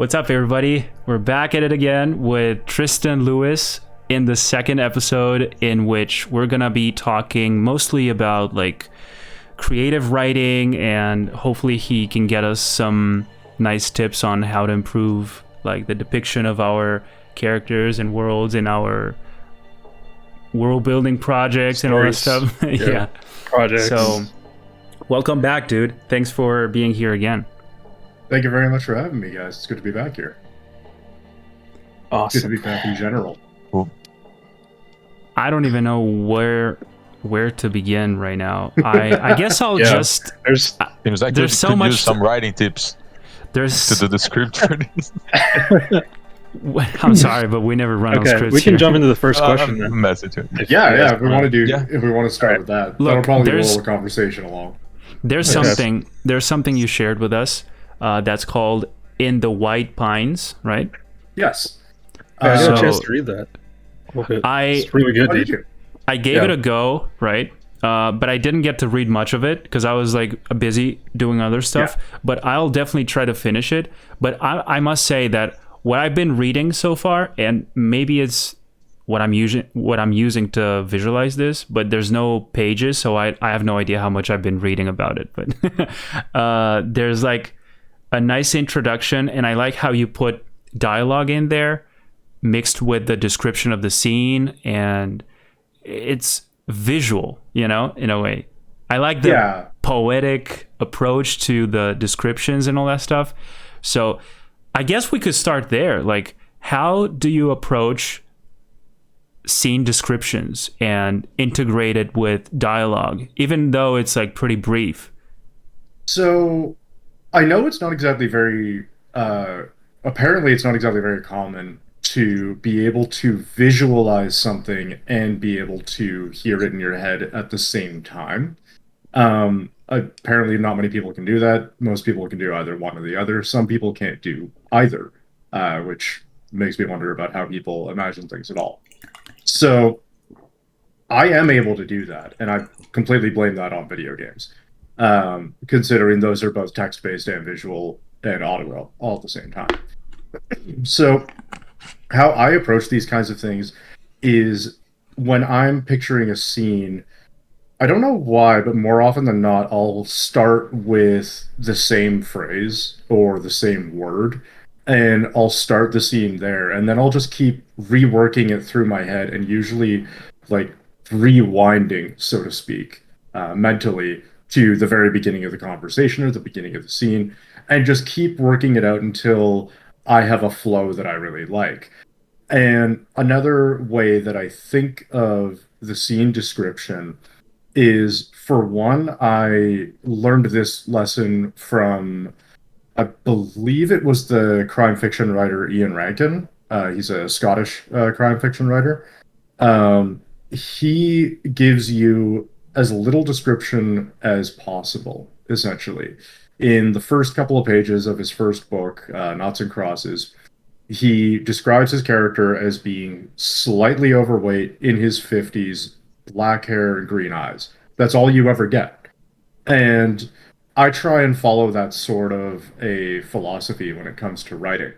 What's up, everybody? We're back at it again with Tristan Lewis in the second episode, in which we're gonna be talking mostly about like creative writing, and hopefully he can get us some nice tips on how to improve like the depiction of our characters and worlds in our world building projects and all that stuff. Yeah, projects. So welcome back, dude. Thanks for being here again. Thank you very much for having me, guys. It's good to be back here. Awesome. Good to be back in general. Cool. I don't even know where to begin right now. I guess I'll just. Seems like there's so much. Use some writing tips. There's to the script for this. I'm sorry, but we never run on scripts. We can here. jump into the first question. Then. Message. Yeah. If we want to do, if we want to start with that, Look, that'll probably roll the conversation along. There's something. There's something you shared with us. That's called "In the White Pines," right? Yes. I got a chance to read that. It's really good. Dude. I gave it a go, right? But I didn't get to read much of it because I was like busy doing other stuff. Yeah. But I'll definitely try to finish it. But I must say that what I've been reading so far, and maybe it's what I'm using to visualize this, but there's no pages, so I have no idea how much I've been reading about it. But there's like a nice introduction, and I like how you put dialogue in there mixed with the description of the scene, and it's visual, in a way. I like the poetic approach to the descriptions and all that stuff. So I guess we could start there. Like, how do you approach scene descriptions and integrate it with dialogue, even though it's like pretty brief? So I know it's not exactly very, apparently it's not exactly very common to be able to visualize something and be able to hear it in your head at the same time. Apparently not many people can do that. Most people can do either one or the other. Some people can't do either, which makes me wonder about how people imagine things at all. So I am able to do that, and I completely blame that on video games, considering those are both text-based and visual and audio all at the same time. So how I approach these kinds of things is when I'm picturing a scene, I don't know why, but more often than not, I'll start with the same phrase or the same word, and I'll start the scene there, and then I'll just keep reworking it through my head, and usually like rewinding, so to speak, mentally to the very beginning of the conversation or the beginning of the scene, and just keep working it out until I have a flow that I really like. And another way that I think of the scene description is, for one, I learned this lesson from, I believe it was the crime fiction writer Ian Rankin. He's a Scottish crime fiction writer. He gives you as little description as possible, essentially. In the first couple of pages of his first book, Noughts and Crosses, he describes his character as being slightly overweight, in his 50s, black hair and green eyes. That's all you ever get. And I try and follow that sort of a philosophy when it comes to writing.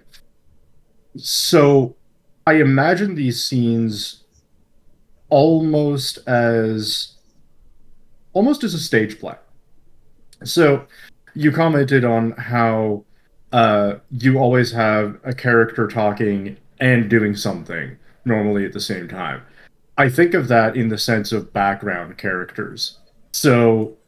So I imagine these scenes almost as a stage play. So you commented on how you always have a character talking and doing something, normally at the same time. I think of that in the sense of background characters. So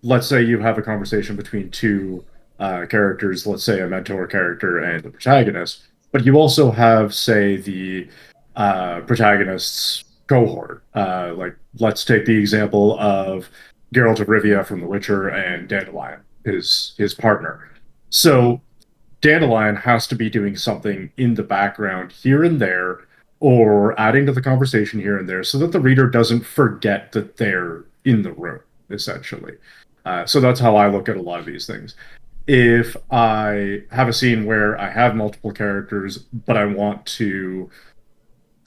let's say you have a conversation between two characters, let's say a mentor character and the protagonist, but you also have, say, the protagonist's cohort. Like, let's take the example of Geralt of Rivia from The Witcher and Dandelion, his partner. So Dandelion has to be doing something in the background here and there, or adding to the conversation here and there, so that the reader doesn't forget that they're in the room, essentially. So that's how I look at a lot of these things. If I have a scene where I have multiple characters, but I want to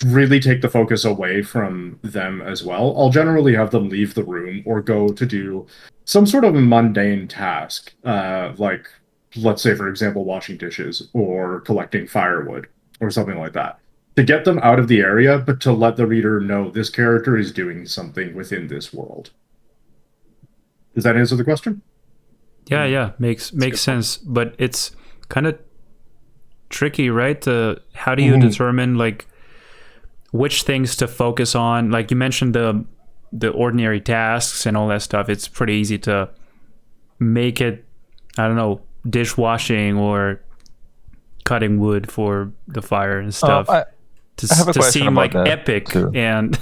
really take the focus away from them as well, I'll generally have them leave the room or go to do some sort of mundane task, like let's say, for example, washing dishes or collecting firewood or something like that. To get them out of the area, but to let the reader know this character is doing something within this world. Does that answer the question? Yeah, makes sense. But it's kind of tricky, right? How do you determine like which things to focus on? Like you mentioned the ordinary tasks and all that stuff. It's pretty easy to make it, I don't know, dishwashing or cutting wood for the fire and stuff to seem like epic too. And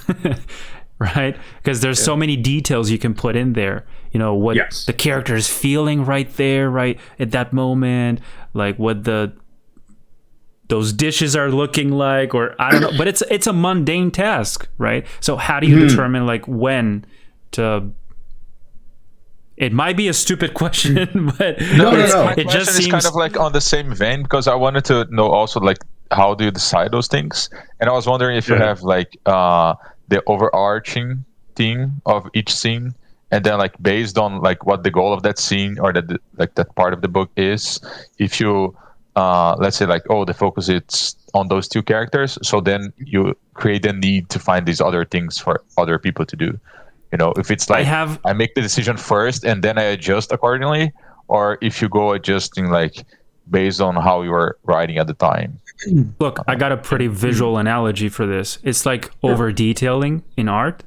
right, because there's so many details you can put in there, you know, what the character is feeling right there, right at that moment, like what those dishes are looking like, or I don't know, but it's a mundane task, right? So how do you determine like when to? It might be a stupid question, but no. It just seems kind of like on the same vein, because I wanted to know also like how do you decide those things, and I was wondering if you have like the overarching theme of each scene, and then like based on like what the goal of that scene or that part of the book is, if you let's say like, oh, the focus is on those two characters, so then you create a need to find these other things for other people to do. You know, if it's like I make the decision first and then I adjust accordingly, or if you go adjusting like based on how you were writing at the time. Look, I got a pretty visual analogy for this. It's like over detailing in art,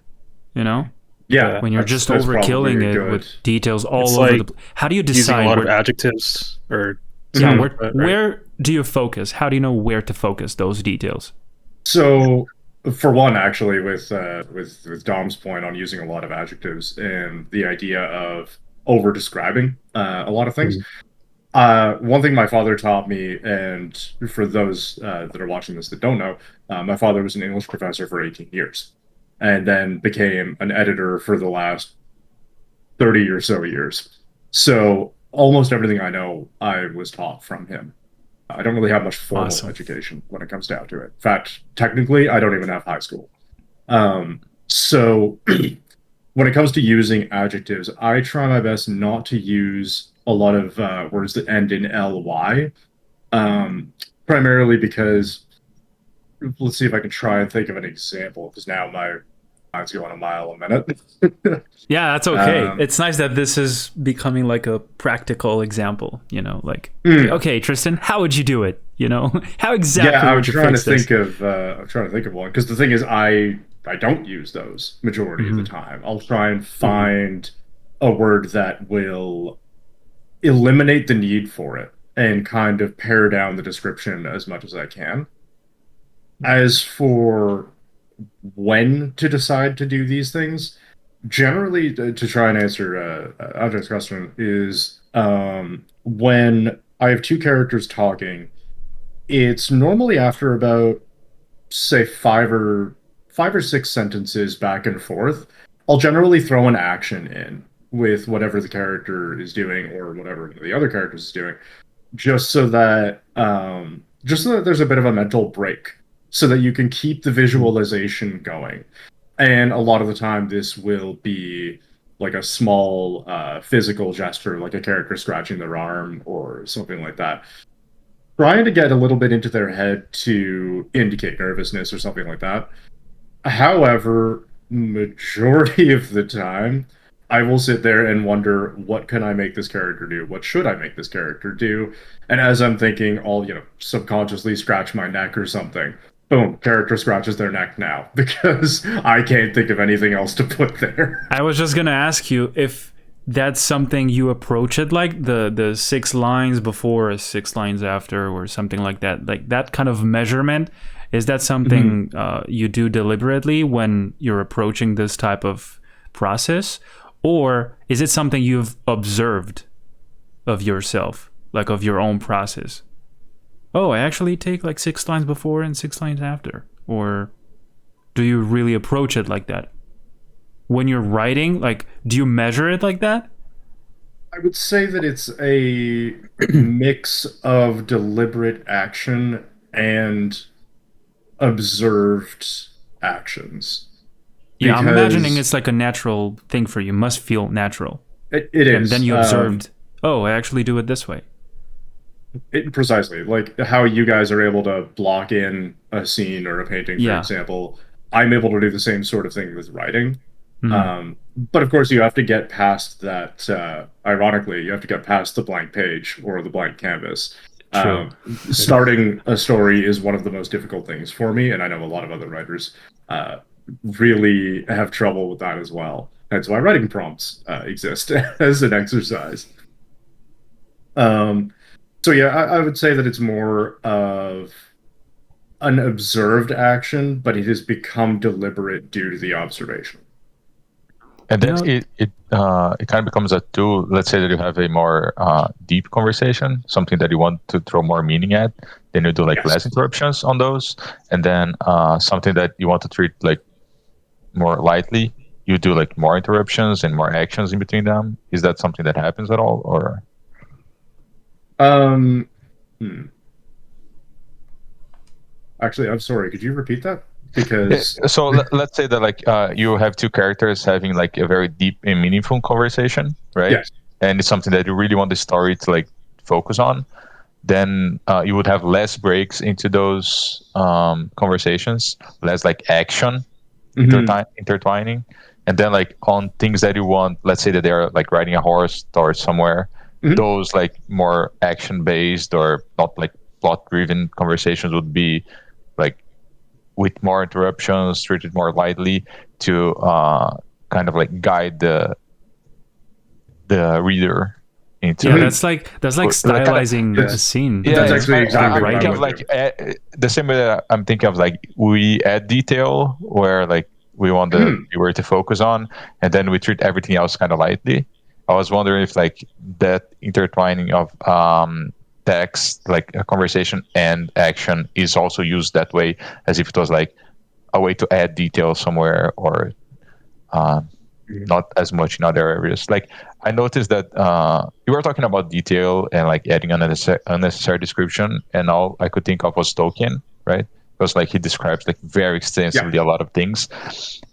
you know? Yeah. When you're just overkilling it with details all over the place. How do you decide? Using a lot of adjectives or... Yeah, where do you focus? How do you know where to focus those details? So... For one, actually, with Dom's point on using a lot of adjectives and the idea of over describing a lot of things. One thing my father taught me, and for those that are watching this that don't know, my father was an English professor for 18 years, and then became an editor for the last 30 or so years. So almost everything I know, I was taught from him. I don't really have much formal education when it comes down to it. In fact, technically, I don't even have high school. So when it comes to using adjectives, I try my best not to use a lot of words that end in ly, primarily because, let's see if I can try and think of an example, because now my mind's going a mile a minute. Yeah, that's okay. It's nice that this is becoming like a practical example, you know, like, okay, Tristan, how would you do it? You know, how exactly would you fix this? I'm trying to think of one, because the thing is, I don't use those majority of the time. I'll try and find a word that will eliminate the need for it and kind of pare down the description as much as I can. As for when to decide to do these things, generally, to try and answer Andre's question, is when I have two characters talking, it's normally after about, say, five or six sentences back and forth. I'll generally throw an action in with whatever the character is doing or whatever the other character is doing, just so that there's a bit of a mental break, so that you can keep the visualization going. And a lot of the time, this will be like a small physical gesture, like a character scratching their arm or something like that. Trying to get a little bit into their head to indicate nervousness or something like that. However, majority of the time, I will sit there and wonder, what can I make this character do? What should I make this character do? And as I'm thinking, I'll, subconsciously scratch my neck or something. Boom, character scratches their neck now, because I can't think of anything else to put there. I was just going to ask you if that's something you approach it like, the 6 lines before or 6 lines after or something like that kind of measurement. Is that something you do deliberately when you're approaching this type of process? Or is it something you've observed of yourself, like of your own process? Oh, I actually take like 6 lines before and 6 lines after. Or do you really approach it like that? When you're writing, like, do you measure it like that? I would say that it's a mix of deliberate action and observed actions. Yeah, I'm imagining it's like a natural thing for you. Must feel natural. It is. And then you observed, I actually do it this way. Precisely, like how you guys are able to block in a scene or a painting, for example. I'm able to do the same sort of thing with writing. But of course, you have to get past that. Ironically, you have to get past the blank page or the blank canvas. Starting a story is one of the most difficult things for me, and I know a lot of other writers really have trouble with that as well. That's why writing prompts exist as an exercise. So yeah, I would say that it's more of an observed action, but it has become deliberate due to the observation. And then it kind of becomes a tool. Let's say that you have a more deep conversation, something that you want to throw more meaning at, then you do like less interruptions on those. And then something that you want to treat like more lightly, you do like more interruptions and more actions in between them. Is that something that happens at all, or? Actually, I'm sorry. Could you repeat that? Because so let's say that like you have two characters having like a very deep and meaningful conversation, right? Yes. And it's something that you really want the story to like focus on. Then you would have less breaks into those conversations, less like action intertwining, and then like on things that you want, let's say that they're like riding a horse towards somewhere, those like more action based or not like plot driven conversations would be like with more interruptions, treated more lightly to kind of like guide the reader into. Yeah, that's like stylizing the scene. Yeah, that's actually exactly right. Of like the same way that I'm thinking of like we add detail where like we want the viewer to focus on, and then we treat everything else kind of lightly. I was wondering if like that intertwining of text, like a conversation and action, is also used that way, as if it was like a way to add detail somewhere, or not as much in other areas. Like I noticed that you were talking about detail and like adding unnecessary description, and all I could think of was Tolkien, right? Because like he describes like very extensively a lot of things,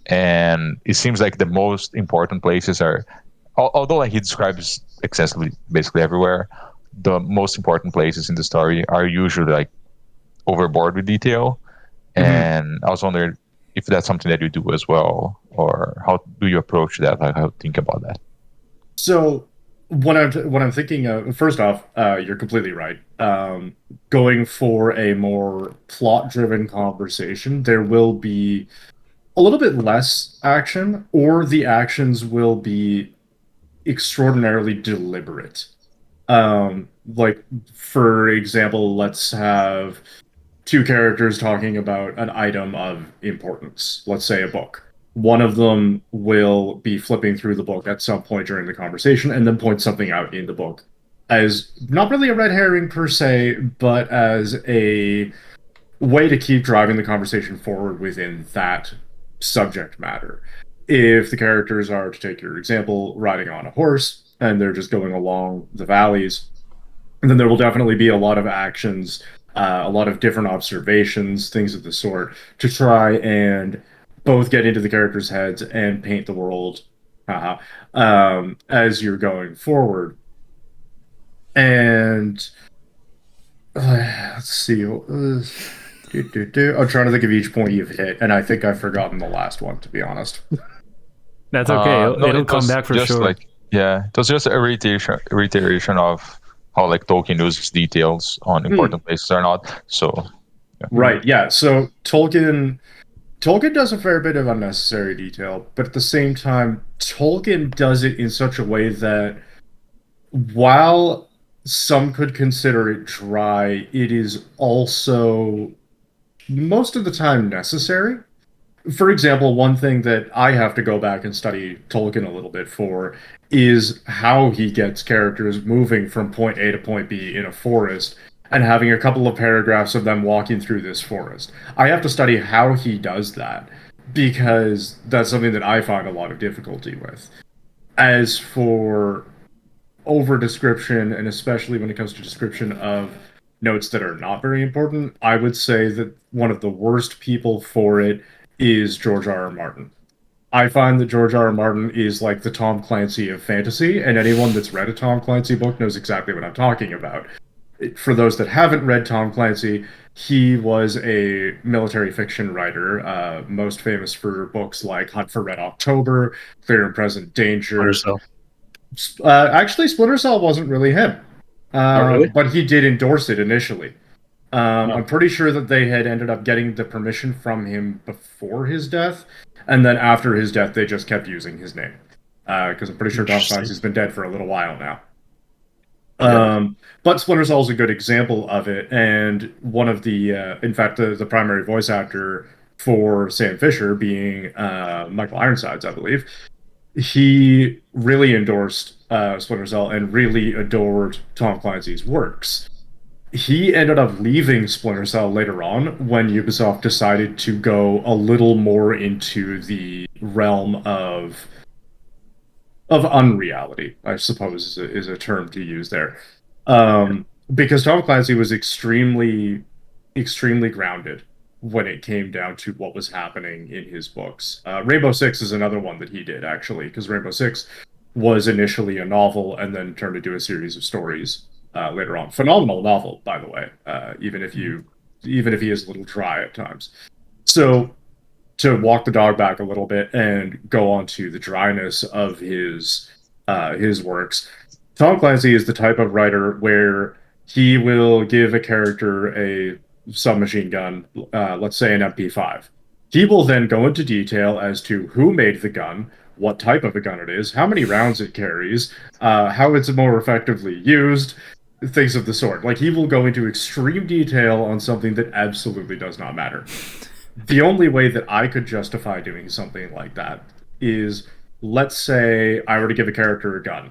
and it seems like the most important places are, although like he describes extensively basically everywhere, the most important places in the story are usually like overboard with detail. And I was wondering if that's something that you do as well, or how do you approach that? Like how to think about that? So what I'm thinking of, first off, you're completely right. Going for a more plot-driven conversation, there will be a little bit less action, or the actions will be extraordinarily deliberate. Like, for example, let's have two characters talking about an item of importance, let's say a book. One of them will be flipping through the book at some point during the conversation and then point something out in the book as not really a red herring per se, but as a way to keep driving the conversation forward within that subject matter. If the characters are, to take your example, riding on a horse and they're just going along the valleys, then there will definitely be a lot of actions, a lot of different observations, things of the sort, to try and both get into the characters' heads and paint the world as you're going forward. And let's see. I'm trying to think of each point you've hit, and I think I've forgotten the last one, to be honest. That's okay. It'll come back for sure. Like, it was just a reiteration of how like Tolkien uses details on important places or not. So right, yeah. So Tolkien does a fair bit of unnecessary detail, but at the same time, Tolkien does it in such a way that while some could consider it dry, it is also most of the time necessary. For example, one thing that I have to go back and study Tolkien a little bit for is how he gets characters moving from point A to point B in a forest and having a couple of paragraphs of them walking through this forest. I have to study how he does that because that's something that I find a lot of difficulty with. As for over description, and especially when it comes to description of notes that are not very important, I would say that one of the worst people for it is George R.R. Martin. I find that George R.R. Martin is like the Tom Clancy of fantasy, and anyone that's read a Tom Clancy book knows exactly what I'm talking about. for those that haven't read Tom Clancy, he was a military fiction writer, most famous for books like Hunt for Red October, Clear and Present Danger. Actually, Splinter Cell wasn't really him, really? but he did endorse it initially. I'm pretty sure that they had ended up getting the permission from him before his death, and then after his death, they just kept using his name. Because I'm pretty sure Tom Clancy's been dead for a little while now. But Splinter Cell is a good example of it, and one of the, in fact, the primary voice actor for Sam Fisher being Michael Ironsides, I believe, he really endorsed Splinter Cell and really adored Tom Clancy's works. He ended up leaving Splinter Cell later on when Ubisoft decided to go a little more into the realm of unreality, I suppose is a term to use there. Because Tom Clancy was extremely grounded when it came down to what was happening in his books. Rainbow Six is another one that he did, actually, because Rainbow Six was initially a novel and then turned into a series of stories later on. Phenomenal novel, by the way, even if he is a little dry at times. So to walk the dog back a little bit and go on to the dryness of his works, Tom Clancy is the type of writer where he will give a character a submachine gun, let's say an MP5. He will then go into detail as to who made the gun, what type of a gun it is, how many rounds it carries, how it's more effectively used, things of the sort. Like, he will go into extreme detail on something that absolutely does not matter. The only way that I could justify doing something like that is, let's say I were to give a character a gun.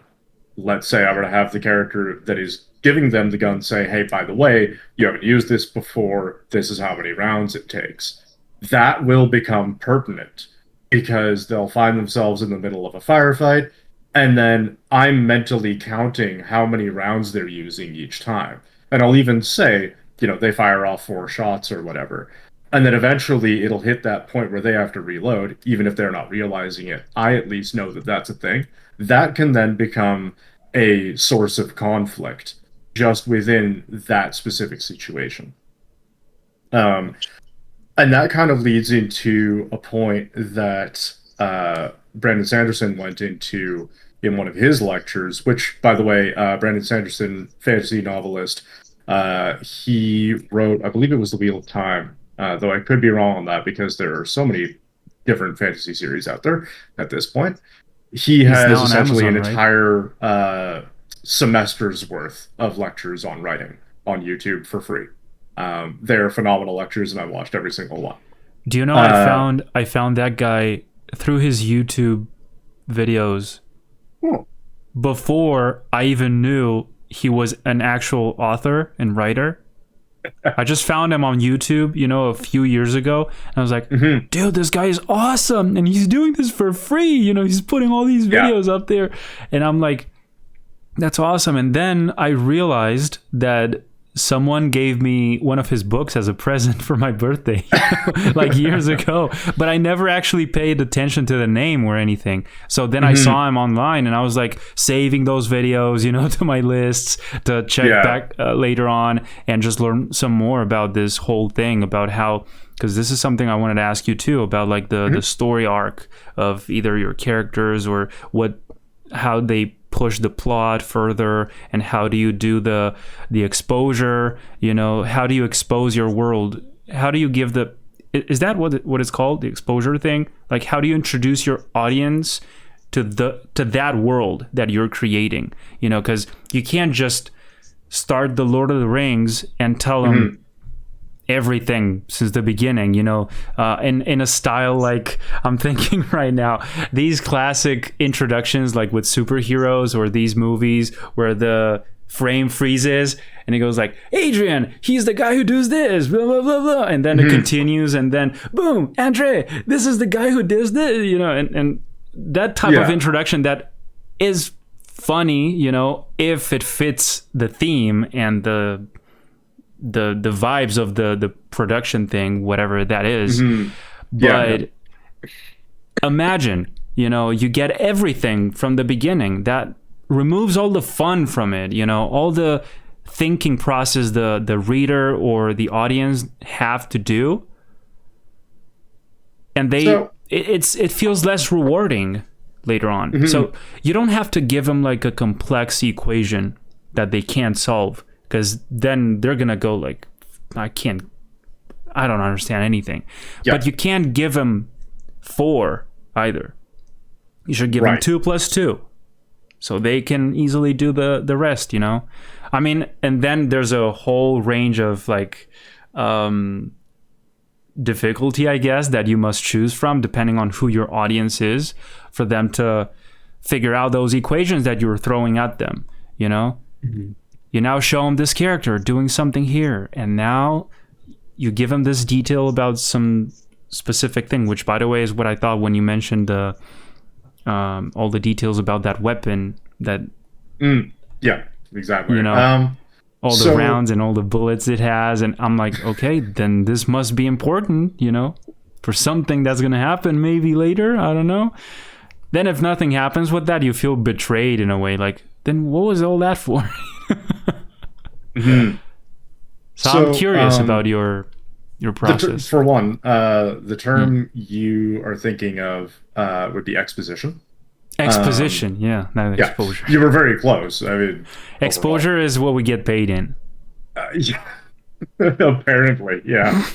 Let's say I were to have the character that is giving them the gun say, hey, by the way, you haven't used this before, this is how many rounds it takes. That will become pertinent because they'll find themselves in the middle of a firefight, and then I'm mentally counting how many rounds they're using each time. And I'll even say, they fire off 4 shots or whatever. And then eventually it'll hit that point where they have to reload, even if they're not realizing it. I at least know that that's a thing. That can then become a source of conflict just within that specific situation. And that kind of leads into a point that Brandon Sanderson went into in one of his lectures, which, by the way, Brandon Sanderson, fantasy novelist, he wrote, I believe it was The Wheel of Time, though I could be wrong on that because there are so many different fantasy series out there at this point. He has essentially an entire semester's worth of lectures on writing on YouTube for free. They're phenomenal lectures, and I watched every single one. Do you know I found that guy through his YouTube videos before I even knew he was an actual author and writer. I just found him on YouTube, a few years ago, and I was like, dude, this guy is awesome, and he's doing this for free. He's putting all these videos up there, and I'm like, that's awesome. And then I realized that someone gave me one of his books as a present for my birthday, like years ago, but I never actually paid attention to the name or anything. So then I saw him online, and I was like saving those videos, to my lists to check back later on and just learn some more about this whole thing, about how, because this is something I wanted to ask you too, about like the story arc of either your characters or how they push the plot further, and how do you do the exposure, how do you expose your world, how do you give is that what it's called, the exposure thing? Like, how do you introduce your audience to that world that you're creating, because you can't just start the Lord of the Rings and tell them everything since the beginning, in a style like I'm thinking right now, these classic introductions like with superheroes or these movies where the frame freezes and it goes like, Adrian, he's the guy who does this, blah blah blah blah, and then it continues, and then boom, Andre, this is the guy who does this, and that type of introduction that is funny, if it fits the theme and the vibes of the production thing, whatever that is. But imagine, you get everything from the beginning. That removes all the fun from it, all the thinking process the reader or the audience have to do, and it feels less rewarding later on. Mm-hmm. So you don't have to give them like a complex equation that they can't solve, because then they're gonna go like, I don't understand anything. Yeah. But you can't give them 4 either. You should give them 2 plus 2, so they can easily do the rest, you know? I mean, and then there's a whole range of like difficulty, I guess, that you must choose from depending on who your audience is, for them to figure out those equations that you're throwing at them, you know? Mm-hmm. You now show them this character doing something here, and now you give them this detail about some specific thing, which, by the way, is what I thought when you mentioned all the details about that weapon. That yeah, exactly. You know, all the rounds and all the bullets it has, and I'm like, okay, then this must be important, you know, for something that's gonna happen maybe later. I don't know. Then if nothing happens with that, you feel betrayed in a way. Like, then what was all that for? Mm-hmm. So I'm curious about your process. For one, the term you are thinking of would be exposition. Exposition, not exposure. You were very close. I mean, exposure is what we get paid in. Yeah. Apparently, yeah.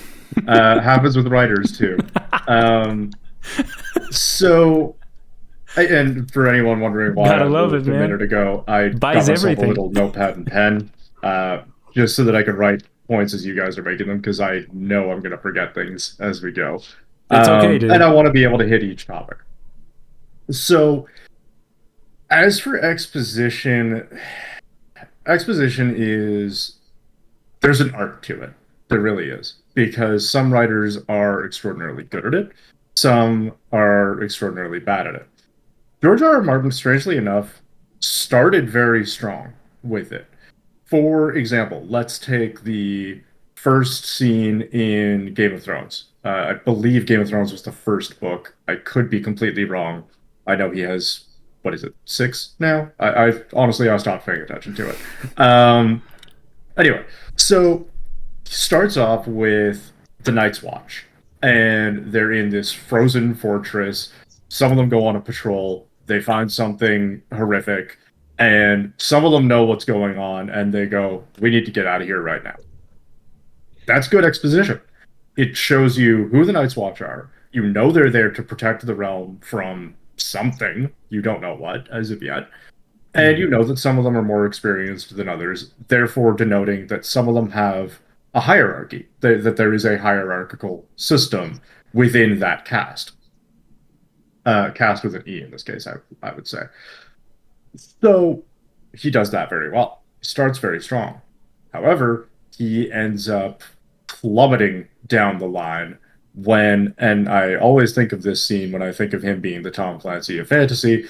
Happens with writers too. So, and for anyone wondering why, gotta love it, a minute ago, I got myself a little notepad and pen, just so that I could write points as you guys are making them, because I know I'm going to forget things as we go. It's okay, dude. And I want to be able to hit each topic. So, as for exposition is, there's an art to it. There really is. Because some writers are extraordinarily good at it. Some are extraordinarily bad at it. George R. R. Martin, strangely enough, started very strong with it. For example, let's take the first scene in Game of Thrones. I believe Game of Thrones was the first book. I could be completely wrong. I know he has, 6 now? I honestly stopped paying attention to it. Anyway, so he starts off with the Night's Watch, and they're in this frozen fortress. Some of them go on a patrol. They find something horrific, and some of them know what's going on, and they go, we need to get out of here right now. That's good exposition. It shows you who the Night's Watch are. You know they're there to protect the realm from something. You don't know what, as of yet. And you know that some of them are more experienced than others, therefore denoting that some of them have a hierarchy, that there is a hierarchical system within that cast. Cast with an E in this case, I would say. So he does that very well. He starts very strong. However, he ends up plummeting down the line when, and I always think of this scene when I think of him being the Tom Clancy of fantasy,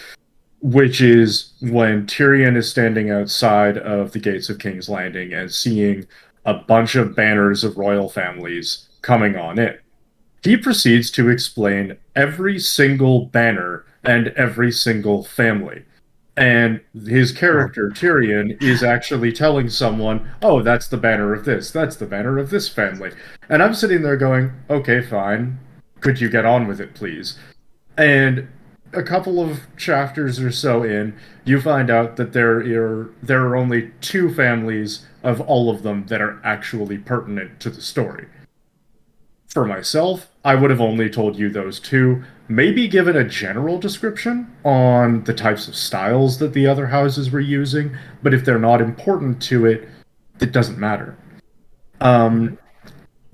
which is when Tyrion is standing outside of the gates of King's Landing and seeing a bunch of banners of royal families coming on in. He proceeds to explain every single banner and every single family. And his character, Tyrion, is actually telling someone, oh, that's the banner of this, that's the banner of this family. And I'm sitting there going, okay, fine. Could you get on with it, please? And a couple of chapters or so in, you find out that there are only 2 families of all of them that are actually pertinent to the story. For myself, I would have only told you those 2, maybe given a general description on the types of styles that the other houses were using, but if they're not important to it, it doesn't matter.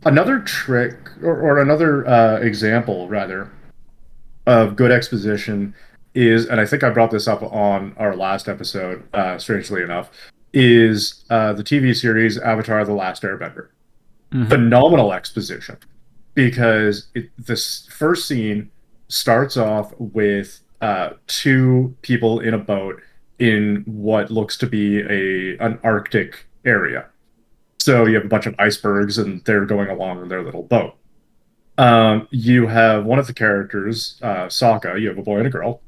Another trick, or another example, rather, of good exposition is, and I think I brought this up on our last episode, strangely enough, is the TV series Avatar: The Last Airbender. Mm-hmm. Phenomenal exposition. Because this first scene starts off with 2 people in a boat in what looks to be an Arctic area. So you have a bunch of icebergs, and they're going along in their little boat. You have one of the characters, Sokka. You have a boy and a girl.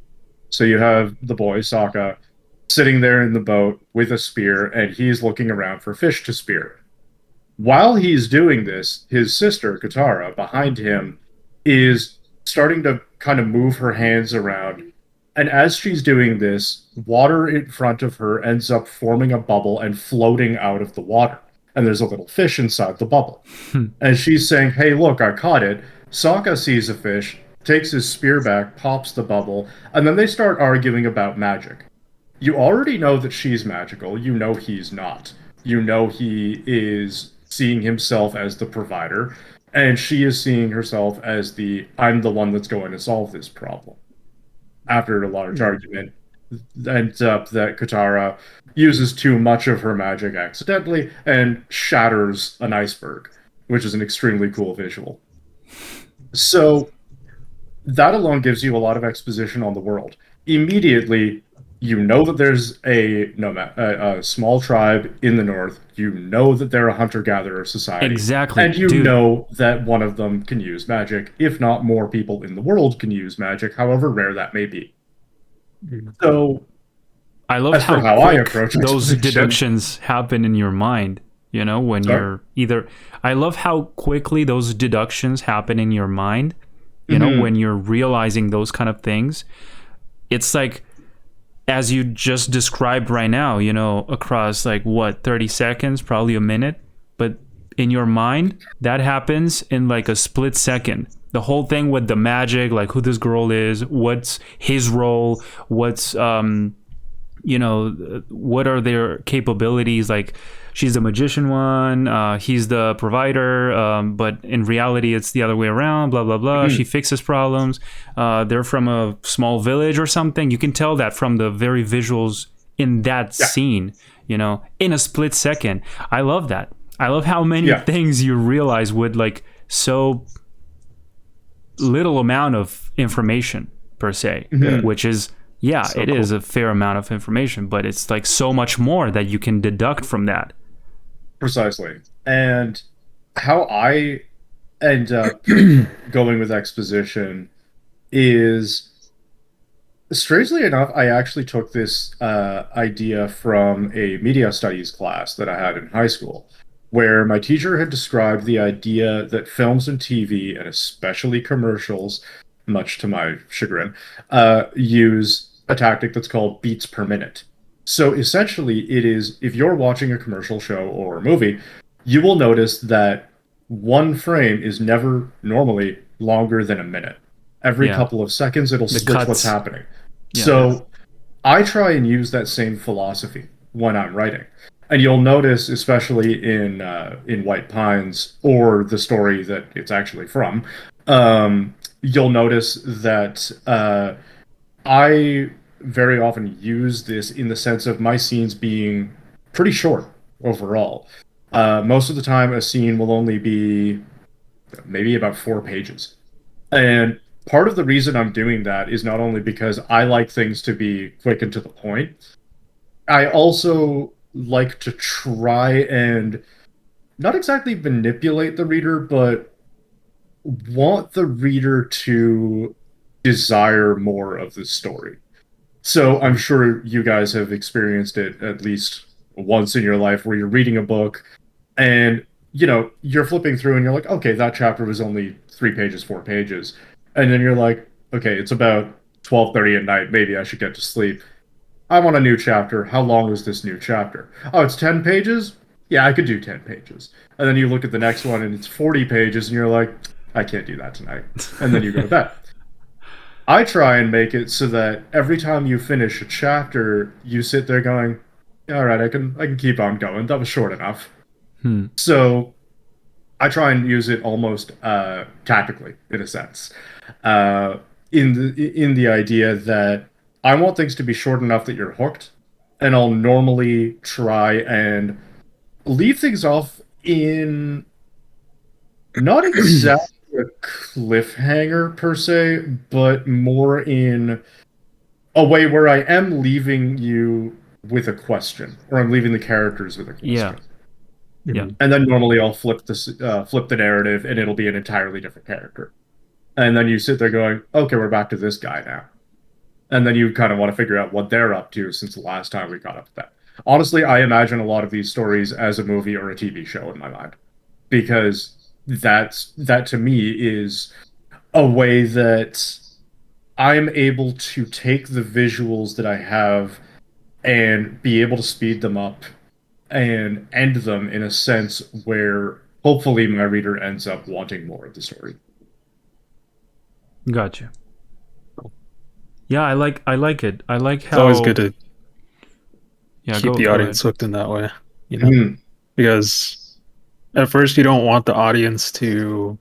So you have the boy, Sokka, sitting there in the boat with a spear, and he's looking around for fish to spear. While he's doing this, his sister, Katara, behind him, is starting to kind of move her hands around. And as she's doing this, water in front of her ends up forming a bubble and floating out of the water. And there's a little fish inside the bubble. And she's saying, hey, look, I caught it. Sokka sees a fish, takes his spear back, pops the bubble, and then they start arguing about magic. You already know that she's magical. You know he's not. You know he is seeing himself as the provider, and she is seeing herself as I'm the one that's going to solve this problem. After a large argument, ends up that Katara uses too much of her magic accidentally and shatters an iceberg, which is an extremely cool visual. So that alone gives you a lot of exposition on the world. Immediately, you know that there's a small tribe in the north. You know that they're a hunter-gatherer society. Exactly. And you know that one of them can use magic. If not, more people in the world can use magic, however rare that may be. So I love how I approach those deductions happen in your mind. You know, when you're either... I love how quickly those deductions happen in your mind. You know, when you're realizing those kind of things. It's like, as you just described right now, you know, across 30 seconds, probably a minute. But in your mind, that happens in like a split second. The whole thing with the magic, like who this girl is, what's his role, what's, you know, what are their capabilities? Like, she's the magician one, he's the provider, but in reality, it's the other way around, blah, blah, blah. She fixes problems. They're from a small village or something. You can tell that from the very visuals in that scene, you know, in a split second. I love that. I love how many things you realize with like so little amount of information per se, which is, it is a fair amount of information, but it's like so much more that you can deduct from that. Precisely. And how I end up going with exposition is, strangely enough, I actually took this idea from a media studies class that I had in high school, where my teacher had described the idea that films and TV, and especially commercials, much to my chagrin, use a tactic that's called beats per minute. So essentially, it is, if you're watching a commercial show or a movie, you will notice that one frame is never normally longer than a minute. Every couple of seconds, it'll switch what's happening. So I try and use that same philosophy when I'm writing. And you'll notice, especially in White Pines, or the story that it's actually from, you'll notice that I very often use this in the sense of my scenes being pretty short overall. Most of the time, a scene will only be maybe about 4 pages. And part of the reason I'm doing that is not only because I like things to be quick and to the point, I also like to try and not exactly manipulate the reader, but want the reader to desire more of the story. So I'm sure you guys have experienced it at least once in your life, where you're reading a book and, you know, you're flipping through and you're like, okay, that chapter was only 3 pages, 4 pages. And then you're like, okay, it's about 12:30 at night. Maybe I should get to sleep. I want a new chapter. How long is this new chapter? Oh, it's 10 pages? Yeah, I could do 10 pages. And then you look at the next one and it's 40 pages and you're like, I can't do that tonight. And then you go to bed. I try and make it so that every time you finish a chapter, you sit there going, all right, I can keep on going. That was short enough. So I try and use it almost tactically, in a sense, in the idea that I want things to be short enough that you're hooked, and I'll normally try and leave things off in not exactly a cliffhanger per se, but more in a way where I am leaving you with a question, or I'm leaving the characters with a question. Yeah. And then normally I'll flip the narrative, and it'll be an entirely different character. And then you sit there going, okay, we're back to this guy now. and then you kind of want to figure out what they're up to since the last time we caught up with them. Honestly, I imagine a lot of these stories as a movie or a TV show in my mind, because that to me is a way that I'm able to take the visuals that I have and be able to speed them up and end them in a sense where hopefully my reader ends up wanting more of the story. Gotcha. Yeah, I like it. I like how it's always good to keep the audience ahead. hooked in that way, you know, because at first you don't want the audience to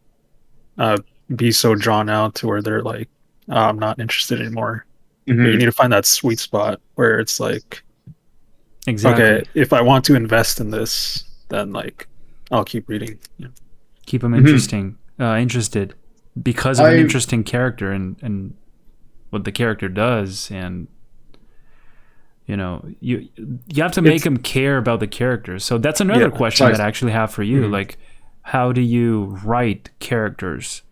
be so drawn out to where they're like, oh, I'm not interested anymore. But you need to find that sweet spot where it's like, exactly, okay, if I want to invest in this, then like I'll keep reading. Yeah. Keep them interested because of an interesting character and what the character does, and you know, you have to make them care about the characters. So that's another question that I actually have for you. Like, how do you write characters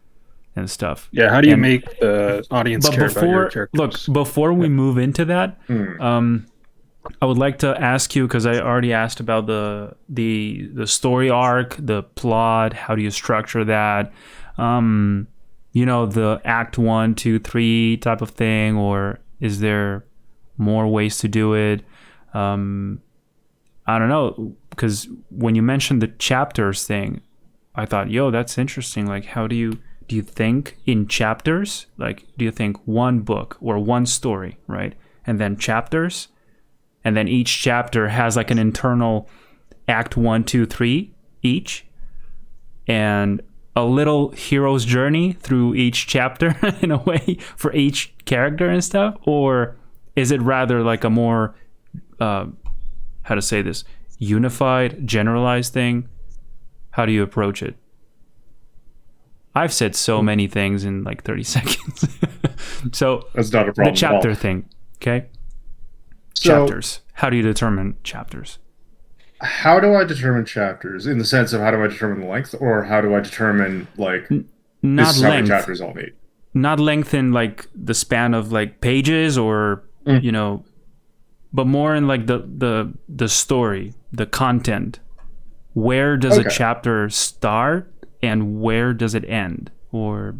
and stuff? Yeah, how do you make the audience care about your characters? Look, before we move into that, I would like to ask you, because I already asked about the story arc, the plot. How do you structure that? You know, the act 1, 2, 3 type of thing, or is there more ways to do it? I don't know, because when you mentioned the chapters thing, I thought, yo, that's interesting. Like, how do you think in chapters? Like, do you think one book or one story, right? And then chapters, and then each chapter has like an internal act 1, 2, 3 each, and a little hero's journey through each chapter in a way for each character and stuff? Or is it rather like a more how to say this, unified, generalized thing? How do you approach it? I've said so many things in like 30 seconds. So that's not a problem. The chapter thing, okay? Chapters. How do you determine chapters? How do I determine chapters? In the sense of how do I determine the length, or how do I determine like not this is length? How many chapters I'll need? Not length in like the span of like pages, or you know, but more in like the story, the content. Where does a chapter start and where does it end? Or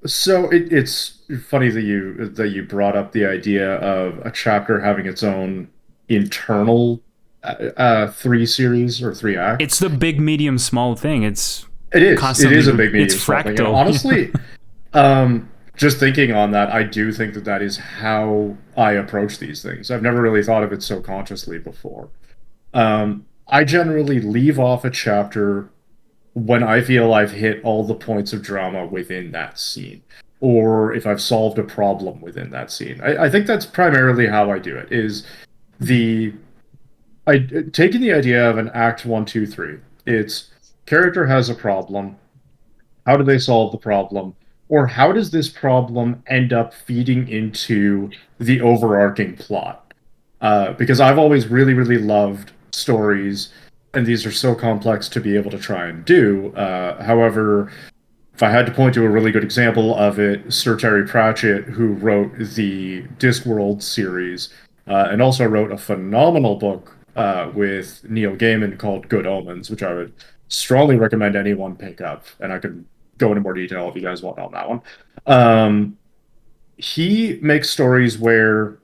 So it's funny that you brought up the idea of a chapter having its own internal 3 series or 3 acts. It's the big, medium, small thing. It is a big, medium, it's small fractal. thing. And honestly, just thinking on that, I do think that is how I approach these things. I've never really thought of it so consciously before. I generally leave off a chapter when I feel I've hit all the points of drama within that scene, or if I've solved a problem within that scene. I think that's primarily how I do it, is taking the idea of an act 1, 2, 3. It's character has a problem. How do they solve the problem? Or how does this problem end up feeding into the overarching plot? Because I've always really, really loved stories, and these are so complex to be able to try and do. However, if I had to point to a really good example of it, Sir Terry Pratchett, who wrote the Discworld series, and also wrote a phenomenal book with Neil Gaiman called Good Omens, which I would strongly recommend anyone pick up, and I could go into more detail if you guys want on that one. He makes stories where,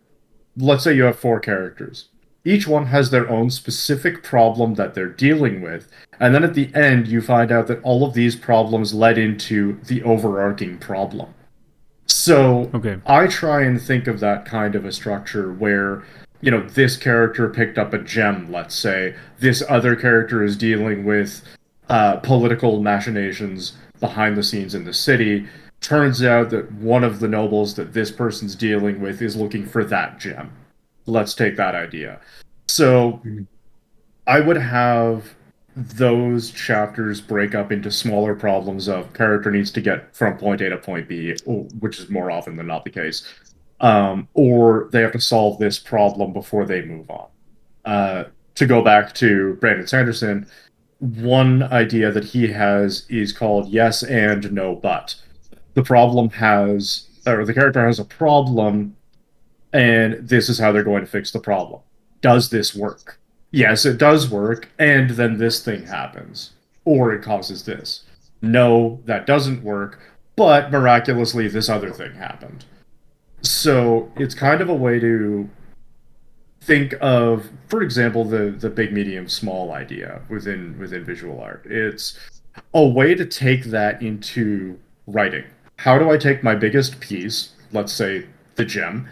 let's say you have 4 characters. Each one has their own specific problem that they're dealing with. And then at the end, you find out that all of these problems led into the overarching problem. So I try and think of that kind of a structure where, you know, this character picked up a gem, let's say. This other character is dealing with political machinations behind the scenes in the city. Turns out that one of the nobles that this person's dealing with is looking for that gem. Let's take that idea. So I would have those chapters break up into smaller problems of character needs to get from point A to point B, which is more often than not the case. Or they have to solve this problem before they move on. To go back to Brandon Sanderson, one idea that he has is called yes and no but. the character has a problem, and this is how they're going to fix the problem. Does this work? Yes, it does work, and then this thing happens, or it causes this. No, that doesn't work, but miraculously this other thing happened. So it's kind of a way to think of, for example, the big, medium, small idea within visual art. It's a way to take that into writing. How do I take my biggest piece, let's say the gem,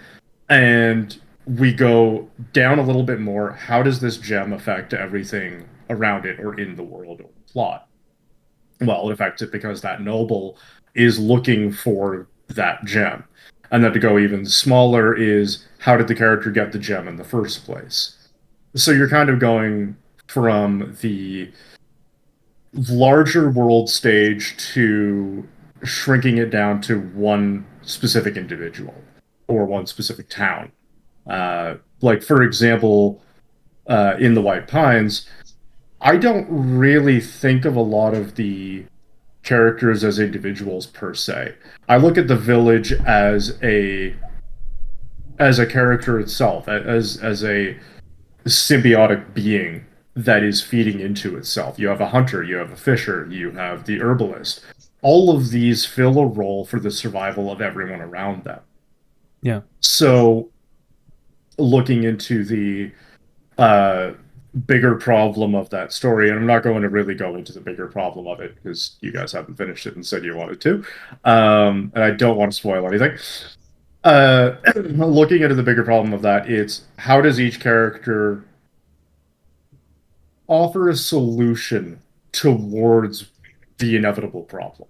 and we go down a little bit more? How does this gem affect everything around it or in the world or the plot? Well, it affects it because that noble is looking for that gem. And then to go even smaller is, how did the character get the gem in the first place? So you're kind of going from the larger world stage to shrinking it down to one specific individual or one specific town. Like, for example, in the White Pines, I don't really think of a lot of the characters as individuals per se. I look at the village as a character itself, as a symbiotic being that is feeding into itself. You have a hunter, you have a fisher, you have the herbalist. All of these fill a role for the survival of everyone around them. Yeah. So looking into the bigger problem of that story, and I'm not going to really go into the bigger problem of it because you guys haven't finished it and said you wanted to, and I don't want to spoil anything. Looking into the bigger problem of that, it's how does each character offer a solution towards the inevitable problem.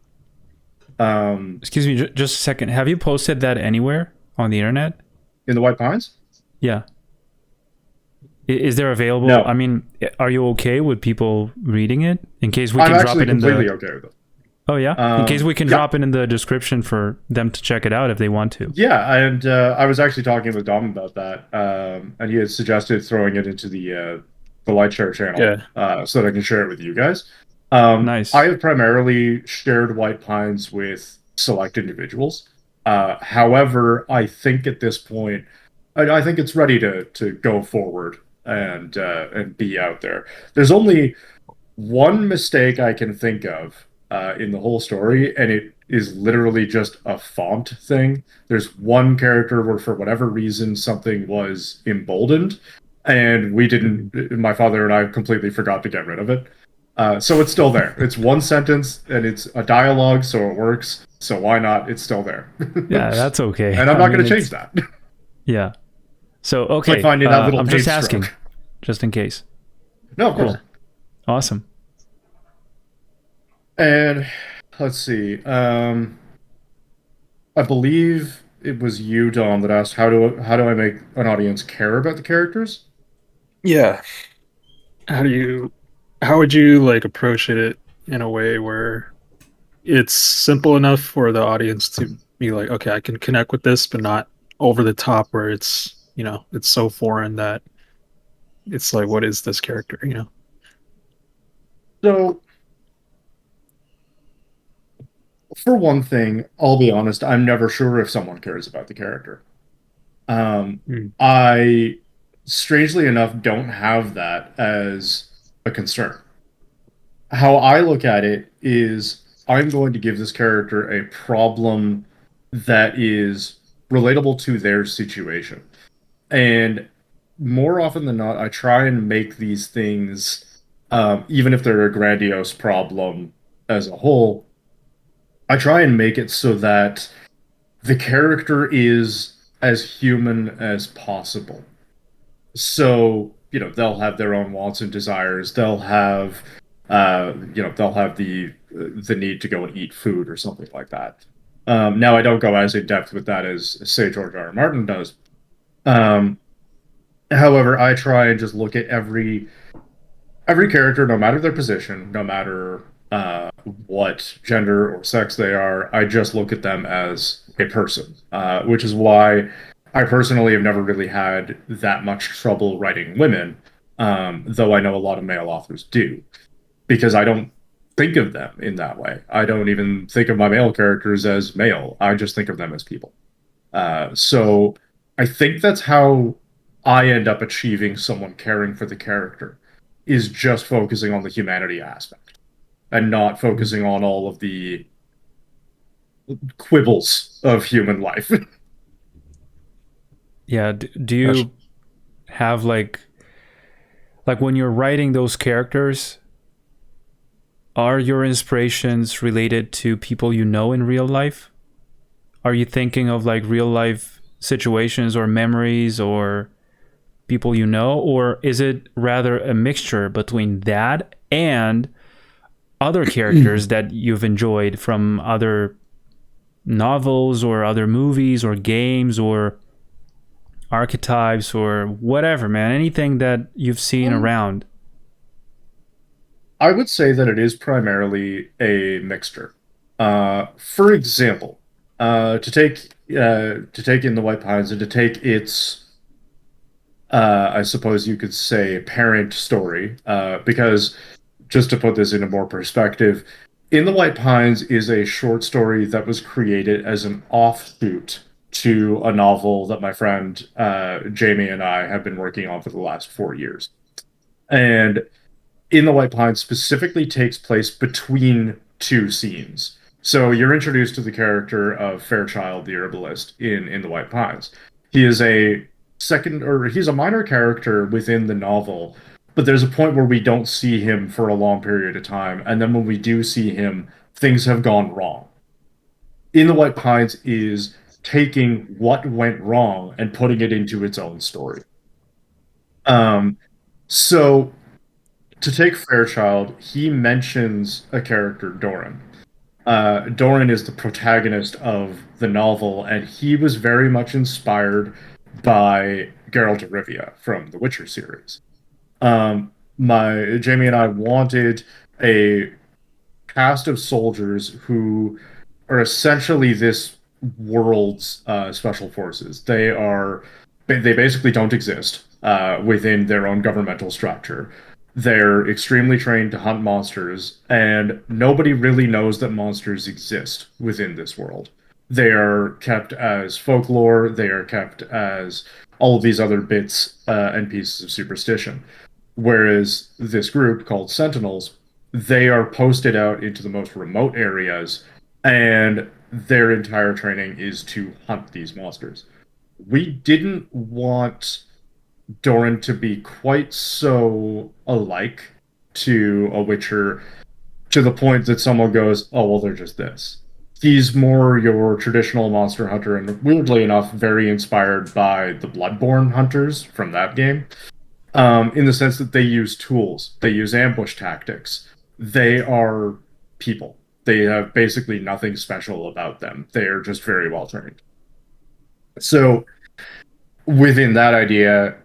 Excuse me, just a second. Have you posted that anywhere on the internet? In the White Pines? Yeah. Is there available? No. I mean, are you okay with people reading it? In case we can drop it in the... I'm actually completely okay with it. Oh, yeah? In case we can drop it in the description for them to check it out if they want to. Yeah, and I was actually talking with Dom about that, and he had suggested throwing it into the Lightshare channel so that I can share it with you guys. Nice. I have primarily shared White Pines with select individuals. However, I think at this point, I think it's ready to go forward and be out there. There's only one mistake I can think of in the whole story, and it is literally just a font thing. There's one character where, for whatever reason, something was emboldened, and we didn't. My father and I completely forgot to get rid of it. So it's still there. It's one sentence, and it's a dialogue, so it works. So why not? It's still there. Yeah, that's okay. And I'm not going to change that. Yeah. So, okay. Like finding that little I'm just asking, stroke. just in case. No, of course. Cool. Awesome. And let's see. I believe it was you, Dom, that asked how do I make an audience care about the characters? Yeah. How would you like approach it in a way where it's simple enough for the audience to be like, okay, I can connect with this, but not over the top where it's, you know, it's so foreign that it's like, what is this character, you know? So, for one thing, I'll be honest, I'm never sure if someone cares about the character. I, strangely enough, don't have that as a concern. How I look at it is, I'm going to give this character a problem that is relatable to their situation. And more often than not, I try and make these things, even if they're a grandiose problem as a whole, I try and make it so that the character is as human as possible. So, you know, they'll have their own wants and desires. They'll have, they'll have the need to go and eat food or something like that. Now, I don't go as in depth with that as, say, George R. R. Martin does. However, I try and just look at every character, no matter their position, no matter what gender or sex they are. I just look at them as a person, which is why I personally have never really had that much trouble writing women, though I know a lot of male authors do, because I don't think of them in that way. I don't even think of my male characters as male. I just think of them as people. So I think that's how I end up achieving someone caring for the character, is just focusing on the humanity aspect and not focusing on all of the quibbles of human life. Yeah. Do you have like when you're writing those characters, are your inspirations related to people you know in real life? Are you thinking of like real life situations or memories or people you know, or is it rather a mixture between that and other characters that you've enjoyed from other novels or other movies or games or archetypes or whatever, man, anything that you've seen around? I would say that it is primarily a mixture. For example, to take In the White Pines and to take its, I suppose you could say, parent story, because just to put this into more perspective, In the White Pines is a short story that was created as an offshoot to a novel that my friend Jamie and I have been working on for the last 4 years. And In the White Pines specifically takes place between two scenes. So you're introduced to the character of Fairchild the herbalist in the White Pines. He is he's a minor character within the novel, but there's a point where we don't see him for a long period of time, and then when we do see him, things have gone wrong. In the White Pines is taking what went wrong and putting it into its own story. So to take Fairchild, he mentions a character, Doran. Doran is the protagonist of the novel, and he was very much inspired by Geralt of Rivia from the Witcher series. Jamie and I wanted a cast of soldiers who are essentially this world's special forces. They basically don't exist within their own governmental structure. They're extremely trained to hunt monsters, and nobody really knows that monsters exist within this world. They are kept as folklore, they are kept as all of these other bits and pieces of superstition. Whereas this group called Sentinels, they are posted out into the most remote areas, and their entire training is to hunt these monsters. We didn't want Doran to be quite so alike to a Witcher, to the point that someone goes, oh, well, they're just this. He's more your traditional monster hunter, and weirdly enough, very inspired by the Bloodborne hunters from that game, in the sense that they use tools, they use ambush tactics. They are people. They have basically nothing special about them. They are just very well trained. So within that idea,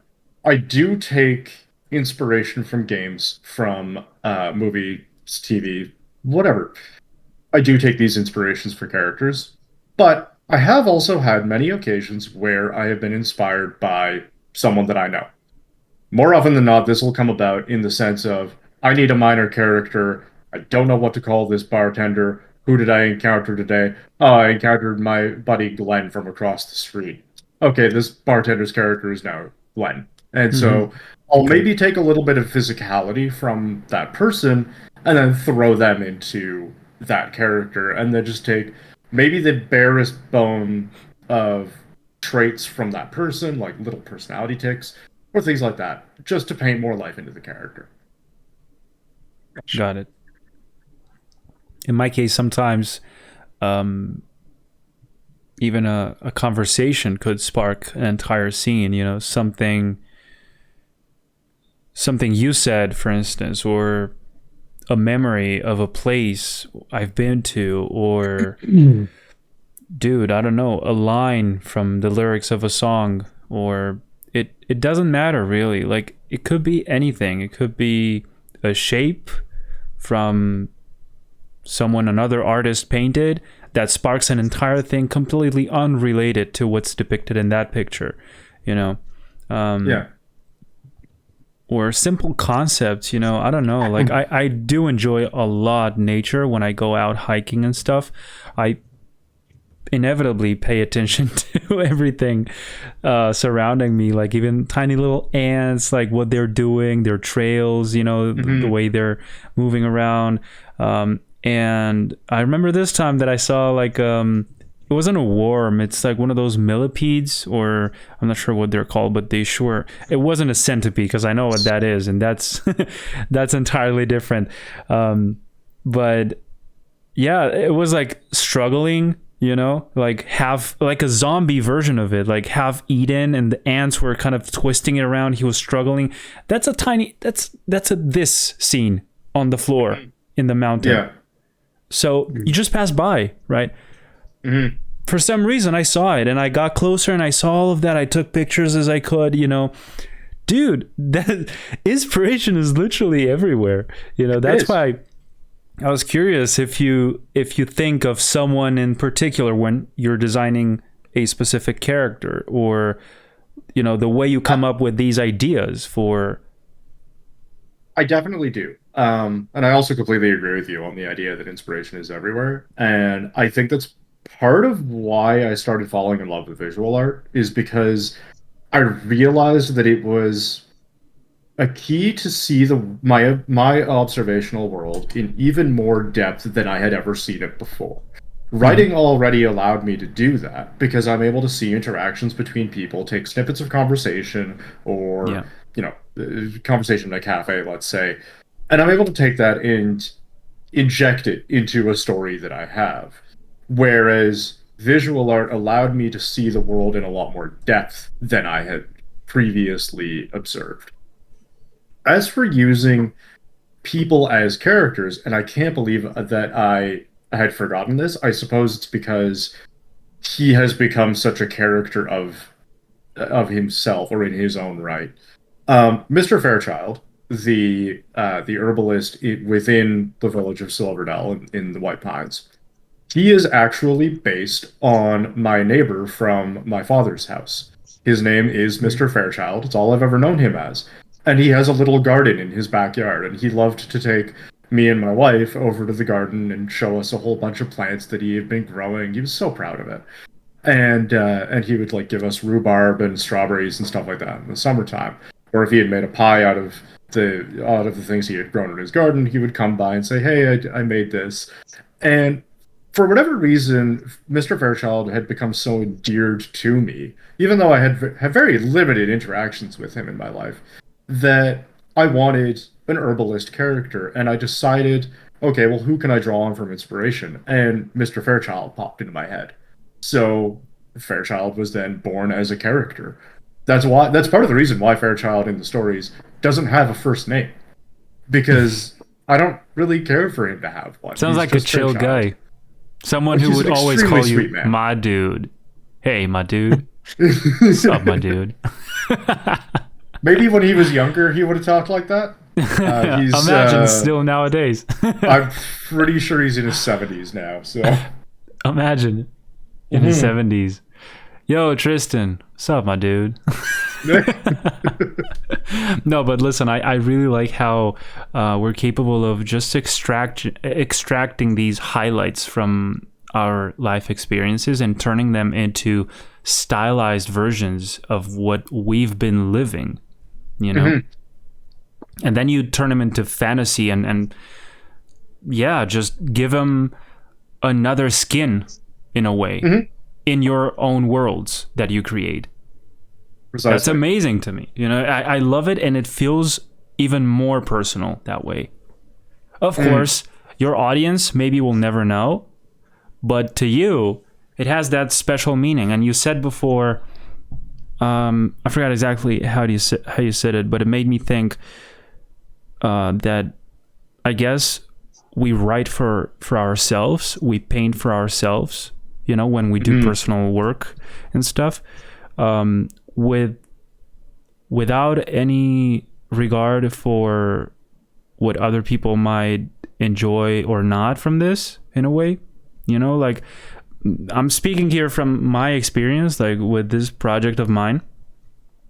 I do take inspiration from games, from movies, TV, whatever. I do take these inspirations for characters, but I have also had many occasions where I have been inspired by someone that I know. More often than not, this will come about in the sense of, I need a minor character. I don't know what to call this bartender. Who did I encounter today? Oh, I encountered my buddy Glenn from across the street. Okay, this bartender's character is now Glenn. And so I'll maybe take a little bit of physicality from that person and then throw them into that character, and then just take maybe the barest bone of traits from that person, like little personality tics or things like that, just to paint more life into the character. Got it. In my case, sometimes even a conversation could spark an entire scene, you know, something you said, for instance, or a memory of a place I've been to, or dude, I don't know, a line from the lyrics of a song, or it doesn't matter really. Like, it could be anything. It could be a shape from another artist painted that sparks an entire thing completely unrelated to what's depicted in that picture, you know? Yeah. or simple concepts, you know. I don't know, like I do enjoy a lot nature when I go out hiking and stuff. I inevitably pay attention to everything surrounding me, like even tiny little ants, like what they're doing, their trails, you know, the way they're moving around. And I remember this time that I saw like it wasn't a worm, it's like one of those millipedes, or I'm not sure what they're called, but it wasn't a centipede, because I know what that is, and that's that's entirely different. But yeah, it was like struggling, you know, like half like a zombie version of it, like half eaten, and the ants were kind of twisting it around. He was struggling. That's a this scene on the floor in the mountain. Yeah. So you just pass by, right? Mm-hmm. For some reason, I saw it, and I got closer, and I saw all of that. I took pictures as I could, you know. Dude, that inspiration is literally everywhere. You know, that's why I was curious if you think of someone in particular when you're designing a specific character, or, you know, the way you come up with these ideas for. I definitely do. And I also completely agree with you on the idea that inspiration is everywhere. And I think that's part of why I started falling in love with visual art, is because I realized that it was a key to see my observational world in even more depth than I had ever seen it before. Writing already allowed me to do that, because I'm able to see interactions between people, take snippets of conversation, or you know, conversation in a cafe, let's say, and I'm able to take that and inject it into a story that I have. Whereas visual art allowed me to see the world in a lot more depth than I had previously observed. As for using people as characters, and I can't believe that I had forgotten this, I suppose it's because he has become such a character of himself, or in his own right. Mr. Fairchild, the herbalist within the village of Silverdale in the White Pines, he is actually based on my neighbor from my father's house. His name is Mr. Fairchild. It's all I've ever known him as. And he has a little garden in his backyard, and he loved to take me and my wife over to the garden and show us a whole bunch of plants that he had been growing. He was so proud of it. And he would like give us rhubarb and strawberries and stuff like that in the summertime. Or if he had made a pie out of the things he had grown in his garden, he would come by and say, "Hey, I made this." And for whatever reason, Mr. Fairchild had become so endeared to me, even though I had very limited interactions with him in my life, that I wanted an herbalist character. And I decided, okay, well, who can I draw on from inspiration? And Mr. Fairchild popped into my head. So Fairchild was then born as a character. That's part of the reason why Fairchild in the stories doesn't have a first name, because I don't really care for him to have one. Sounds like a chill guy. Someone who would always call you my dude. Hey, my dude. What's up, my dude? Maybe when he was younger, he would have talked like that. Imagine still nowadays. I'm pretty sure he's in his 70s now. So imagine in his 70s. Yo, Tristan. What's up, my dude? No, but listen, I really like how we're capable of just extracting these highlights from our life experiences and turning them into stylized versions of what we've been living, you know? And then you turn them into fantasy and yeah, just give them another skin in a way in your own worlds that you create. Precisely. That's amazing to me. You know, I love it, and it feels even more personal that way. Of course, your audience maybe will never know, but to you, it has that special meaning. And you said before, I forgot exactly how you said it, but it made me think that I guess we write for ourselves, we paint for ourselves, you know, when we do personal work and stuff. Without any regard for what other people might enjoy or not from this, in a way, you know, like I'm speaking here from my experience, like with this project of mine.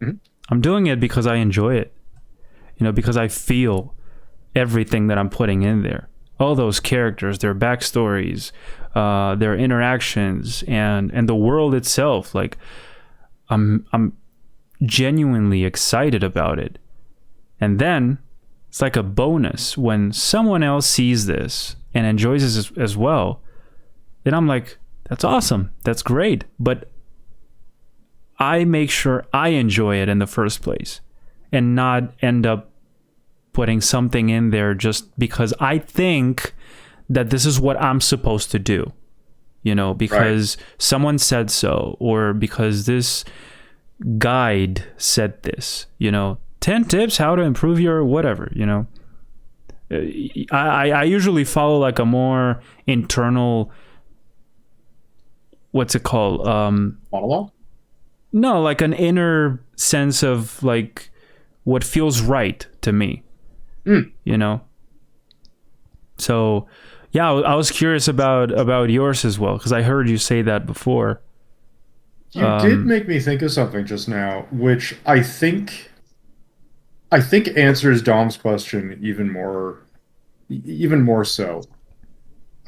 I'm doing it because I enjoy it. because I feel everything that I'm putting in there. All those characters, their backstories, their interactions, and the world itself. Like, I'm genuinely excited about it. And then it's like a bonus when someone else sees this and enjoys this as well. Then I'm like, that's awesome. That's great. But I make sure I enjoy it in the first place and not end up putting something in there just because I think that this is what I'm supposed to do, because someone said so, or because this guide said this, 10 tips how to improve your whatever, I usually follow like a more internal, what's it called? Monologue? No, like an inner sense of like what feels right to me, So, yeah, I was curious about yours as well, because I heard you say that before. You did make me think of something just now, which I think answers Dom's question even more so.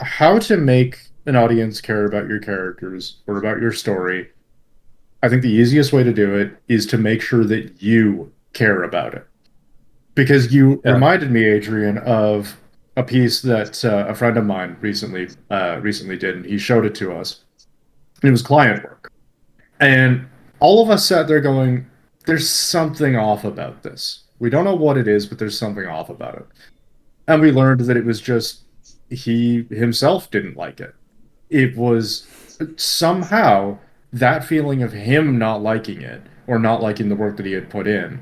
How to make an audience care about your characters or about your story. I think the easiest way to do it is to make sure that you care about it. Because you reminded me, Adrian, of a piece that a friend of mine recently did, and he showed it to us. And it was client work. And all of us sat there going, there's something off about this. We don't know what it is, but there's something off about it. And we learned that it was just he himself didn't like it. It was somehow that feeling of him not liking it, or not liking the work that he had put in,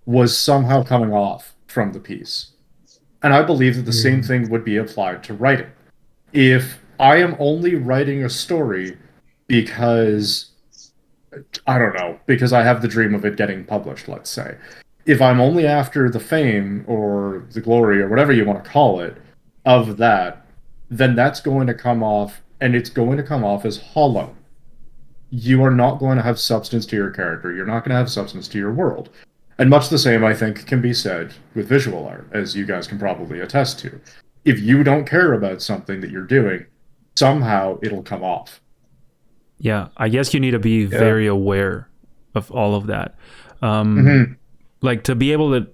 was somehow coming off from the piece. And I believe that the same thing would be applied to writing. If I am only writing a story because, I don't know, because I have the dream of it getting published, let's say. If I'm only after the fame or the glory or whatever you want to call it of that, then that's going to come off, and it's going to come off as hollow. You are not going to have substance to your character. You're not going to have substance to your world. And much the same, I think, can be said with visual art, as you guys can probably attest to. If you don't care about something that you're doing, somehow it'll come off. Yeah, I guess you need to be very aware of all of that. Like, to be able to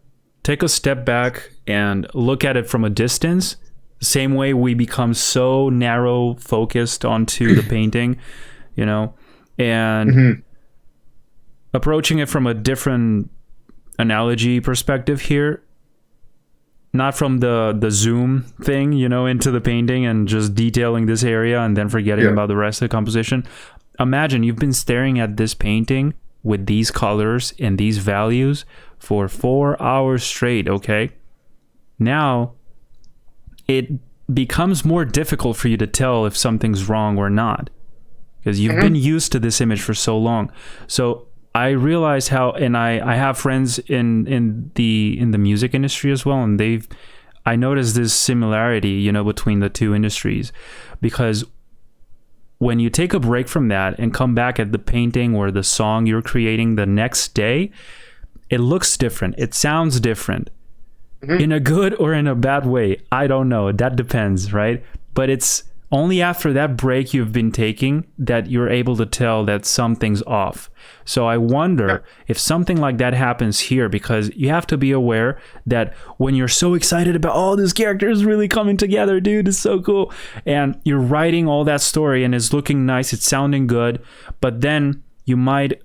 take a step back and look at it from a distance, the same way we become so narrow focused onto the painting, and approaching it from a different analogy perspective here, not from the zoom thing, into the painting and just detailing this area and then forgetting about the rest of the composition. Imagine you've been staring at this painting with these colors and these values for 4 hours straight, okay? Now, it becomes more difficult for you to tell if something's wrong or not, because you've been used to this image for so long. So I realized how, and I have friends in the music industry as well, and I noticed this similarity, between the two industries, because when you take a break from that and come back at the painting or the song you're creating the next day, it looks different. It sounds different. In a good or in a bad way. I don't know. That depends, right? But it's only after that break you've been taking that you're able to tell that something's off. So I wonder if something like that happens here, because you have to be aware that when you're so excited about, oh, this character is really coming together, dude, it's so cool, and you're writing all that story and it's looking nice, it's sounding good, but then you might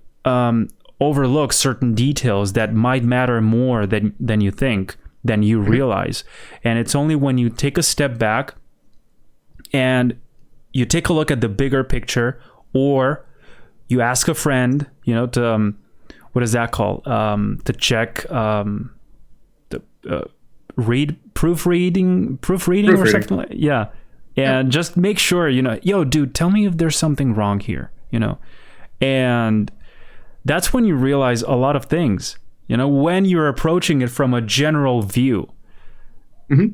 overlook certain details that might matter more than you think, than you realize. And it's only when you take a step back and you take a look at the bigger picture, or you ask a friend, to what is that called? To check proofreading or something like, and just make sure, yo, dude, tell me if there's something wrong here, and that's when you realize a lot of things, when you're approaching it from a general view,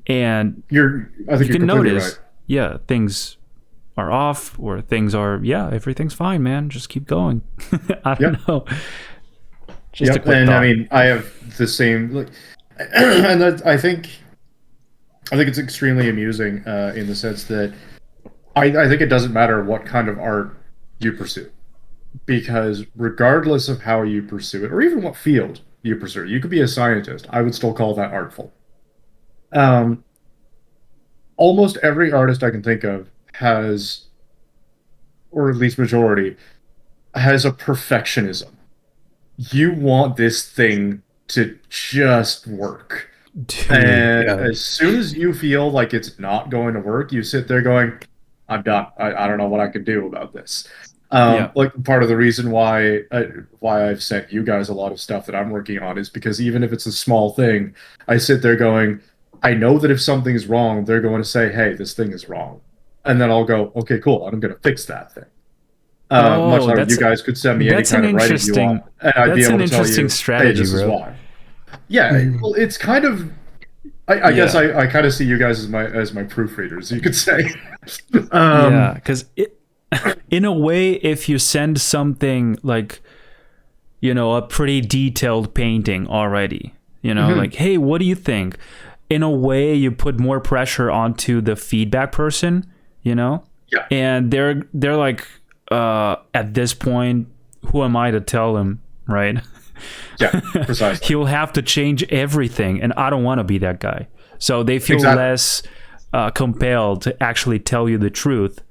and you can notice, right. Things are off, or things are, everything's fine, man, just keep going. I don't know. Just a quick thought. I mean, I have the same, And I think it's extremely amusing in the sense that I think it doesn't matter what kind of art you pursue, because regardless of how you pursue it, or even what field you pursue, you could be a scientist. I would still call that artful. Almost every artist I can think of has, or at least majority, has a perfectionism. You want this thing to just work. Dude, and as soon as you feel like it's not going to work, you sit there going, I'm done. I don't know what I can do about this. Like part of the reason why I've sent you guys a lot of stuff that I'm working on is because even if it's a small thing, I sit there going, I know that if something's wrong, they're going to say, hey, this thing is wrong. And then I'll go, okay, cool. I'm going to fix that thing. Much like you guys could send me any kind of writing you want, and I'd be able to tell you, strategy, hey, this is why. Yeah, well, it's kind of. I guess I kind of see you guys as my proofreaders, you could say. Yeah, because in a way, if you send something like, a pretty detailed painting already, like, hey, what do you think? In a way, you put more pressure onto the feedback person, Yeah. And they're like, at this point, who am I to tell him, right? Yeah, precisely. He'll have to change everything, and I don't want to be that guy. So they feel less compelled to actually tell you the truth.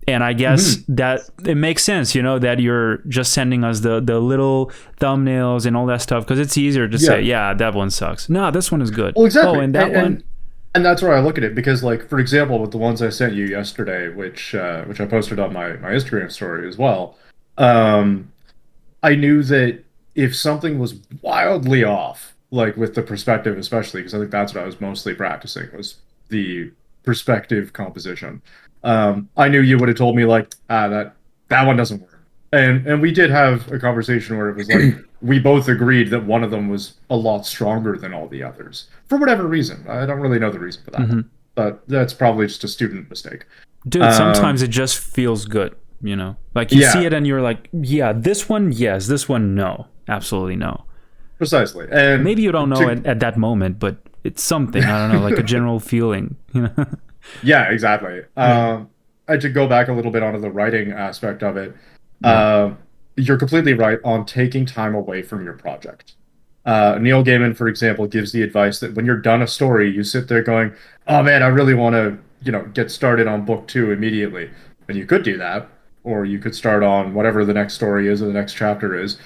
And I guess that it makes sense, that you're just sending us the little thumbnails and all that stuff, because it's easier to say, yeah, that one sucks. No, this one is good. Well, exactly. Oh, and that one. And that's where I look at it, because, like, for example, with the ones I sent you yesterday, which I posted on my Instagram story as well, I knew that if something was wildly off, like with the perspective especially, because I think that's what I was mostly practicing, was the perspective composition. I knew you would have told me, like, that one doesn't work. And we did have a conversation where it was like, we both agreed that one of them was a lot stronger than all the others. For whatever reason. I don't really know the reason for that. But that's probably just a student mistake. Dude, sometimes it just feels good, Like, you see it and you're like, yeah, this one, yes. This one, no. Absolutely no. Precisely. And maybe you don't know at that moment, but it's something. I don't know, like a general feeling. Yeah, exactly. To go back a little bit onto the writing aspect of it, you're completely right on taking time away from your project. Neil Gaiman, for example, gives the advice that when you're done a story, you sit there going, oh man, I really want to, get started on book 2 immediately. And you could do that, or you could start on whatever the next story is or the next chapter is.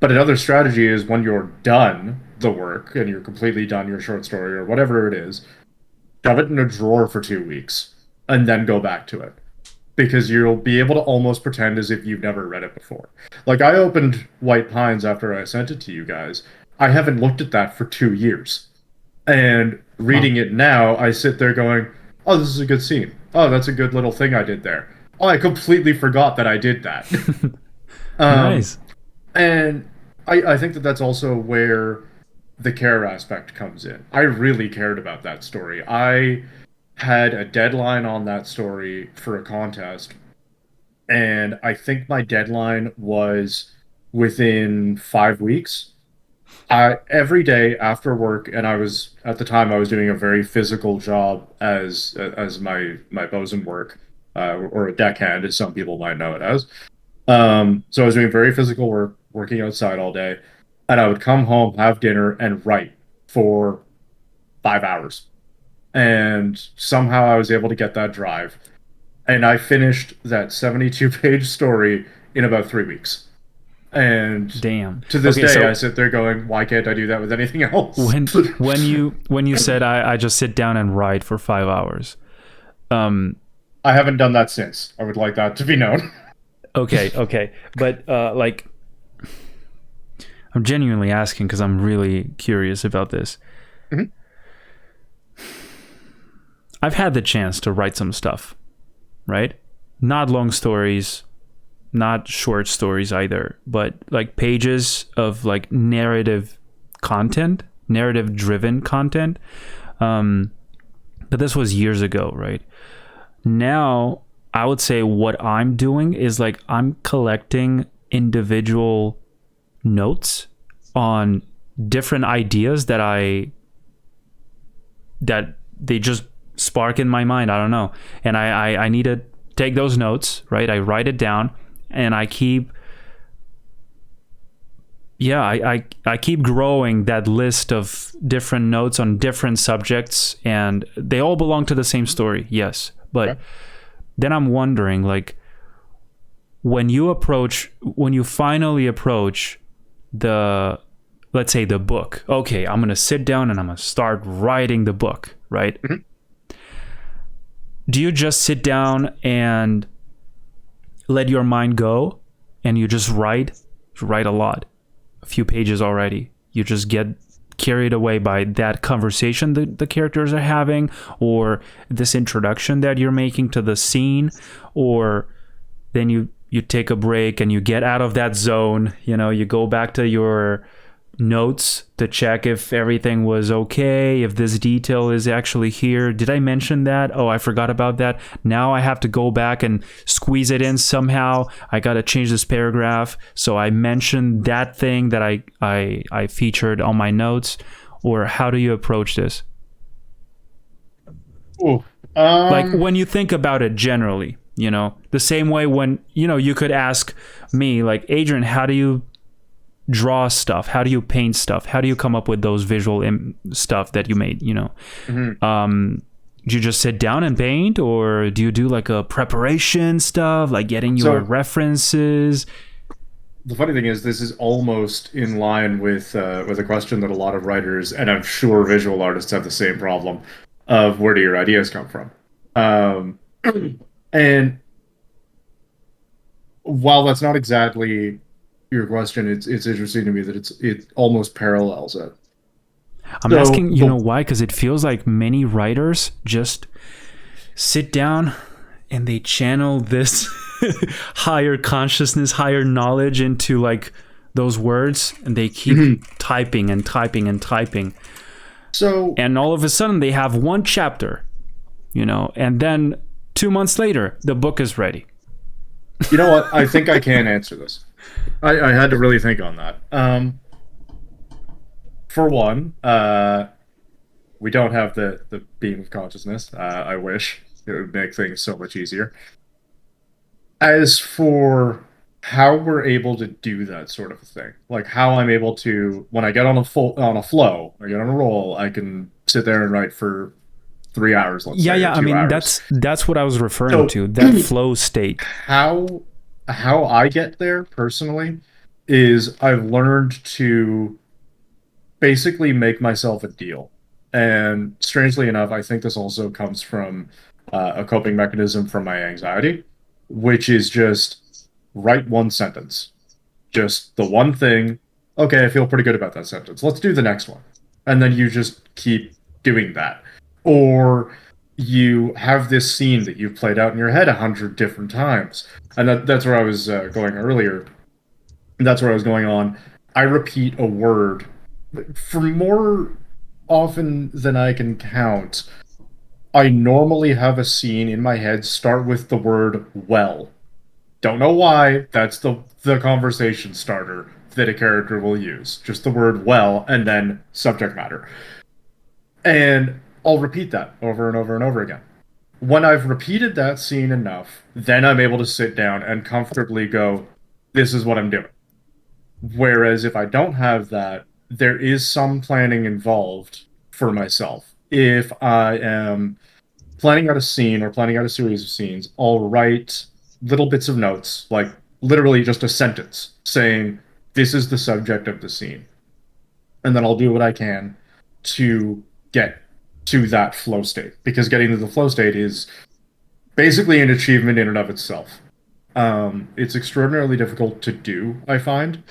But another strategy is when you're done the work and you're completely done your short story or whatever it is, shove it in a drawer for 2 weeks and then go back to it. Because you'll be able to almost pretend as if you've never read it before. Like, I opened White Pines after I sent it to you guys. I haven't looked at that for 2 years. And reading it now, I sit there going, oh, this is a good scene. Oh, that's a good little thing I did there. Oh, I completely forgot that I did that. Nice. And I think that that's also where the care aspect comes in. I really cared about that story. I had a deadline on that story for a contest, and I think my deadline was within 5 weeks. Every day after work, and at the time I was doing a very physical job as my bosun work, or a deckhand, as some people might know it as. So I was doing very physical work, working outside all day, and I would come home, have dinner, and write for 5 hours. And somehow I was able to get that drive. And I finished that 72-page story in about 3 weeks. And damn, to this day, I sit there going, why can't I do that with anything else? When you said I just sit down and write for 5 hours. I haven't done that since. I would like that to be known. Okay. But like, I'm genuinely asking because I'm really curious about this. Mm-hmm. I've had the chance to write some stuff, right? Not long stories, not short stories either, but like pages of like narrative driven content. But this was years ago, right? Now, I would say what I'm doing is like I'm collecting individual notes on different ideas that I that they just spark in my mind. I don't know. And I need to take those notes, right? I write it down, and I keep I keep growing that list of different notes on different subjects, and they all belong to the same story, yes. But then I'm wondering, like, when you finally approach the, let's say, the book, okay, I'm going to sit down and I'm going to start writing the book, right? Mm-hmm. Do you just sit down and let your mind go and you just write a lot? A few pages already. You just get carried away by that conversation the characters are having, or this introduction that you're making to the scene, or then you take a break and you get out of that zone, you go back to your notes to check if everything was okay, if this detail is actually here. Did I mention that? Oh, I forgot about that. Now I have to go back and squeeze it in somehow. I got to change this paragraph. So I mentioned that thing that I featured on my notes. Or how do you approach this? Like when you think about it generally, the same way when, you could ask me, like, Adrian, how do you draw stuff? How do you paint stuff? How do you come up with those visual stuff that you made? Mm-hmm. Do you just sit down and paint, or do you do like a preparation stuff, like getting your references? The funny thing is, this is almost in line with a question that a lot of writers, and I'm sure visual artists, have the same problem of where do your ideas come from. And while that's not exactly your question, it's interesting to me that it almost parallels it. I'm asking, why? Because it feels like many writers just sit down and they channel this higher consciousness, higher knowledge into like those words, and they keep typing and typing and typing. And all of a sudden they have one chapter, and then 2 months later the book is ready. You know what? I think I can answer this. I had to really think on that. For one, we don't have the beam of consciousness. I wish. It would make things so much easier. As for how we're able to do that sort of thing, like how I'm able to, when I get on a flow, I get on a roll, I can sit there and write for 3 hours. Let's say, I mean, hours. that's what I was referring to. That flow state. How I get there personally is I've learned to basically make myself a deal. And strangely enough, I think this also comes from a coping mechanism from my anxiety, which is just write one sentence. Just the one thing. Okay, I feel pretty good about that sentence. Let's do the next one. And then you just keep doing that. Or you have this scene that you've played out in your head 100 different times. And that's where I was going earlier. That's where I was going on. I repeat a word for more often than I can count. I normally have a scene in my head start with the word well. Don't know why. That's the conversation starter that a character will use. Just the word well and then subject matter. And I'll repeat that over and over and over again. When I've repeated that scene enough, then I'm able to sit down and comfortably go, this is what I'm doing. Whereas if I don't have that, there is some planning involved for myself. If I am planning out a scene or planning out a series of scenes, I'll write little bits of notes, like literally just a sentence saying, this is the subject of the scene. And then I'll do what I can to get to that flow state, because getting to the flow state is basically an achievement in and of itself. It's extraordinarily difficult to do, I find.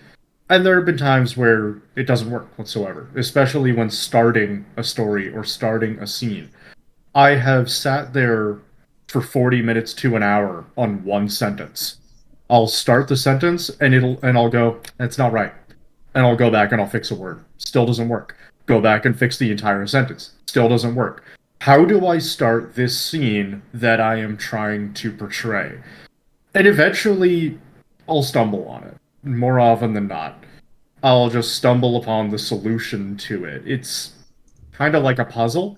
And there have been times where it doesn't work whatsoever, especially when starting a story or starting a scene. I have sat there for 40 minutes to an hour on one sentence. I'll start the sentence and I'll go, that's not right. And I'll go back and I'll fix a word. Still doesn't work. Go back and fix the entire sentence. Still doesn't work. How do I start this scene that I am trying to portray? And eventually I'll stumble on it. More often than not, I'll just stumble upon the solution to it. It's kind of like a puzzle.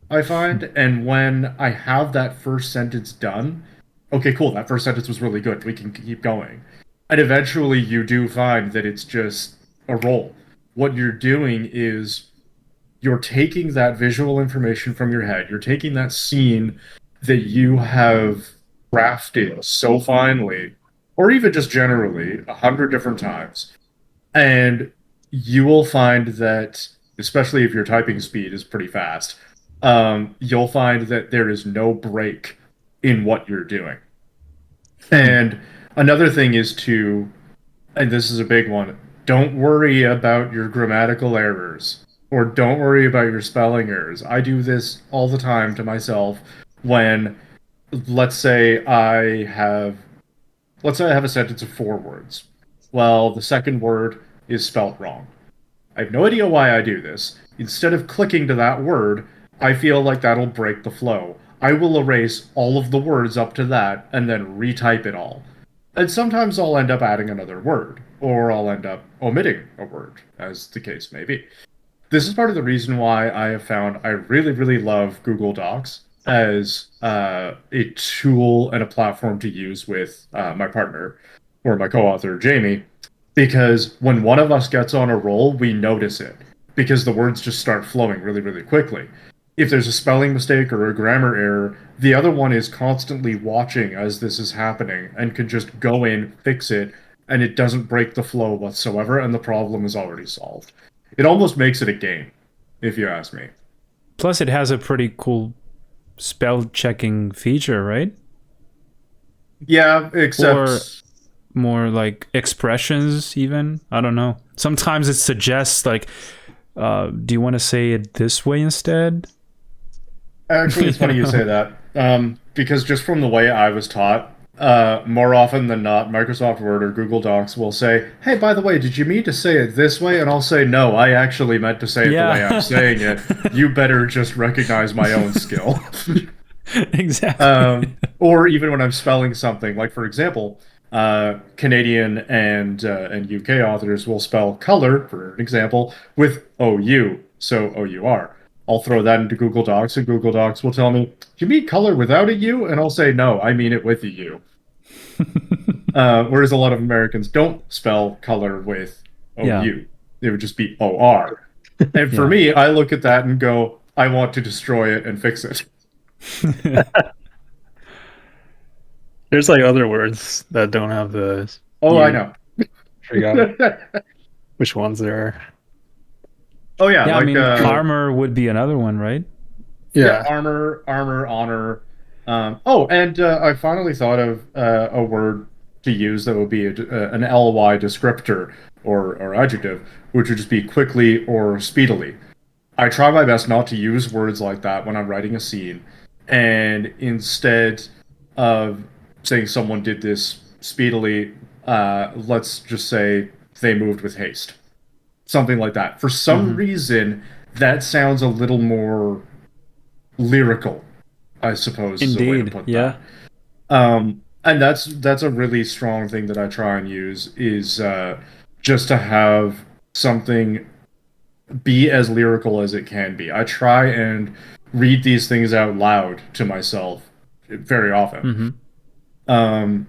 I find. And when I have that first sentence done, okay, cool, that first sentence was really good. We can keep going. And eventually you do find that it's just a roll. What you're doing is you're taking that visual information from your head, you're taking that scene that you have crafted so finely, or even just generally 100 different times, and you will find that, especially if your typing speed is pretty fast, you'll find that there is no break in what you're doing. And another thing is to, and this is a big one, don't worry about your grammatical errors or don't worry about your spelling errors. I do this all the time to myself when, let's say I have a sentence of 4 words. Well, the second word is spelt wrong. I have no idea why I do this. Instead of clicking to that word, I feel like that'll break the flow. I will erase all of the words up to that and then retype it all. And sometimes I'll end up adding another word, or I'll end up omitting a word, as the case may be. This is part of the reason why I have found I really, really love Google Docs as a tool and a platform to use with my partner, or my co-author, Jamie, because when one of us gets on a roll, we notice it, because the words just start flowing really, really quickly. If there's a spelling mistake or a grammar error, the other one is constantly watching as this is happening and can just go in, fix it, and it doesn't break the flow whatsoever, and the problem is already solved. It almost makes it a game, if you ask me. Plus, it has a pretty cool spell checking feature, right? Yeah, except... Or more like expressions, even. I don't know. Sometimes it suggests, like, do you want to say it this way instead? Actually, it's funny you say that, because just from the way I was taught, more often than not, Microsoft Word or Google Docs will say, hey, by the way, did you mean to say it this way? And I'll say, no, I actually meant to say it the way I'm saying it. You better just recognize my own skill. Exactly. Or even when I'm spelling something, like, for example, Canadian and UK authors will spell color, for an example, with OU, so OUR. I'll throw that into Google Docs, and Google Docs will tell me, do you mean color without a U? And I'll say, no, I mean it with a U. Whereas a lot of Americans don't spell color with OU. Yeah. It would just be OR. And for me, I look at that and go, I want to destroy it and fix it. There's like other words that don't have the... Oh, I know. Forgot which ones there are. Oh yeah, yeah. like, I mean, armor would be another one, right? Yeah, armor, honor. And I finally thought of a word to use that would be an ly descriptor or adjective, which would just be quickly or speedily. I try my best not to use words like that when I'm writing a scene, and instead of saying someone did this speedily, let's just say they moved with haste. Something like that. For some reason, that sounds a little more lyrical, I suppose. Indeed, is the way to put that. And that's a really strong thing that I try and use, is just to have something be as lyrical as it can be. I try and read these things out loud to myself very often. And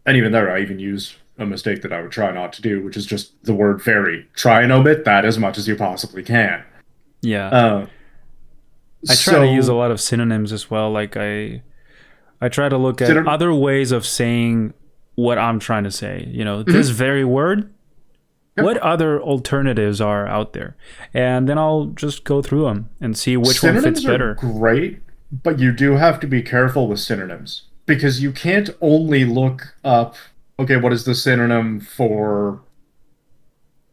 even there, I even use a mistake that I would try not to do, which is just the word very. Try and omit that as much as you possibly can. Yeah. I try to use a lot of synonyms as well. Like I try to look at other ways of saying what I'm trying to say. You know, this very word, what other alternatives are out there? And then I'll just go through them and see which one fits better. Synonyms are great, but you do have to be careful with synonyms, because you can't only look up, okay, what is the synonym for...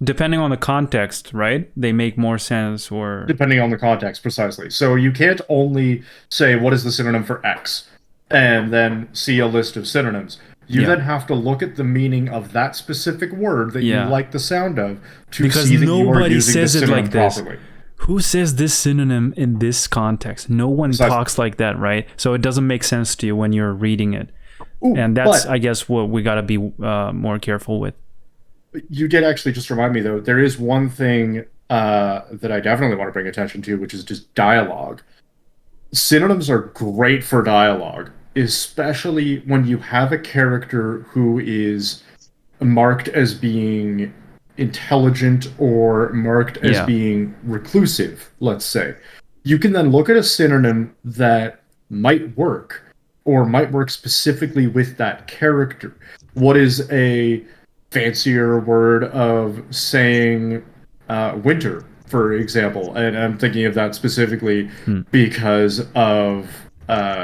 Depending on the context, right? They make more sense, or... Depending on the context, precisely. So you can't only say, what is the synonym for X, and then see a list of synonyms. You then have to look at the meaning of that specific word that you like the sound of to see that you are using the synonym properly. Who says this synonym in this context? No one talks like that, right? So it doesn't make sense to you when you're reading it. Ooh, and that's, I guess, what we got to be more careful with. You did actually just remind me, though. There is one thing that I definitely want to bring attention to, which is just dialogue. synonyms are great for dialogue, especially when you have a character who is marked as being intelligent or marked as being reclusive, let's say. You can then look at a synonym that might work, or might work specifically with that character. What is a fancier word of saying winter, for example? And I'm thinking of that specifically because of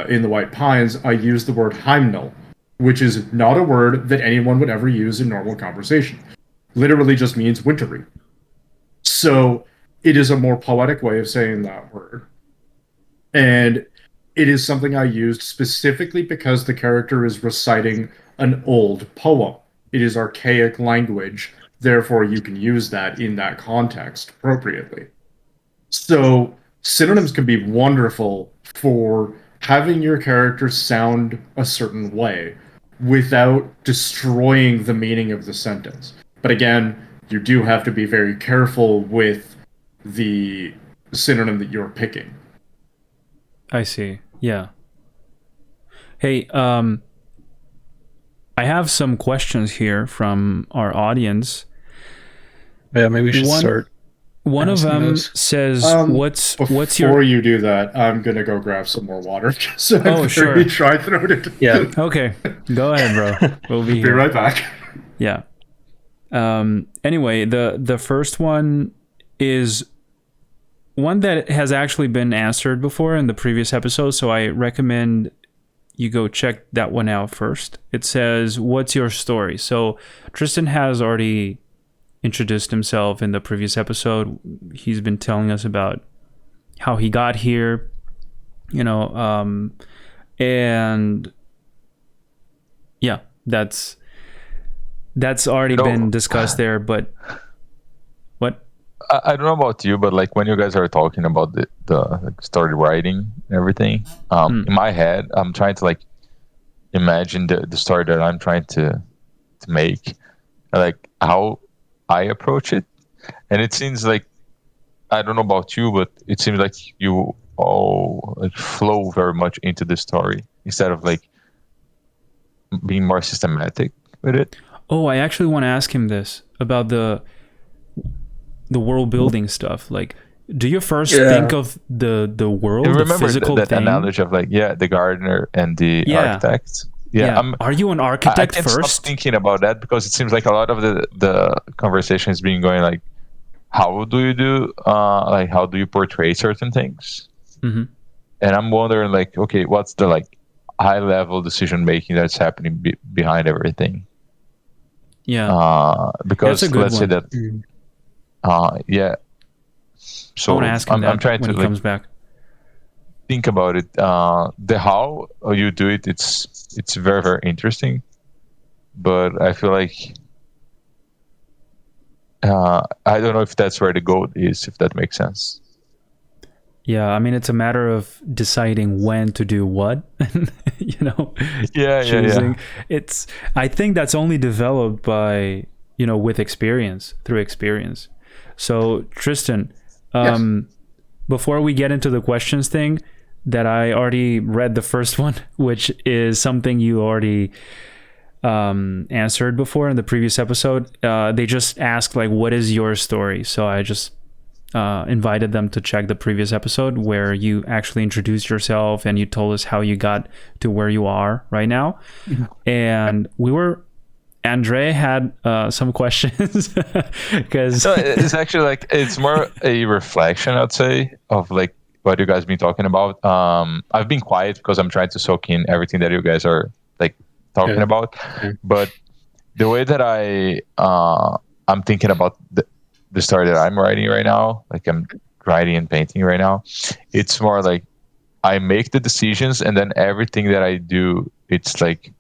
in the White Pines, I use the word Heimdall, which is not a word that anyone would ever use in normal conversation. Literally just means wintry. So it is a more poetic way of saying that word. And it is something I used specifically because the character is reciting an old poem. It is archaic language, therefore you can use that in that context appropriately. So synonyms can be wonderful for having your character sound a certain way without destroying the meaning of the sentence. But again, you do have to be very careful with the synonym that you're picking. I see. Yeah. Hey, I have some questions here from our audience. Yeah, maybe we should start. One of them says, "What's your?" Before you do that, I'm gonna go grab some more water. So sure. Try throated. Yeah. Okay. Go ahead, bro. We'll be here. Be right back. Yeah. Anyway, the first one is one that has actually been answered before in the previous episode, so I recommend you go check that one out first. It says, "What's your story?" So Tristan has already introduced himself in the previous episode. He's been telling us about how he got here, and yeah, that's already been discussed there. But what? I don't know about you, but like when you guys are talking about the story writing and everything, in my head, I'm trying to like imagine the story that I'm trying to make, like how I approach it. And it seems like, I don't know about you, but it seems like you all like flow very much into the story instead of like being more systematic with it. Oh, I actually want to ask him this about the world building stuff. Like, do you first think of the world, the physical that thing? analogy of like, the gardener and the architect? Yeah. Are you an architect I can't first? stop thinking about that because it seems like a lot of the conversation has been going like, how do you do, like, how do you portray certain things? Mm-hmm. And I'm wondering, like, okay, what's the like high level decision making that's happening behind everything? Yeah. Because let's say that, So I want to ask him I'm trying when to he comes back. think about it. The how you do it, it's very, very interesting. But I feel like I don't know if that's where the goal is, if that makes sense. Yeah, I mean, it's a matter of deciding when to do what, choosing. It's, I think that's only developed by, with experience, through experience. So Tristan, before we get into the questions thing, that I already read the first one, which is something you already answered before in the previous episode. They just asked like, what is your story? So I just invited them to check the previous episode where you actually introduced yourself and you told us how you got to where you are right now. Mm-hmm. And Andre had some questions because it's actually like, it's more a reflection, I'd say, of like what you guys been talking about. I've been quiet because I'm trying to soak in everything that you guys are like talking about. But the way that I'm thinking about the story that I'm writing right now, like I'm writing and painting right now, it's more like I make the decisions and then everything that I do, it's like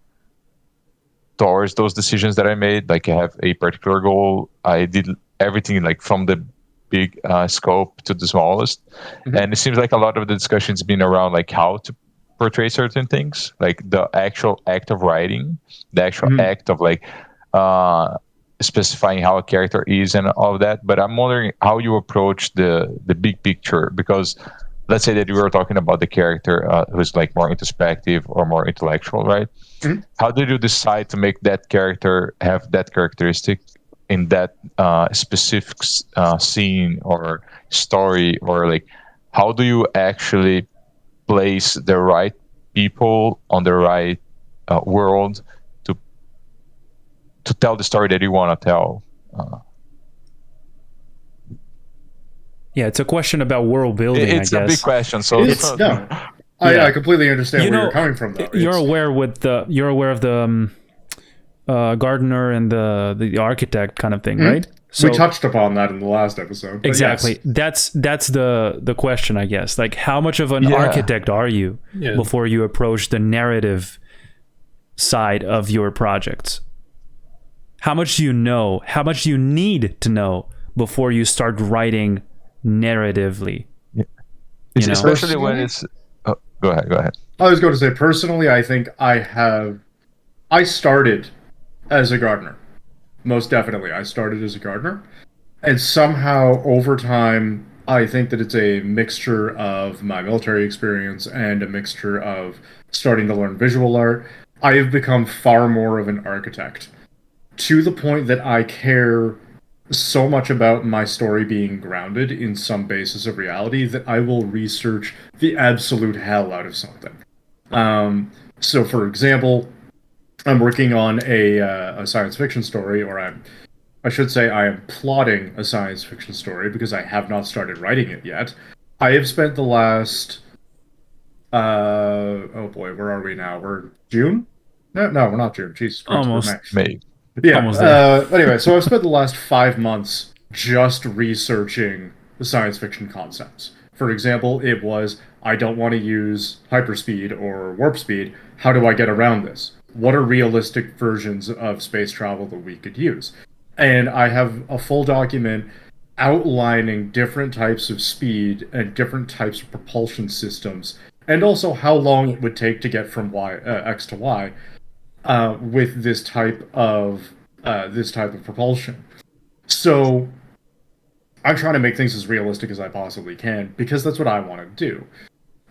towards those decisions that I made. Like I have a particular goal. I did everything like from the big scope to the smallest. Mm-hmm. And it seems like a lot of the discussion's been around like how to portray certain things, like the actual act of writing, the actual act of like specifying how a character is and all of that. But I'm wondering how you approach the big picture, because let's say that we were talking about the character who's like more introspective or more intellectual, right? Mhm. How did you decide to make that character have that characteristic in that specific scene or story, or like how do you actually place the right people on the right world to tell the story that you want to tell? Yeah, it's a question about world building. It's I a guess. big question. So It's no. I completely understand where you're coming from, though. You're aware of the gardener and the architect kind of thing, right? So we touched upon that in the last episode. Exactly. Yes. That's the question, I guess. Like, how much of an architect are you before you approach the narrative side of your projects? How much do you know? How much do you need to know before you start writing narratively? Yeah. Especially when it's... Oh, go ahead. I was going to say, personally, I think I started as a gardener. Most definitely, I started as a gardener. And somehow, over time, I think that it's a mixture of my military experience and a mixture of starting to learn visual art. I have become far more of an architect, to the point that I care so much about my story being grounded in some basis of reality that I will research the absolute hell out of something. So, for example, I'm working on a science fiction story, or I should say I am plotting a science fiction story because I have not started writing it yet. I have spent the last... oh boy, where are we now? We're June? No, we're not June. Jesus Christ, almost May. Yeah. Almost there. Anyway, so I've spent the last 5 months just researching the science fiction concepts. For example, it was, I don't want to use hyperspeed or warp speed. How do I get around this? What are realistic versions of space travel that we could use? And I have a full document outlining different types of speed and different types of propulsion systems, and also how long it would take to get from X to Y with this type of propulsion. So I'm trying to make things as realistic as I possibly can because that's what I want to do.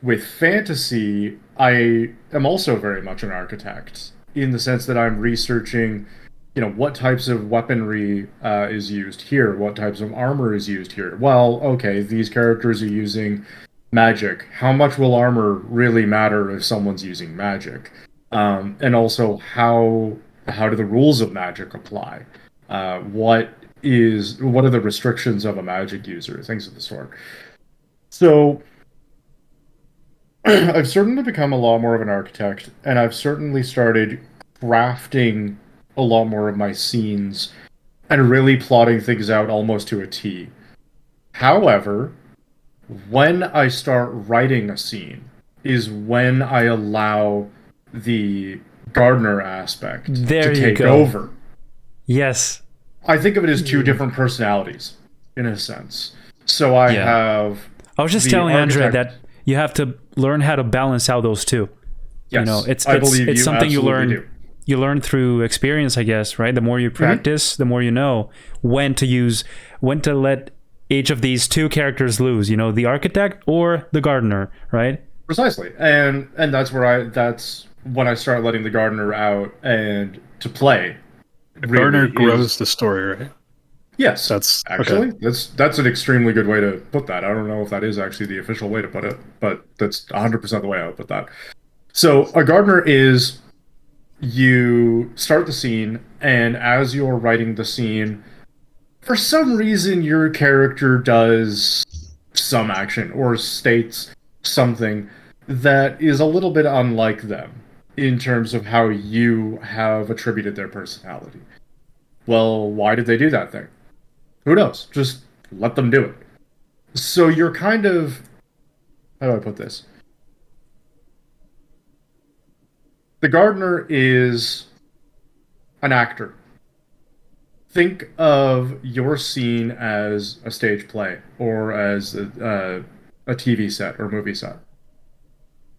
With fantasy, I am also very much an architect in the sense that I'm researching, what types of weaponry is used here, what types of armor is used here. Well, okay, these characters are using magic. How much will armor really matter if someone's using magic? And also, how do the rules of magic apply? What are the restrictions of a magic user? Things of the sort. So I've certainly become a lot more of an architect, and I've certainly started crafting a lot more of my scenes and really plotting things out almost to a T. However, when I start writing a scene is when I allow the gardener aspect to take over. Yes. I think of it as two different personalities, in a sense. So I was just telling Andre that you have to learn how to balance out those two. Yes, it's something you learn. Do. You learn through experience, I guess, right? The more you practice, the more you know when to let each of these two characters loose. The architect or the gardener, right? Precisely, and that's when I start letting the gardener out and to play. The gardener grows the story, right? Yes, that's an extremely good way to put that. I don't know if that is actually the official way to put it, but that's 100% the way I would put that. So a gardener is, you start the scene, and as you're writing the scene, for some reason your character does some action or states something that is a little bit unlike them in terms of how you have attributed their personality. Well, why did they do that thing? Who knows? Just let them do it. So you're kind of... How do I put this? The gardener is an actor. Think of your scene as a stage play or as a TV set or movie set.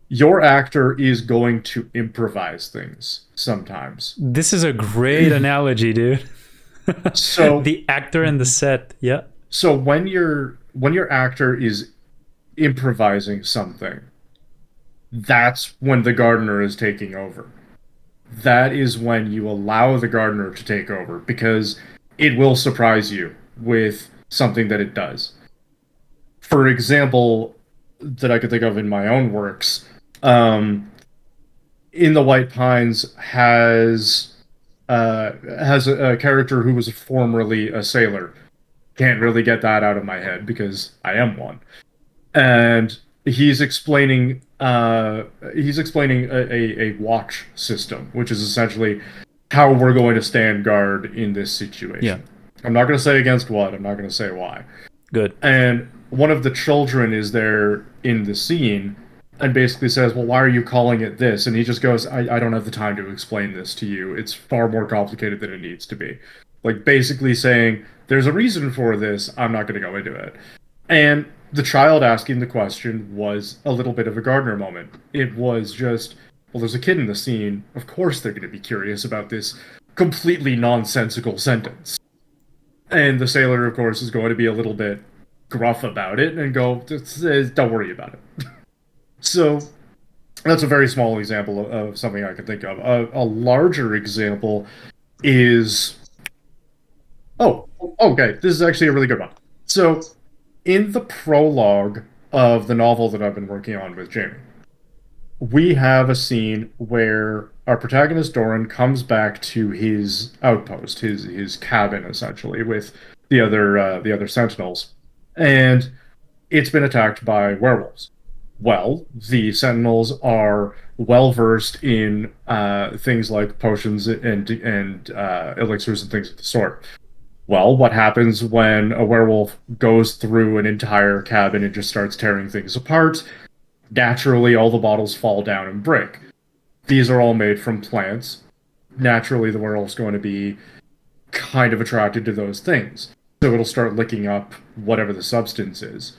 Your actor is going to improvise things sometimes. This is a great analogy, dude. So the actor and the set, yeah. So when your actor is improvising something, that's when the gardener is taking over. That is when you allow the gardener to take over, because it will surprise you with something that it does. For example, that I could think of in my own works, In the White Pines has a character who was formerly a sailor. Can't really get that out of my head because I am one. And he's explaining a watch system, which is essentially how we're going to stand guard in this situation. Yeah. I'm not going to say against what. I'm not going to say why. Good. And one of the children is there in the scene and basically says, well, why are you calling it this? And he just goes, I don't have the time to explain this to you. It's far more complicated than it needs to be. Like, basically saying, there's a reason for this. I'm not going to go into it. And the child asking the question was a little bit of a Gardner moment. It was just, well, there's a kid in the scene. Of course they're going to be curious about this completely nonsensical sentence. And the sailor, of course, is going to be a little bit gruff about it and go, don't worry about it. So that's a very small example of something I can think of. A larger example is... Oh, okay. This is actually a really good one. So in the prologue of the novel that I've been working on with Jamie, we have a scene where our protagonist Doran comes back to his outpost, his cabin, essentially, with the other sentinels, and it's been attacked by werewolves. Well, the sentinels are well versed in things like potions and elixirs and things of the sort. Well, what happens when a werewolf goes through an entire cabin and just starts tearing things apart? Naturally, all the bottles fall down and break. These are all made from plants. Naturally, the werewolf's going to be kind of attracted to those things. So it'll start licking up whatever the substance is.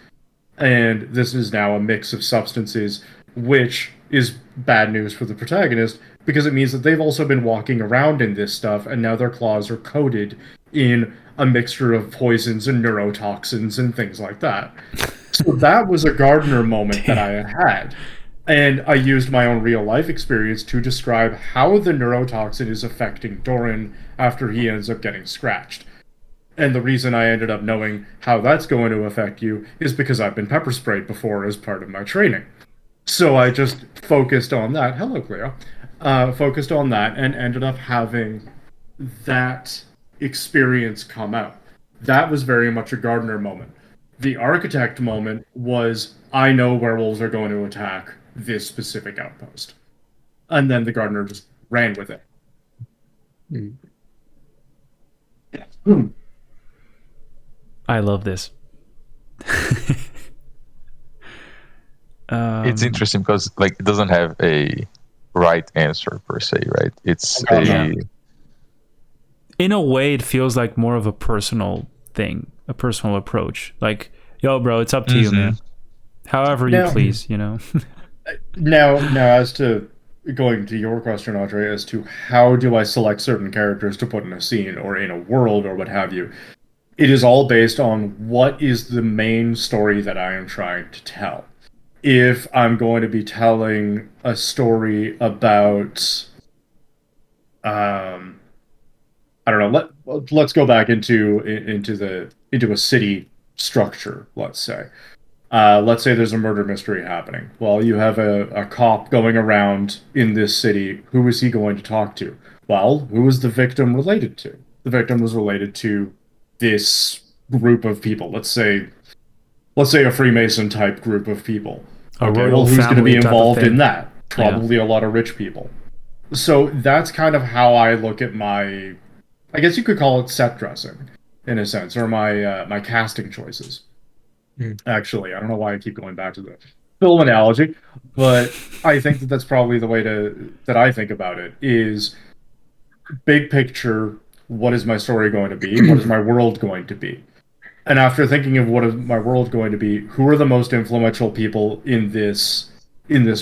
And this is now a mix of substances, which is bad news for the protagonist, because it means that they've also been walking around in this stuff, and now their claws are coated in a mixture of poisons and neurotoxins and things like that. So that was a Gardner moment that I had. And I used my own real life experience to describe how the neurotoxin is affecting Doran after he ends up getting scratched. And the reason I ended up knowing how that's going to affect you is because I've been pepper sprayed before as part of my training. So I just focused on that. Hello, Cleo. Focused on that and ended up having that experience come out. That was very much a Gardner moment. The architect moment was, I know werewolves are going to attack this specific outpost. And then the gardener just ran with it. I love this. It's interesting because it doesn't have a right answer per se, right? It's in a way, it feels like more of a personal thing, a personal approach. Like, yo, bro, it's up to you, man. However you please, Now, as to going to your question, Audrey, as to how do I select certain characters to put in a scene or in a world or what have you, it is all based on what is the main story that I am trying to tell. If I'm going to be telling a story about, I don't know, let's go back into a city structure, let's say. Let's say there's a murder mystery happening. Well, you have a cop going around in this city. Who is he going to talk to? Well, who is the victim related to? The victim was related to this group of people. Let's say a Freemason type group of people. Okay, well, who's going to be involved in that? Probably a lot of rich people. So that's kind of how I look at my, I guess you could call it set dressing, in a sense, or my casting choices. Actually, I don't know why I keep going back to the film analogy, but I think that's probably the way that I think about it is big picture. What is my story going to be? What is my world going to be? And after thinking of what is my world going to be, who are the most influential people in this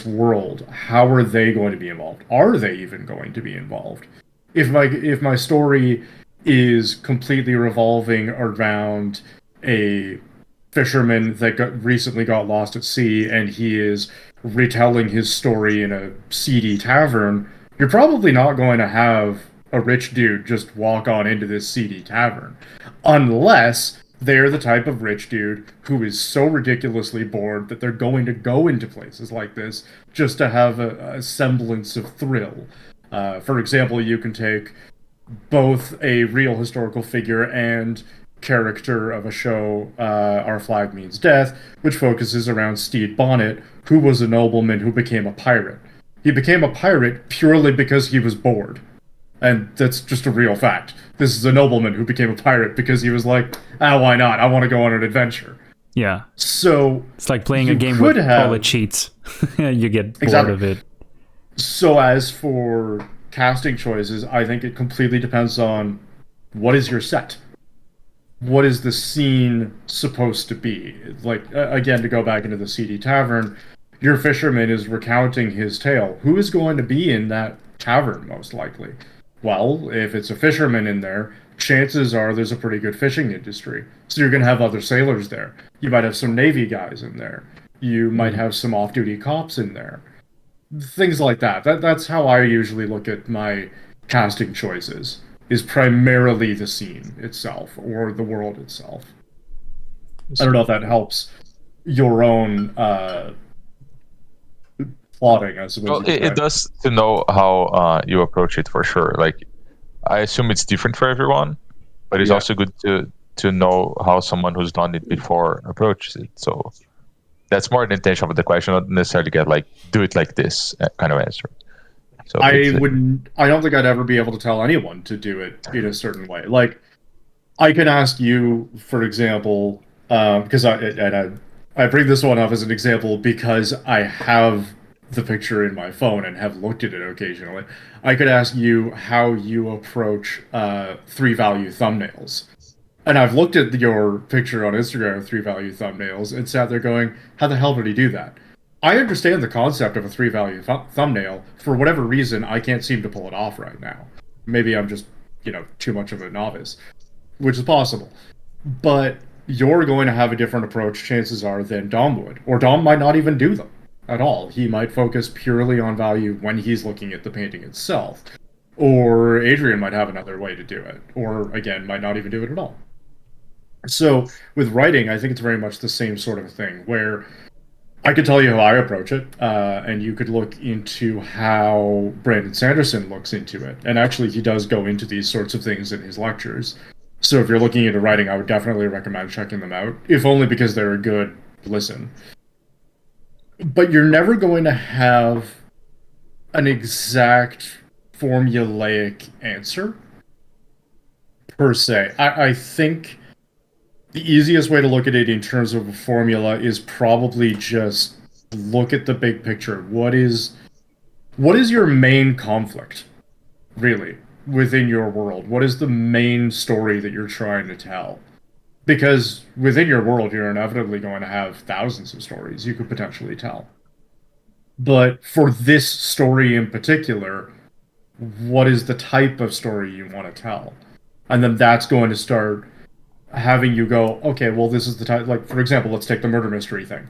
world? How are they going to be involved? Are they even going to be involved? If my story is completely revolving around a fisherman that recently got lost at sea, and he is retelling his story in a seedy tavern, you're probably not going to have a rich dude just walk on into this seedy tavern. Unless they're the type of rich dude who is so ridiculously bored that they're going to go into places like this just to have a semblance of thrill. For example, you can take both a real historical figure and character of a show, Our Flag Means Death, which focuses around Stede Bonnet, who was a nobleman who became a pirate. He became a pirate purely because he was bored. And that's just a real fact. This is a nobleman who became a pirate because he was like, why not? I want to go on an adventure. Yeah. So it's like playing a game with all the cheats. You get bored of it. So as for casting choices, I think it completely depends on what is your set. What is the scene supposed to be? Like, again, to go back into the seedy tavern, your fisherman is recounting his tale. Who is going to be in that tavern, most likely? Well, if it's a fisherman in there, chances are there's a pretty good fishing industry. So you're going to have other sailors there. You might have some Navy guys in there. You might have some off-duty cops in there. Things like that. That's how I usually look at my casting choices, is primarily the scene itself or the world itself. I don't know if that helps your own plotting, I suppose. Well, it does to know how you approach it, for sure. Like, I assume it's different for everyone, but it's also good to know how someone who's done it before approaches it. So that's more the intention of the question, not necessarily get like, do it like this kind of answer. So I don't think I'd ever be able to tell anyone to do it in a certain way. Like, I can ask you, for example, because I bring this one up as an example because I have the picture in my phone and have looked at it occasionally. I could ask you how you approach 3-value thumbnails. And I've looked at your picture on Instagram of 3-value thumbnails and sat there going, how the hell did he do that? I understand the concept of a 3-value thumbnail. For whatever reason, I can't seem to pull it off right now. Maybe I'm just, too much of a novice, which is possible. But you're going to have a different approach, chances are, than Dom would. Or Dom might not even do them at all. He might focus purely on value when he's looking at the painting itself. Or Adrian might have another way to do it. Or, again, might not even do it at all. So, with writing, I think it's very much the same sort of thing, where I could tell you how I approach it, and you could look into how Brandon Sanderson looks into it. And actually, he does go into these sorts of things in his lectures. So if you're looking into writing, I would definitely recommend checking them out, if only because they're a good listen. But you're never going to have an exact formulaic answer, per se. I think the easiest way to look at it in terms of a formula is probably just look at the big picture. What is your main conflict, really, within your world? What is the main story that you're trying to tell? Because within your world, you're inevitably going to have thousands of stories you could potentially tell. But for this story in particular, what is the type of story you want to tell? And then that's going to start having you go, okay, well, this is the type, like, for example, let's take the murder mystery thing.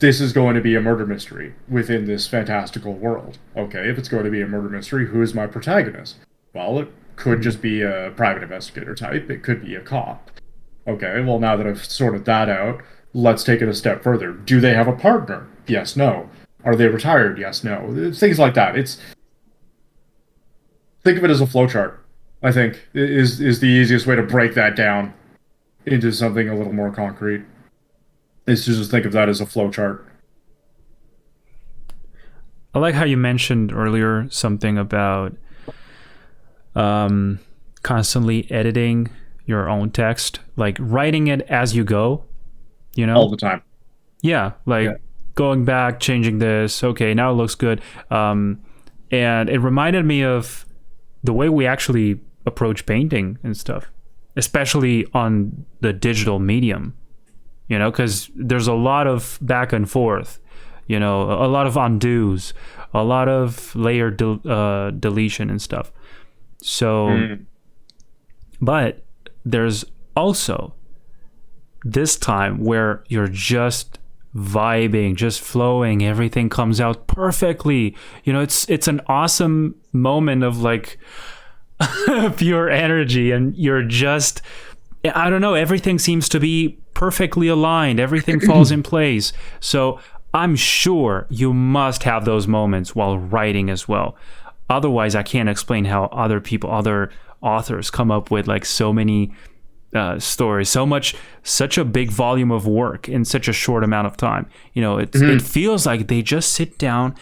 This is going to be a murder mystery within this fantastical world. Okay, if it's going to be a murder mystery, who is my protagonist? Well, it could just be a private investigator type. It could be a cop. Okay, well, now that I've sorted that out, let's take it a step further. Do they have a partner? Yes, no. Are they retired? Yes, no. Things like that. Think of it as a flowchart, I think, is the easiest way to break that down into something a little more concrete. Is to just think of that as a flowchart. I like how you mentioned earlier something about constantly editing your own text, like writing it as you go, all the time. Yeah, going back, changing this. Okay, now it looks good. And it reminded me of the way we actually approach painting and stuff, especially on the digital medium, because there's a lot of back and forth, a lot of undos, a lot of layer deletion and stuff. So, but there's also this time where you're just vibing, just flowing, everything comes out perfectly. You know, it's an awesome moment of like pure energy, and you're just, I don't know, everything seems to be perfectly aligned, everything falls in place. So I'm sure you must have those moments while writing as well. Otherwise, I can't explain how other authors come up with like so many stories, such a big volume of work in such a short amount of time. You know, it feels like they just sit down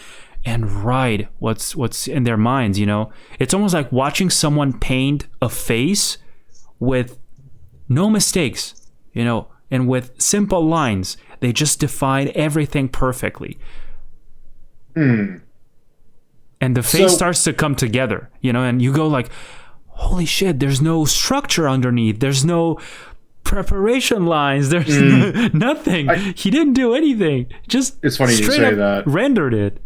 and write what's in their minds. You know, it's almost like watching someone paint a face with no mistakes, you know, and with simple lines. They just define everything perfectly. And the face starts to come together, you know, and you go like, holy shit, there's no structure underneath. There's no preparation lines. There's nothing. He didn't do anything. Just it's funny you say that. Rendered it.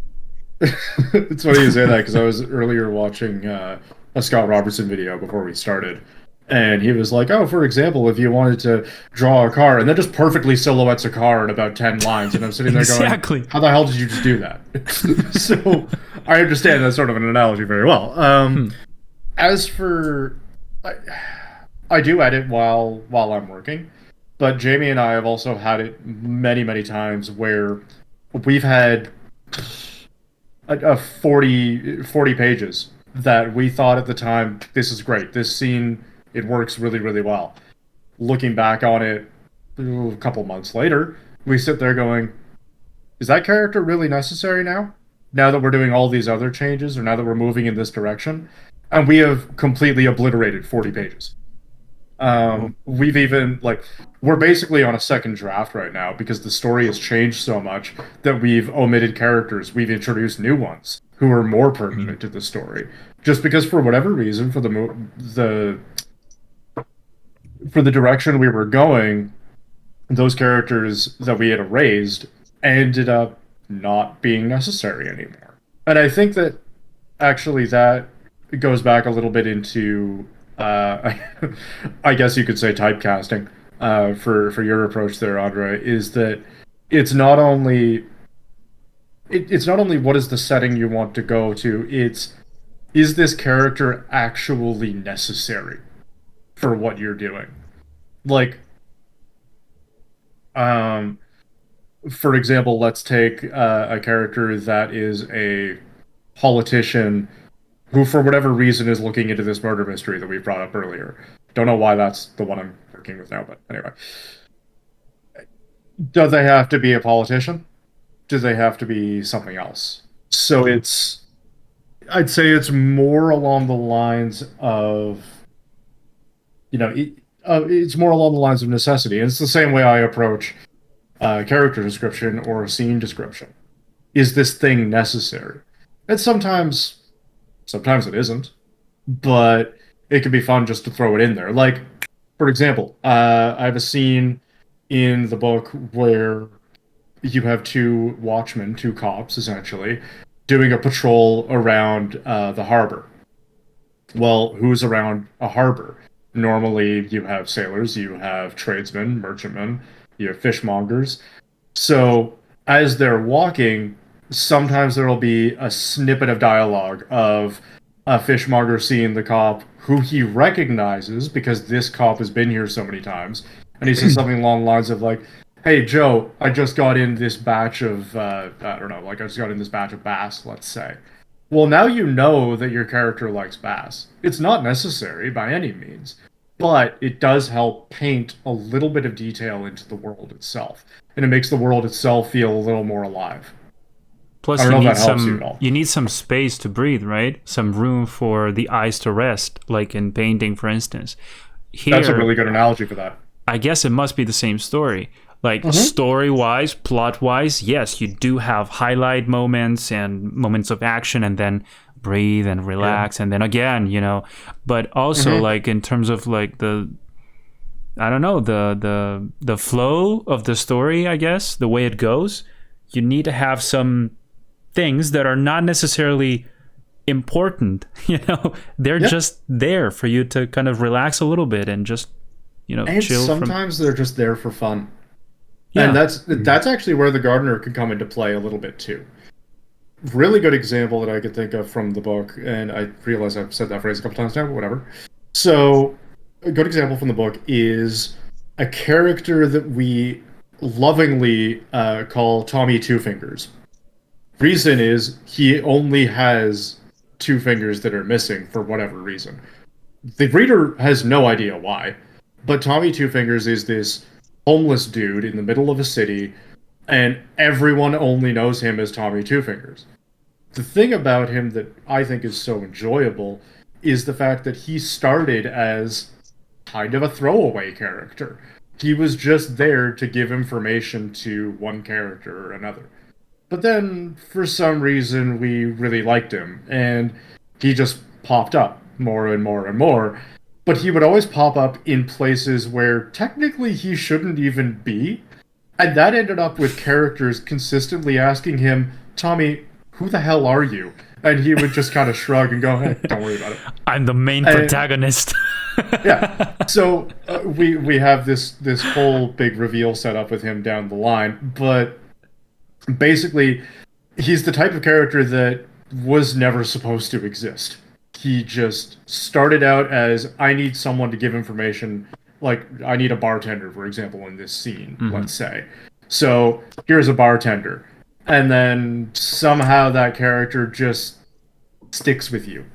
It's funny you say that because I was earlier watching a Scott Robertson video before we started. And he was like, oh, for example, if you wanted to draw a car, and then just perfectly silhouettes a car in about 10 lines. And I'm sitting there going, how the hell did you just do that? So I understand that sort of an analogy very well. As for, I do edit while I'm working, but Jamie and I have also had it many, many times where we've had a 40 pages that we thought at the time, this is great. This scene, it works really, really well. Looking back on it a couple months later, we sit there going, is that character really necessary now? Now that we're doing all these other changes, or now that we're moving in this direction? And we have completely obliterated 40 pages. We've even, we're basically on a second draft right now because the story has changed so much that we've omitted characters. We've introduced new ones who are more pertinent to the story. Just because for whatever reason, for the direction we were going, those characters that we had erased ended up not being necessary anymore. And I think that actually that goes back a little bit into, I guess you could say typecasting, for your approach there, Andre, is that it's not only what is the setting you want to go to, is this character actually necessary for what you're doing? For example, let's take a character that is a politician who, for whatever reason, is looking into this murder mystery that we brought up earlier. Don't know why that's the one I'm working with now, but anyway. Do they have to be a politician? Do they have to be something else? So I'd say it's more along the lines of, it's more along the lines of necessity. And it's the same way I approach character description or scene description. Is this thing necessary? And sometimes it isn't, but it can be fun just to throw it in there. Like, for example, I have a scene in the book where you have two watchmen, two cops, essentially, doing a patrol around the harbor. Well, who's around a harbor? Normally, you have sailors, you have tradesmen, merchantmen, you have fishmongers. So, as they're walking, sometimes there will be a snippet of dialogue of a fishmonger seeing the cop who he recognizes because this cop has been here so many times. And he says something along the lines of like, hey, Joe, I just got in this batch of, I just got in this batch of bass, let's say. Well, now you know that your character likes bass. It's not necessary by any means, but it does help paint a little bit of detail into the world itself. And it makes the world itself feel a little more alive. Plus, you need some space to breathe, right? Some room for the eyes to rest, like in painting, for instance. Here, that's a really good analogy for that. I guess it must be the same story. Like, story-wise, plot-wise, yes, you do have highlight moments and moments of action, and then breathe and relax, and then again, But also, like, in terms of, like, the flow of the story, I guess, the way it goes, you need to have some things that are not necessarily important, they're just there for you to kind of relax a little bit and just and chill. Sometimes they're just there for fun. Yeah. And that's actually where the gardener can come into play a little bit too. Really good example that I could think of from the book, and I realize I've said that phrase a couple times now, but whatever. So, a good example from the book is a character that we lovingly call Tommy Two Fingers. Reason is he only has 2 fingers that are missing for whatever reason. The reader has no idea why, but Tommy Two Fingers is this homeless dude in the middle of a city, and everyone only knows him as Tommy Two Fingers. The thing about him that I think is so enjoyable is the fact that he started as kind of a throwaway character. He was just there to give information to one character or another. But then, for some reason, we really liked him, and he just popped up more and more and more. But he would always pop up in places where technically he shouldn't even be. And that ended up with characters consistently asking him, Tommy, who the hell are you? And he would just kind of shrug and go, hey, don't worry about it. I'm the main protagonist. Yeah. So we have this whole big reveal set up with him down the line. But basically, he's the type of character that was never supposed to exist. He just started out as, I need someone to give information, like I need a bartender, for example, in this scene, let's say. So here's a bartender. And then somehow that character just sticks with you.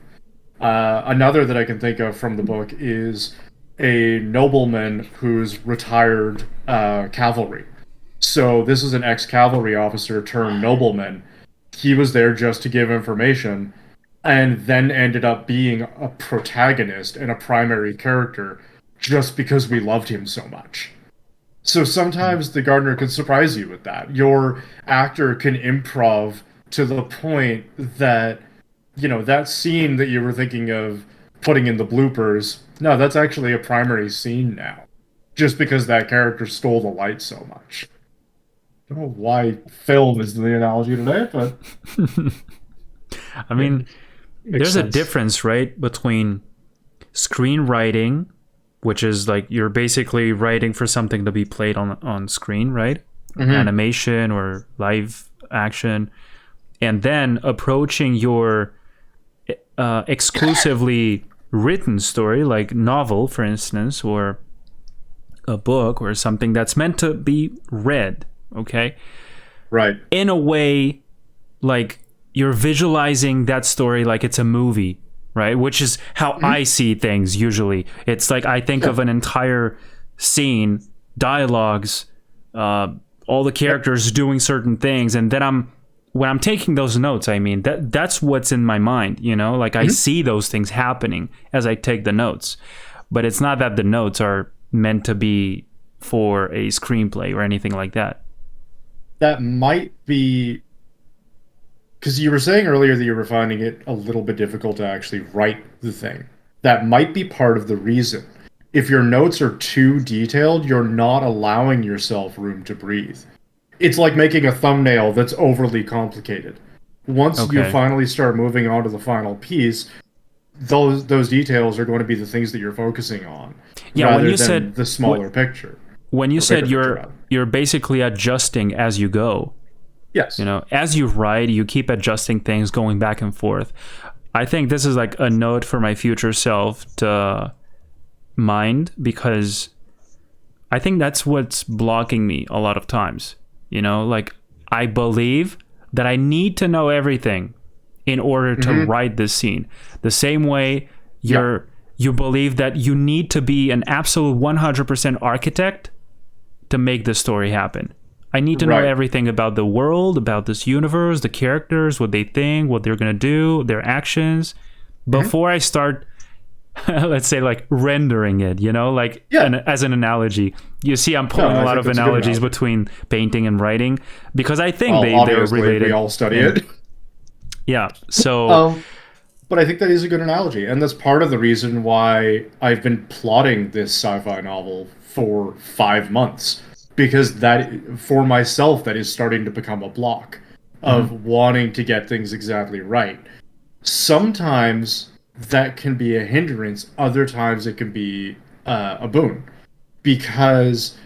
Another that I can think of from the book is a nobleman who's retired cavalry. So this is an ex-cavalry officer turned nobleman. He was there just to give information, and then ended up being a protagonist and a primary character just because we loved him so much. So sometimes the gardener can surprise you with that. Your actor can improv to the point that, that scene that you were thinking of putting in the bloopers, no, that's actually a primary scene now. Just because that character stole the light so much. I don't know why film is the analogy today, but... I mean... There's sense. a difference, right, between screenwriting, which is like you're basically writing for something to be played on screen, right? Animation or live action, and then approaching your exclusively written story, like novel, for instance, or a book or something that's meant to be read, okay? Right. In a way, like... you're visualizing that story like it's a movie, right? Which is how I see things usually. It's like I think of an entire scene, dialogues, all the characters doing certain things, and then when I'm taking those notes, I mean that's what's in my mind, like I see those things happening as I take the notes. But it's not that the notes are meant to be for a screenplay or anything like that. That might be... Because you were saying earlier that you were finding it a little bit difficult to actually write the thing. That might be part of the reason. If your notes are too detailed, you're not allowing yourself room to breathe. It's like making a thumbnail that's overly complicated. Once you finally start moving on to the final piece, those details are going to be the things that you're focusing on. Yeah, when you than said the smaller picture. When you said you're basically adjusting as you go. Yes. As you write, you keep adjusting things, going back and forth. I think this is like a note for my future self to mind, because I think that's what's blocking me a lot of times. Like I believe that I need to know everything in order to write this scene. The same way you believe that you need to be an absolute 100% architect to make the story happen. I need to know everything about the world, about this universe, the characters, what they think, what they're going to do, their actions, before I start, let's say, like rendering it, as an analogy. You see, I'm pulling a lot of analogies between painting and writing, because I think they're related. We all study it. Yeah, so... but I think that is a good analogy, and that's part of the reason why I've been plotting this sci-fi novel for 5 months. Because that, for myself, that is starting to become a block of wanting to get things exactly right. Sometimes that can be a hindrance. Other times it can be a boon. because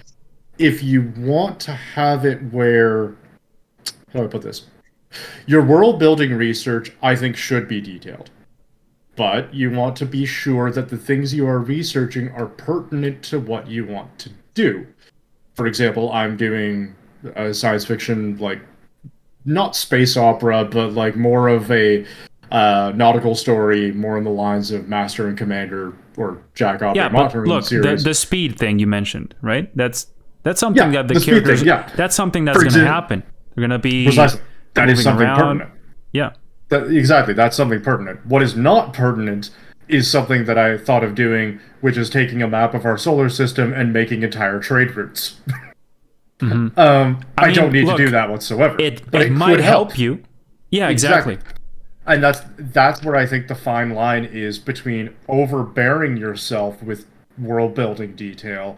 if you want to have it where, how do I put this? Your world building research, I think, should be detailed. But you want to be sure that the things you are researching are pertinent to what you want to do. For example, I'm doing a science fiction, like, not space opera, but like more of a nautical story, more in the lines of Master and Commander or Jack Aubrey. Yeah, but look, the speed thing you mentioned, right? That's something that the characters. That's something that's going to happen. They're going to be precisely. That is something around. pertinent. Yeah. Exactly, that's something pertinent. What is not pertinent is something that I thought of doing, which is taking a map of our solar system and making entire trade routes. Mm-hmm. I don't need to do that whatsoever. It might help you. Yeah, exactly. And that's where I think the fine line is between overbearing yourself with world building detail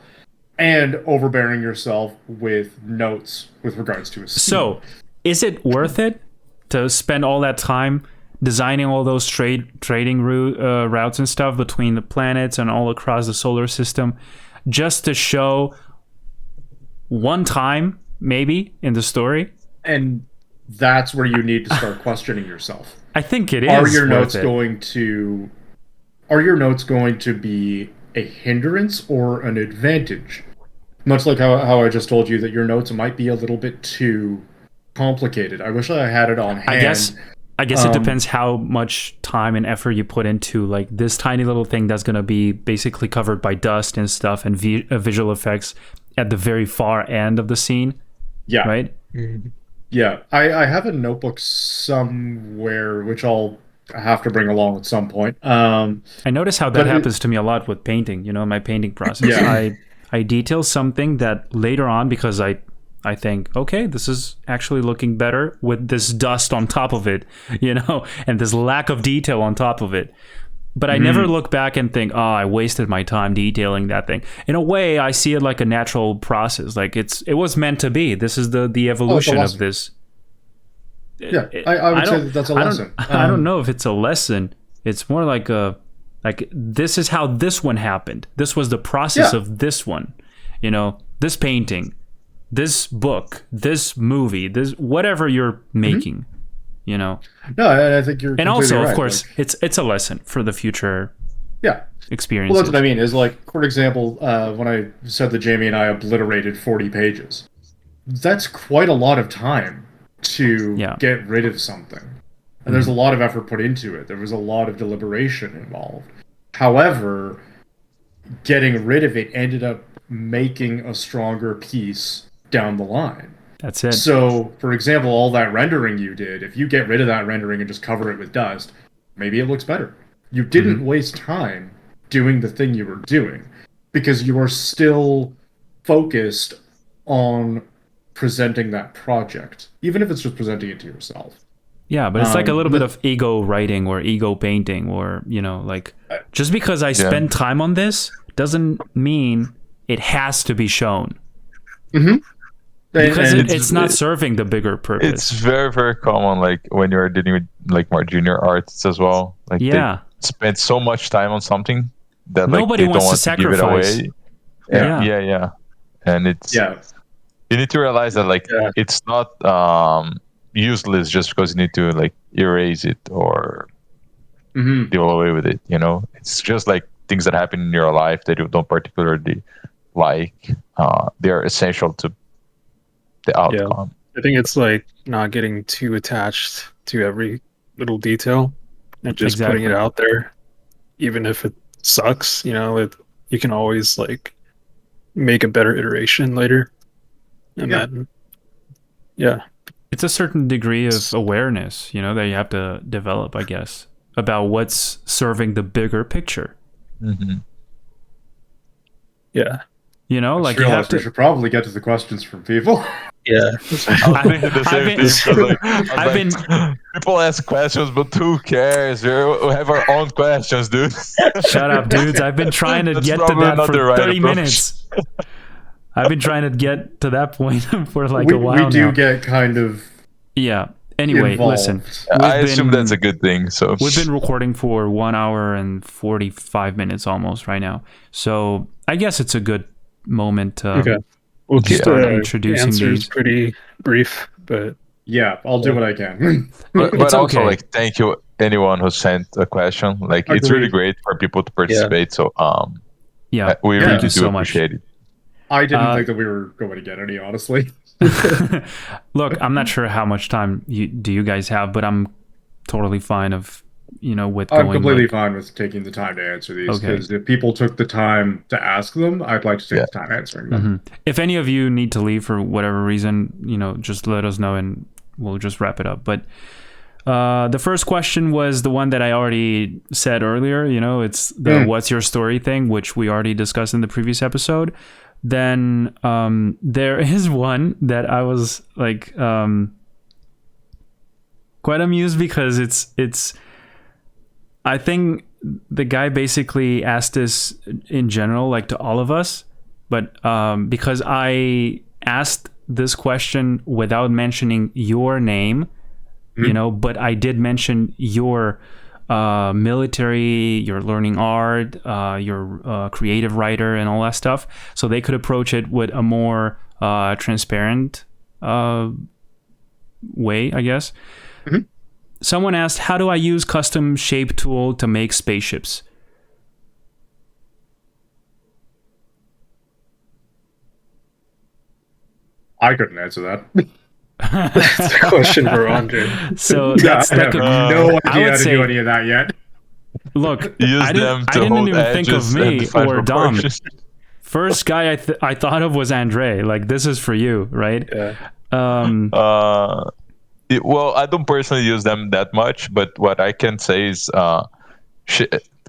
and overbearing yourself with notes with regards to a scene. So, is it worth it to spend all that time designing all those trading routes and stuff between the planets and all across the solar system just to show one time maybe in the story? And that's where you need to start questioning yourself. I think it is. Are your notes going to be a hindrance or an advantage? Much like how I just told you that your notes might be a little bit too complicated. I wish I had it on hand. I guess it depends how much time and effort you put into like this tiny little thing that's going to be basically covered by dust and stuff and visual effects at the very far end of the scene. Yeah. Right? Yeah. I have a notebook somewhere which I'll have to bring along at some point. I notice how that happens to me a lot with painting, my painting process. Yeah. I detail something that later on, because I think, okay, this is actually looking better with this dust on top of it, and this lack of detail on top of it. But I never look back and think, oh, I wasted my time detailing that thing. In a way, I see it like a natural process. Like it was meant to be. This is the evolution of this. Yeah, I would say that's a lesson. I don't know if it's a lesson. It's more like this is how this one happened. This was the process of this one. This painting, this book, this movie, this whatever you're making. No, I think you're. And also, right. Of course, it's a lesson for the future. Yeah. Experiences. Well, that's what I mean. Is like, for example, when I said that Jamie and I obliterated 40 pages, that's quite a lot of time to get rid of something. And there's a lot of effort put into it. There was a lot of deliberation involved. However, getting rid of it ended up making a stronger piece down the line. That's it. So, for example, all that rendering you did, if you get rid of that rendering and just cover it with dust, maybe it looks better. You didn't waste time doing the thing you were doing because you are still focused on presenting that project, even if it's just presenting it to yourself. Yeah, but it's like a little bit of ego writing or ego painting, or like just because I spend time on this doesn't mean it has to be shown. Because it's not serving the bigger purpose. It's very, very common, like when you're dealing with like more junior artists as well. Like they spend so much time on something that nobody like, they wants don't to want sacrifice. to give it away. Yeah. And it's you need to realize that like it's not useless just because you need to like erase it or deal away with it. It's just like things that happen in your life that you don't particularly like. They're essential to the outcome. I think it's like not getting too attached to every little detail and just putting it out there, even if it sucks. You can always like make a better iteration later, and then it's a certain degree of awareness, that you have to develop, I guess, about what's serving the bigger picture. Yeah. Like you have to. We should probably get to the questions from people. Yeah. People ask questions, but who cares? We have our own questions, dude. Shut up, dudes. I've been trying to get to that for 30 minutes. I've been trying to get to that point for like a while. We do get kind of Anyway, involved. Listen. I assume that's a good thing. So we've been recording for 1 hour and 45 minutes almost right now. So I guess it's a good moment to Okay. We'll keep start the introducing answers these. pretty brief, but Yeah, I'll do what I can. But It's also, okay. like, thank you anyone who sent a question. Like, it's Agreed. really great for people to participate. So, Yeah, we thank really you do so much. appreciate it. I didn't think that we were going to get any, honestly. Look, I'm not sure how much time you guys have, but I'm totally fine with going. I'm completely fine with taking the time to answer these, Okay. because if people took the time to ask them, I'd like to take the time answering them. If any of you need to leave for whatever reason, just let us know and we'll just wrap it up. But the first question was the one that I already said earlier. It's the what's your story thing, which we already discussed in the previous episode. Then there is one that I was like quite amused because it's I think the guy basically asked this in general, like to all of us, but because I asked this question without mentioning your name, but I did mention your military, your learning art, your creative writer, and all that stuff, so they could approach it with a more transparent way, I guess. Someone asked, how do I use custom shape tool to make spaceships? I couldn't answer that. that's a question for Andre. So that's I like have no idea how to say, do any of that yet. Look, Use I them didn't, to I didn't hold even think of edges and me define or Dom. proportions. First guy I thought of was Andre. Like, this is for you, right? Yeah. Well, I don't personally use them that much, but what I can say is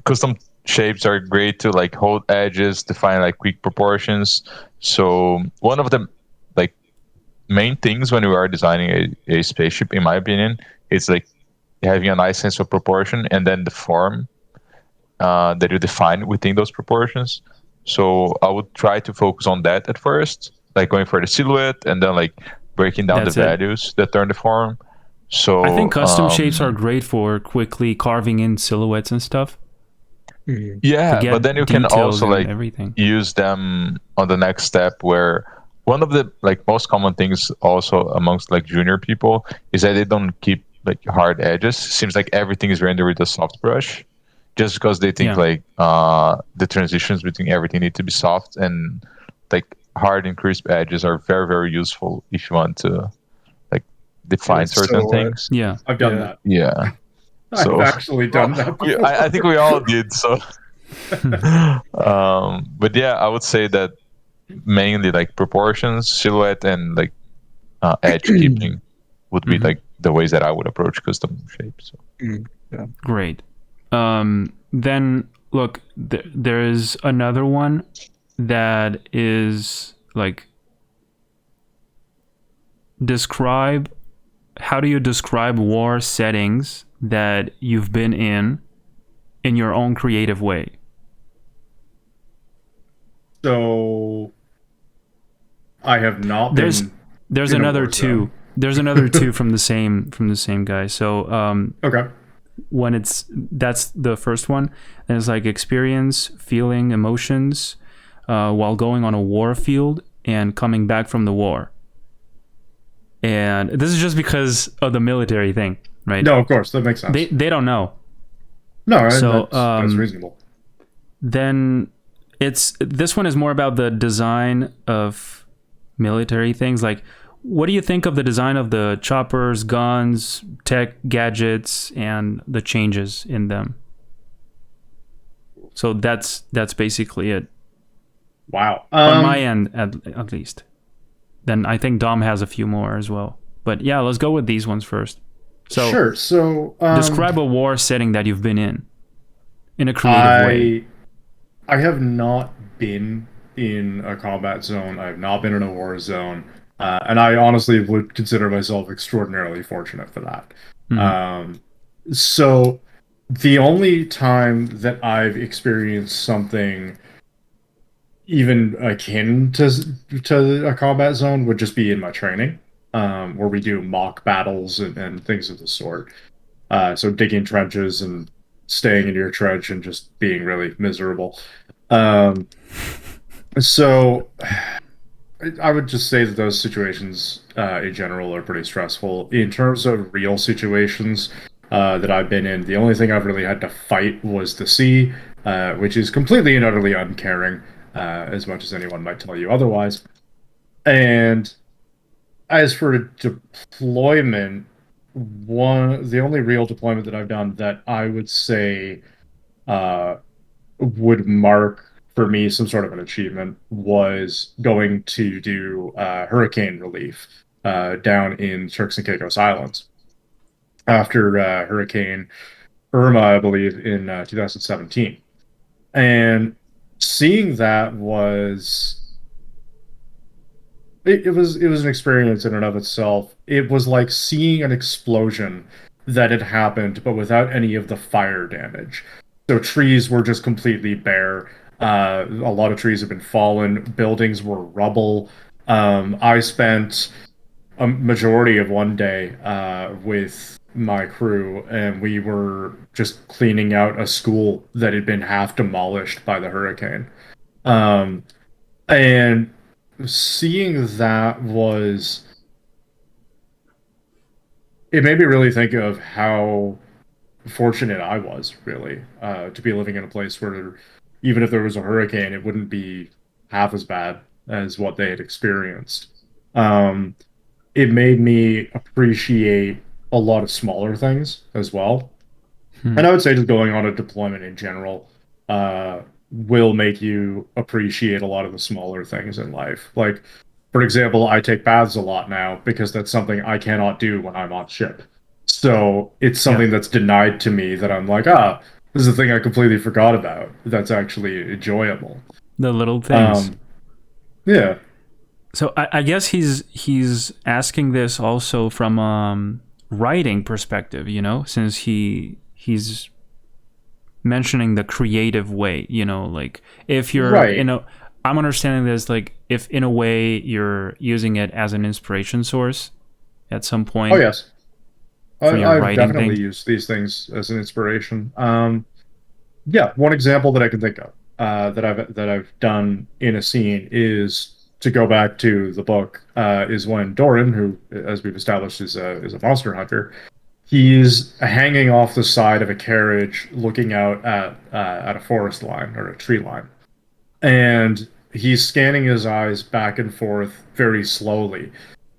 custom shapes are great to like hold edges, define like quick proportions. So one of the like main things when we are designing a spaceship, in my opinion, is like having a nice sense of proportion and then the form that you define within those proportions. So I would try to focus on that at first, like going for the silhouette and then like breaking down That's the it. values that turn the form. So I think custom shapes are great for quickly carving in silhouettes and stuff. Yeah, to get but then you can details also and like everything. use them on the next step, where one of the like most common things also amongst like junior people is that they don't keep like hard edges. Seems like everything is rendered with a soft brush, just because they think like the transitions between everything need to be soft, and like hard and crisp edges are very, very useful if you want to like define certain things. Yeah, I've done that. Yeah. So, I've actually done that before. I think we all did. So, but yeah, I would say that mainly like proportions, silhouette, and like edge keeping would be like the ways that I would approach custom shapes. So. Great. Then look, there is another one that is like how do you describe war settings that you've been in your own creative way? So I have not been. There's in a another war two. zone. There's another two from the same guy. So Okay. when that's the first one, and it's like experience, feeling, emotions while going on a war field and coming back from the war. And this is just because of the military thing, right? No, of course that makes sense. They don't know. No, So, that's reasonable. Then this one is more about the design of military things. Like, what do you think of the design of the choppers, guns, tech, gadgets, and the changes in them? So that's basically it. Wow. On my end, at least. Then I think Dom has a few more as well. But yeah, let's go with these ones first. So sure. So describe a war setting that you've been in a creative way. I have not been in a combat zone. I have not been in a war zone. And I honestly would consider myself extraordinarily fortunate for that. So the only time that I've experienced something even akin to a combat zone would just be in my training, where we do mock battles and things of the sort. So digging trenches and staying in your trench and just being really miserable. So I would just say that those situations in general are pretty stressful. In terms of real situations that I've been in, the only thing I've really had to fight was the sea, which is completely and utterly uncaring, as much as anyone might tell you otherwise. And as for deployment, the only real deployment that I've done that I would say would mark for me some sort of an achievement was going to do hurricane relief down in Turks and Caicos Islands after Hurricane Irma, I believe, in 2017. And seeing that was an experience in and of itself. It was like seeing an explosion that had happened, but without any of the fire damage. So trees were just completely bare. A lot of trees have been fallen. Buildings were rubble. I spent a majority of one day with my crew, and we were just cleaning out a school that had been half demolished by the hurricane. And seeing that it made me really think of how fortunate I was, really, to be living in a place where even if there was a hurricane, it wouldn't be half as bad as what they had experienced. Um, it made me appreciate a lot of smaller things as well. And I would say just going on a deployment in general will make you appreciate a lot of the smaller things in life. Like, for example, I take baths a lot now because that's something I cannot do when I'm on ship. So it's something that's denied to me that I'm like, this is a thing I completely forgot about. That's actually enjoyable. The little things. Yeah. So I guess he's asking this also from writing perspective, since he's mentioning the creative way, like if you're right. I'm understanding this like if in a way you're using it as an inspiration source at some point. Oh yes. I've definitely things. used these things as an inspiration. Yeah, one example that I can think of that I've done in a scene is to go back to the book is when Doran, who, as we've established, is a monster hunter, he's hanging off the side of a carriage, looking out at a forest line or a tree line, and he's scanning his eyes back and forth very slowly.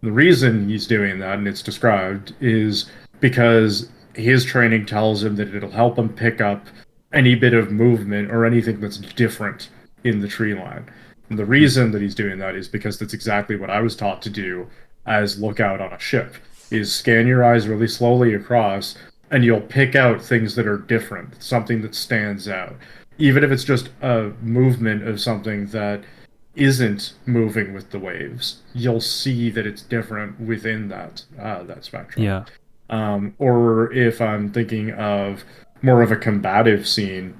The reason he's doing that, and it's described, is because his training tells him that it'll help him pick up any bit of movement or anything that's different in the tree line. And the reason that he's doing that is because that's exactly what I was taught to do as lookout on a ship, is scan your eyes really slowly across, and you'll pick out things that are different, something that stands out. Even if it's just a movement of something that isn't moving with the waves, you'll see that it's different within that spectrum. Yeah. Or if I'm thinking of more of a combative scene,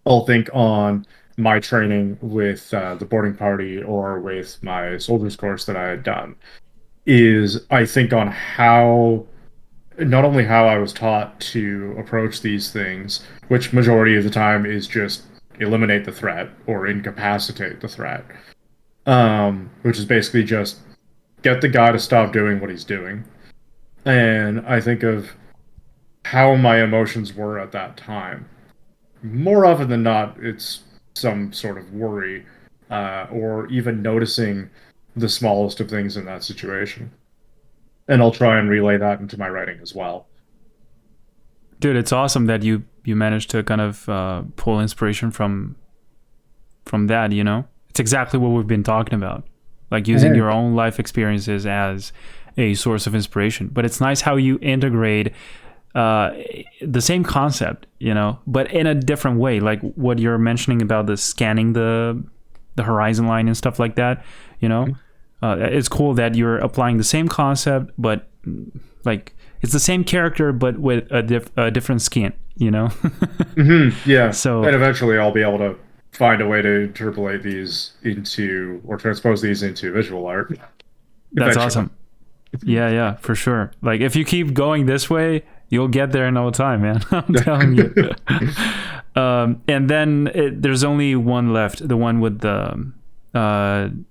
I'll think on my training with the boarding party or with my soldiers course that I had done, is I think on not only how I was taught to approach these things, which majority of the time is just eliminate the threat or incapacitate the threat, which is basically just get the guy to stop doing what he's doing. And I think of how my emotions were at that time. More often than not, it's some sort of worry or even noticing the smallest of things in that situation. And I'll try and relay that into my writing as well. Dude, it's awesome that you managed to kind of pull inspiration from that, It's exactly what we've been talking about. Like using your own life experiences as a source of inspiration. But it's nice how you integrate the same concept, but in a different way. Like what you're mentioning about the scanning the horizon line and stuff like that, it's cool that you're applying the same concept, but like it's the same character, but with a different skin, Yeah. So, and eventually I'll be able to find a way to interpolate these into, or transpose these into visual art. That's awesome. Yeah, for sure. Like if you keep going this way, you'll get there in no time, man. I'm telling you. And then there's only one left, the one with the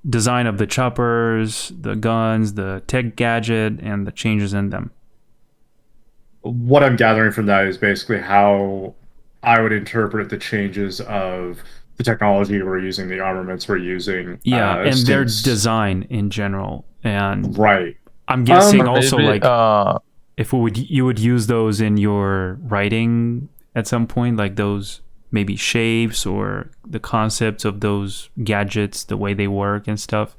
design of the choppers, the guns, the tech gadget, and the changes in them. What I'm gathering from that is basically how I would interpret the changes of the technology we're using, the armaments we're using. Yeah, and their design in general. And right. I'm guessing also maybe, like if you would use those in your writing at some point, like those maybe shapes or the concepts of those gadgets, the way they work and stuff.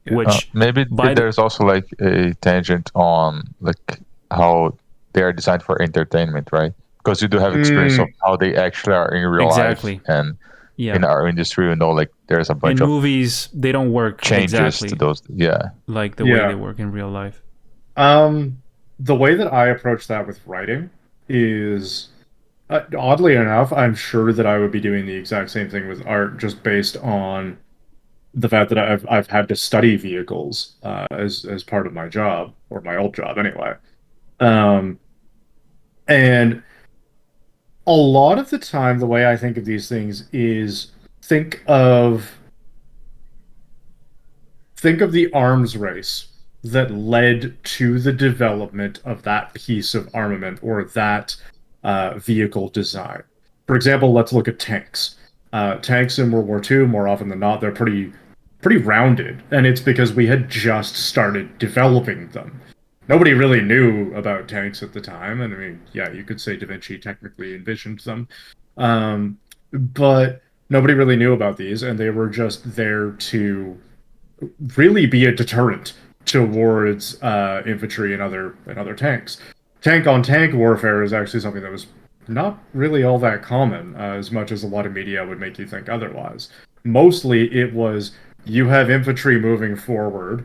Which maybe there's also like a tangent on like how they are designed for entertainment, right? Because you do have experience of how they actually are in real life, and in our industry, you know, like there's a bunch in of movies they don't work changes to those, like the way they work in real life. The way that I approach that with writing is, oddly enough, I'm sure that I would be doing the exact same thing with art, just based on the fact that I've had to study vehicles as part of my job, or my old job anyway. And a lot of the time, the way I think of these things is think of the arms race that led to the development of that piece of armament or that vehicle design. For example, let's look at tanks. Tanks in World War II, more often than not, they're pretty rounded, and it's because we had just started developing them. Nobody really knew about tanks at the time, and I mean, yeah, you could say Da Vinci technically envisioned them, but nobody really knew about these, and they were just there to really be a deterrent towards infantry and other tanks. Tank-on-tank warfare is actually something that was not really all that common, as much as a lot of media would make you think otherwise. Mostly, it was you have infantry moving forward,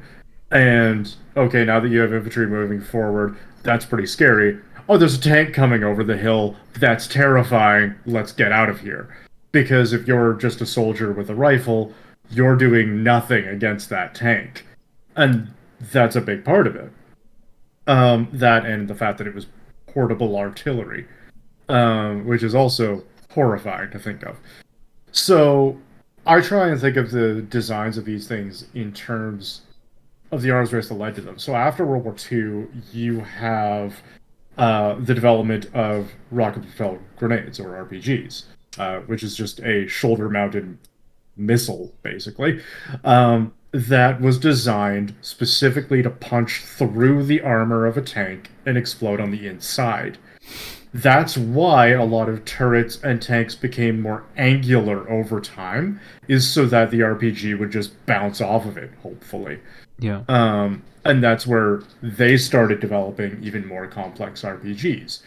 and okay, now that you have infantry moving forward, that's pretty scary. Oh, there's a tank coming over the hill. That's terrifying. Let's get out of here. Because if you're just a soldier with a rifle, you're doing nothing against that tank. And that's a big part of it. That and the fact that it was portable artillery, which is also horrifying to think of. So I try and think of the designs of these things in terms of the arms race that led to them. So after World War II, you have the development of rocket-propelled grenades, or RPGs, which is just a shoulder-mounted missile, basically, that was designed specifically to punch through the armor of a tank and explode on the inside. That's why a lot of turrets and tanks became more angular over time, is so that the RPG would just bounce off of it, hopefully. Yeah. And that's where they started developing even more complex RPGs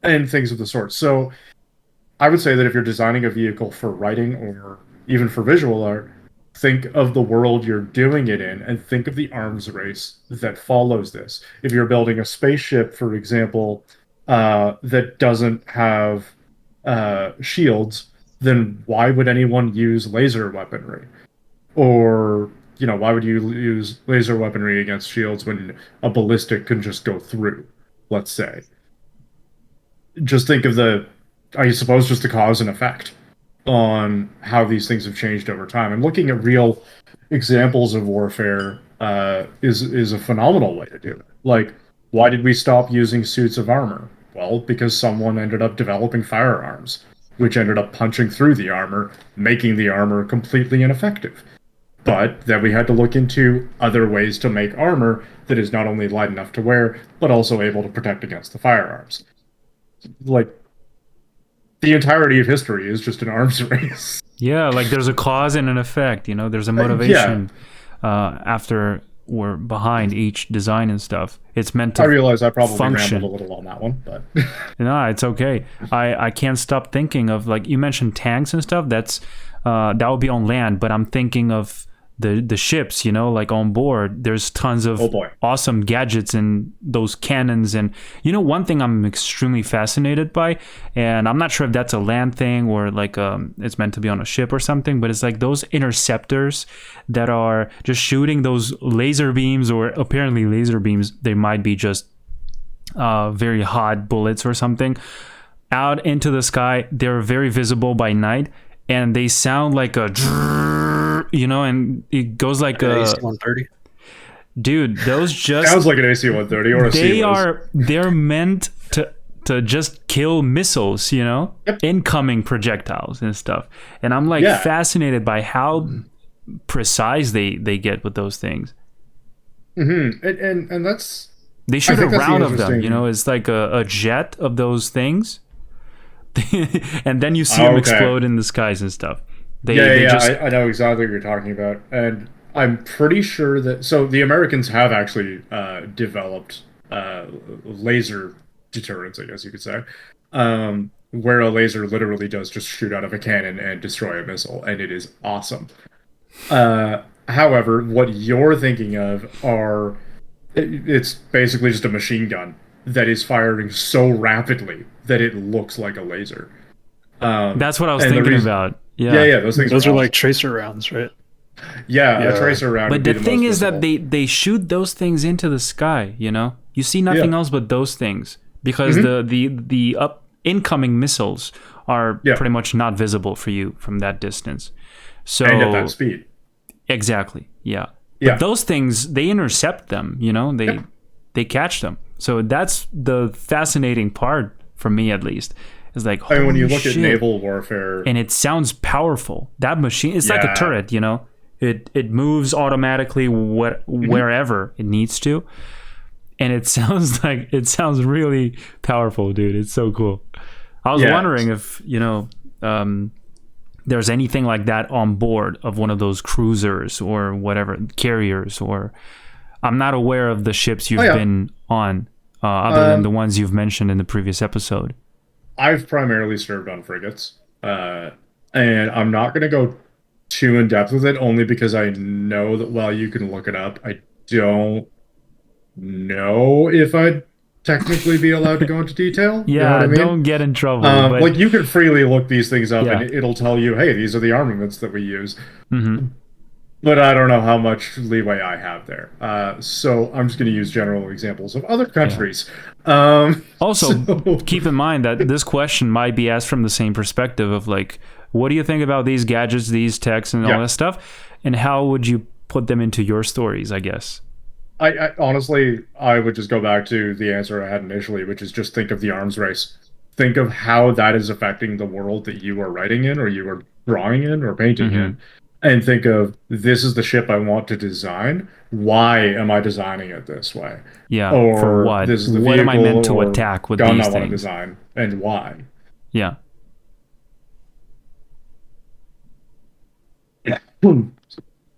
and things of the sort. So I would say that if you're designing a vehicle for writing or even for visual art, think of the world you're doing it in and think of the arms race that follows this. If you're building a spaceship, for example, that doesn't have shields, then why would anyone use laser weaponry? Or, why would you use laser weaponry against shields when a ballistic can just go through, let's say? Just think of the cause and effect on how these things have changed over time. And looking at real examples of warfare is a phenomenal way to do it. Like, why did we stop using suits of armor? Well, because someone ended up developing firearms, which ended up punching through the armor, making the armor completely ineffective. But then we had to look into other ways to make armor that is not only light enough to wear, but also able to protect against the firearms. Like, the entirety of history is just an arms race. Yeah, like there's a cause and an effect, there's a motivation after or behind each design and stuff. It's meant to I realize I probably function. rambled a little on that one, but no, it's okay. I can't stop thinking of, like, you mentioned tanks and stuff. That's that would be on land, but I'm thinking of the ships, like on board. There's tons of awesome gadgets and those cannons. And one thing I'm extremely fascinated by, and I'm not sure if that's a land thing or like it's meant to be on a ship or something, but it's like those interceptors that are just shooting those laser beams, or apparently laser beams. They might be just very hot bullets or something out into the sky. They're very visible by night, and they sound like a you know, and it goes like a AC-130. Dude, those just sounds like an AC-130 or a they're meant to just kill missiles, you know, incoming projectiles and stuff. And I'm like fascinated by how precise they get with those things. And that's they shoot a round of them, you know. It's like a jet of those things, and then you see them explode in the skies and stuff. I know exactly what you're talking about, and I'm pretty sure that the Americans have actually developed laser deterrents, I guess you could say, where a laser literally does just shoot out of a cannon and destroy a missile, and it is awesome. However, what you're thinking of it's basically just a machine gun that is firing so rapidly that it looks like a laser. That's what I was thinking about. Yeah, those are like tracer rounds, right? Yeah, a tracer round. But the thing is that they shoot those things into the sky, you know? You see nothing else but those things, because the incoming missiles are pretty much not visible for you from that distance. So, and at that speed. Exactly. Yeah. But those things, they intercept them, you know? They catch them. So that's the fascinating part for me, at least. It's like, when you look at naval warfare, and it sounds powerful. That machine, it's like a turret, you know? It moves automatically wherever it needs to. And it sounds really powerful, dude. It's so cool. I was wondering if, you know, there's anything like that on board of one of those cruisers or whatever, carriers, or I'm not aware of the ships you've been on, other than the ones you've mentioned in the previous episode. I've primarily served on frigates, and I'm not going to go too in depth with it, only because I know that while you can look it up, I don't know if I'd technically be allowed to go into detail. Yeah, you know what I mean? Don't get in trouble. But... like, you can freely look these things up, and it'll tell you, hey, these are the armaments that we use. But I don't know how much leeway I have there. So I'm just going to use general examples of other countries. Also, keep in mind that this question might be asked from the same perspective of, like, what do you think about these gadgets, these techs, and all that stuff? And how would you put them into your stories, I guess? I honestly, I would just go back to the answer I had initially, which is just think of the arms race. Think of how that is affecting the world that you are writing in, or you are drawing in, or painting in. And think of, this is the ship I want to design. Why am I designing it this way? Yeah, or for what? This is the what am I meant to or attack with gun these I want to things? design, and why? Yeah.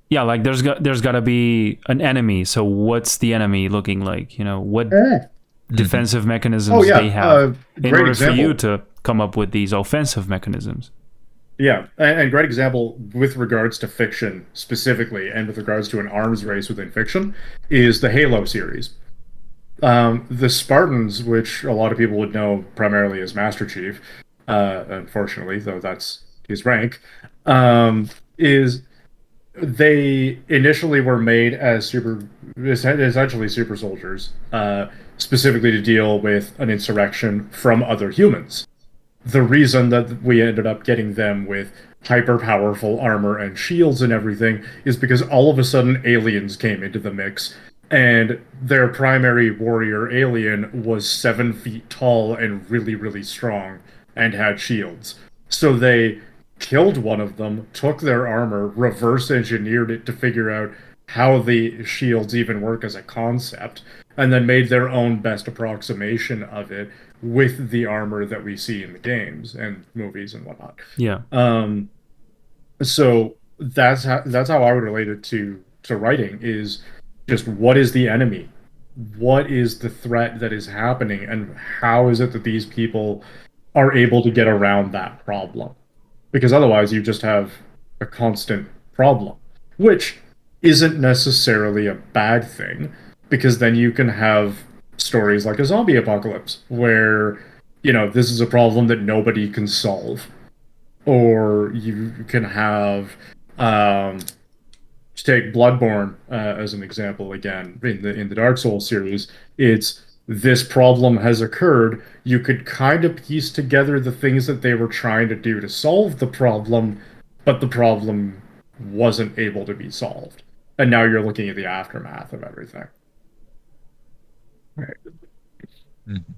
Yeah, like there's got to be an enemy. So what's the enemy looking like? You know, what defensive mechanisms they have in order for you to come up with these offensive mechanisms. Yeah, and great example with regards to fiction specifically, and with regards to an arms race within fiction, is the Halo series. The Spartans, which a lot of people would know primarily as Master Chief, unfortunately, though that's his rank, is they initially were made as essentially super soldiers, specifically to deal with an insurrection from other humans. The reason that we ended up getting them with hyper-powerful armor and shields and everything is because all of a sudden aliens came into the mix, and their primary warrior alien was 7 feet tall and really, really strong and had shields. So they killed one of them, took their armor, reverse engineered it to figure out how the shields even work as a concept, and then made their own best approximation of it with the armor that we see in the games and movies and whatnot. Yeah. So that's how I would relate it to writing, is just what is the enemy? What is the threat that is happening, and how is it that these people are able to get around that problem? Because otherwise you just have a constant problem, which isn't necessarily a bad thing, because then you can have stories like a zombie apocalypse where, you know, this is a problem that nobody can solve. Or you can have take Bloodborne as an example again in the Dark Souls series. It's this problem has occurred. You could kind of piece together the things that they were trying to do to solve the problem, but the problem wasn't able to be solved. And now you're looking at the aftermath of everything. Right. Mm-hmm.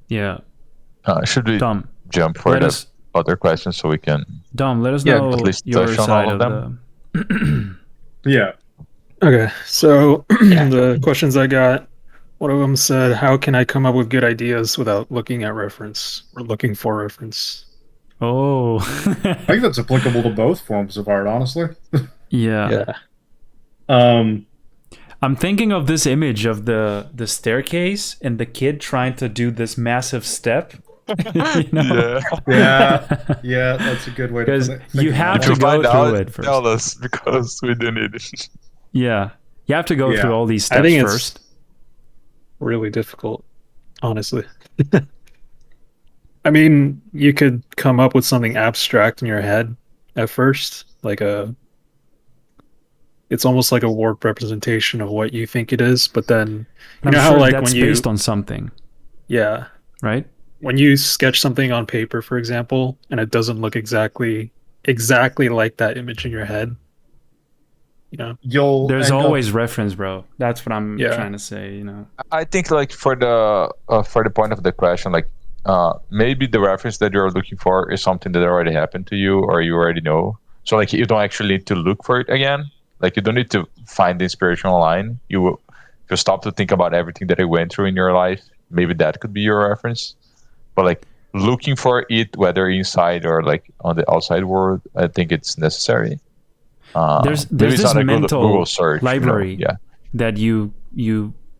Yeah. Should we Dom, jump for the other questions so we can... Dom, let us know at least your touch on side all of of them. Yeah. Okay, so the questions I got, one of them said, how can I come up with good ideas without looking at reference or looking for reference? Oh. I think that's applicable to both forms of art, honestly. Yeah. I'm thinking of this image of the staircase and the kid trying to do this massive step. You know? Yeah, that's a good way to put it. You have to go through it first. Tell us, because we do need it. Yeah. You have to go through all these steps first. It's really difficult, honestly. I mean, you could come up with something abstract in your head at first, like it's almost like a warped representation of what you think it is, but then you know how like that's when based on something. Yeah. Right? When you sketch something on paper, for example, and it doesn't look exactly like that image in your head, you know, there's always reference, bro. That's what I'm trying to say, you know. I think like for the point of the question, like maybe the reference that you're looking for is something that already happened to you or you already know. So like you don't actually need to look for it again. Like you don't need to find the inspiration online. You stop to think about everything that you went through in your life. Maybe that could be your reference. But like looking for it, whether inside or like on the outside world, I think it's necessary. There's this mental search, library that you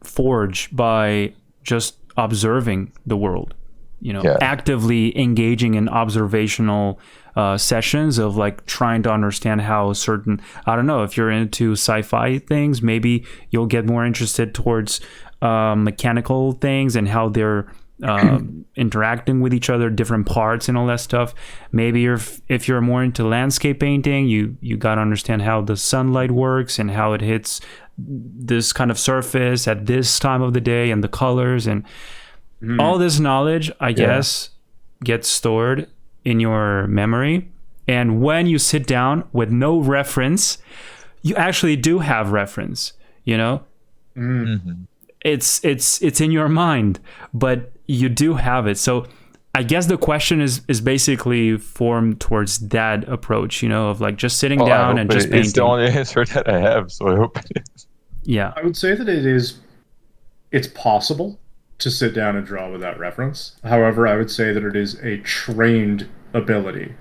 forge by just observing the world, you know, actively engaging in observational sessions of like trying to understand how certain, I don't know, if you're into sci-fi things, maybe you'll get more interested towards mechanical things and how they're interacting with each other, different parts and all that stuff. Maybe if you're more into landscape painting, you got to understand how the sunlight works and how it hits this kind of surface at this time of the day and the colors and all this knowledge, I guess, gets stored in your memory. And when you sit down with no reference, you actually do have reference, you know? Mm-hmm. It's in your mind, but you do have it. So I guess the question is basically formed towards that approach, you know, of like just sitting down and just painting. It's the only answer that I have, so I hope it is. Yeah. I would say that it's possible to sit down and draw without reference. However, I would say that it is a trained ability.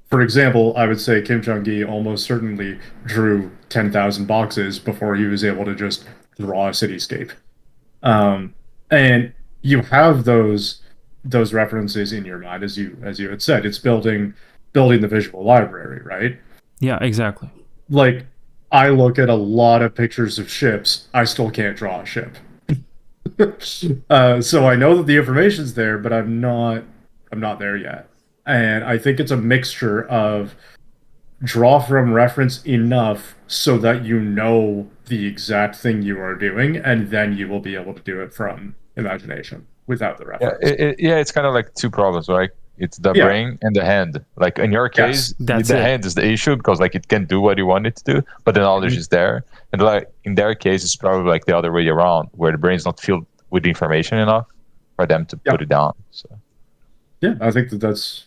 For example, I would say Kim Jong-gi almost certainly drew 10,000 boxes before he was able to just draw a cityscape. And you have those references in your mind, as you had said. It's building the visual library, right? Yeah, exactly. Like, I look at a lot of pictures of ships. I still can't draw a ship. So I know that the information's there, but I'm not there yet. And I think it's a mixture of draw from reference enough so that you know the exact thing you are doing, and then you will be able to do it from imagination without the reference. It's kind of like two problems, right? It's the brain and the hand. Like in your case, the hand is the issue because like it can do what you want it to do, but the knowledge is there. And like in their case, it's probably like the other way around, where the brain's not filled with information enough for them to put it down. So yeah, I think that's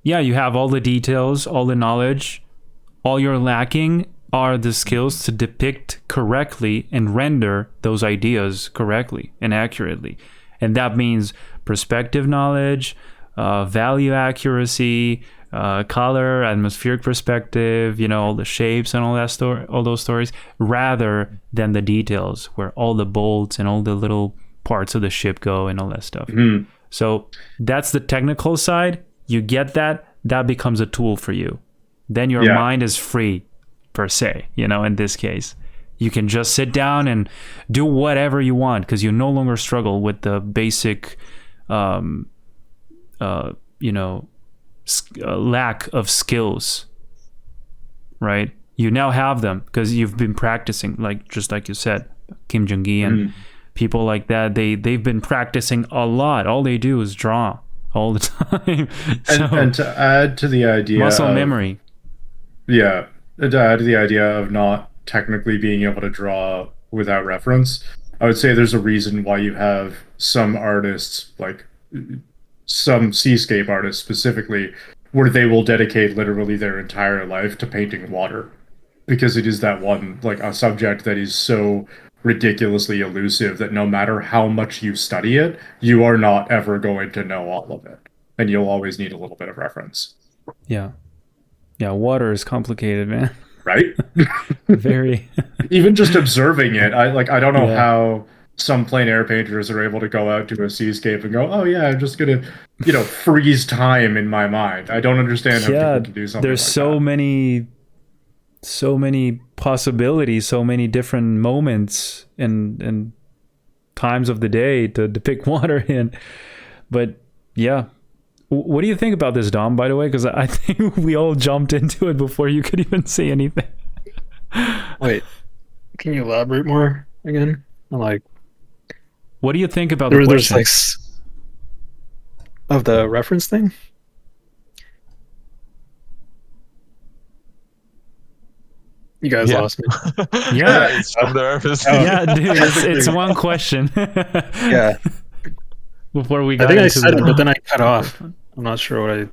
Yeah, you have all the details, all the knowledge. All you're lacking are the skills to depict correctly and render those ideas correctly and accurately. And that means perspective knowledge, value accuracy, color, atmospheric perspective, you know, all the shapes and all that all those stories, rather than the details where all the bolts and all the little parts of the ship go and all that stuff. Mm-hmm. So that's the technical side. You get that becomes a tool for you. Then your mind is free, per se, you know, in this case. You can just sit down and do whatever you want because you no longer struggle with the basic, lack of skills, right? You now have them because you've been practicing, just like you said, Kim Jong-gi and people like that. They've been practicing a lot. All they do is draw all the time. And to add to the idea muscle memory. Yeah. to add to the idea of not technically being able to draw without reference, I would say there's a reason why you have some artists, like some seascape artists specifically, where they will dedicate literally their entire life to painting water, because it is that one, like, a subject that is so ridiculously elusive that no matter how much you study it, you are not ever going to know all of it, and you'll always need a little bit of reference. Yeah, water is complicated, man. Right? Very. Even just observing it, I don't know how some plein air painters are able to go out to a seascape and go, oh yeah, I'm just gonna, freeze time in my mind. I don't understand how people can do something there's like so many possibilities, so many different moments and times of the day to depict water in. But yeah, what do you think about this, Dom, by the way? Because I think we all jumped into it before you could even say anything. Wait, can you elaborate more again? What do you think about the question? Of the reference thing? You guys lost me. Yeah, it's from the reference. Yeah, dude, it's one question. Yeah. Before we I got think I into said it, but then I cut off. I'm not sure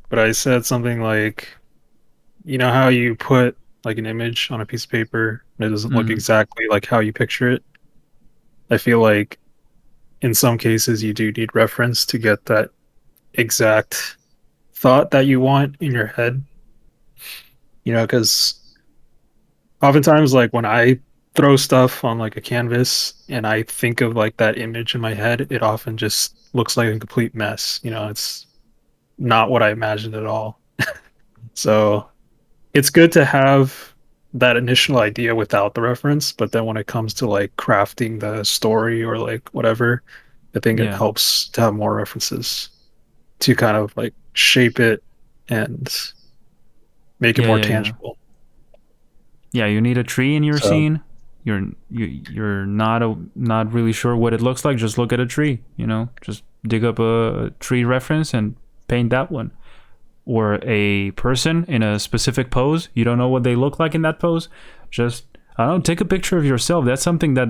but I said something like, how you put like an image on a piece of paper and it doesn't look exactly like how you picture it. I feel like in some cases you do need reference to get that exact thought that you want in your head. Because oftentimes, like, when I throw stuff on like a canvas and I think of like that image in my head, it often just looks like a complete mess. It's not what I imagined at all. So it's good to have that initial idea without the reference, but then when it comes to like crafting the story or like whatever, I think it helps to have more references to kind of like shape it and make it more tangible. Yeah, you need a tree in your scene. You're not really sure what it looks like. Just look at a tree. Just dig up a tree reference and paint that one. Or a person in a specific pose. You don't know what they look like in that pose. Just take a picture of yourself. That's something that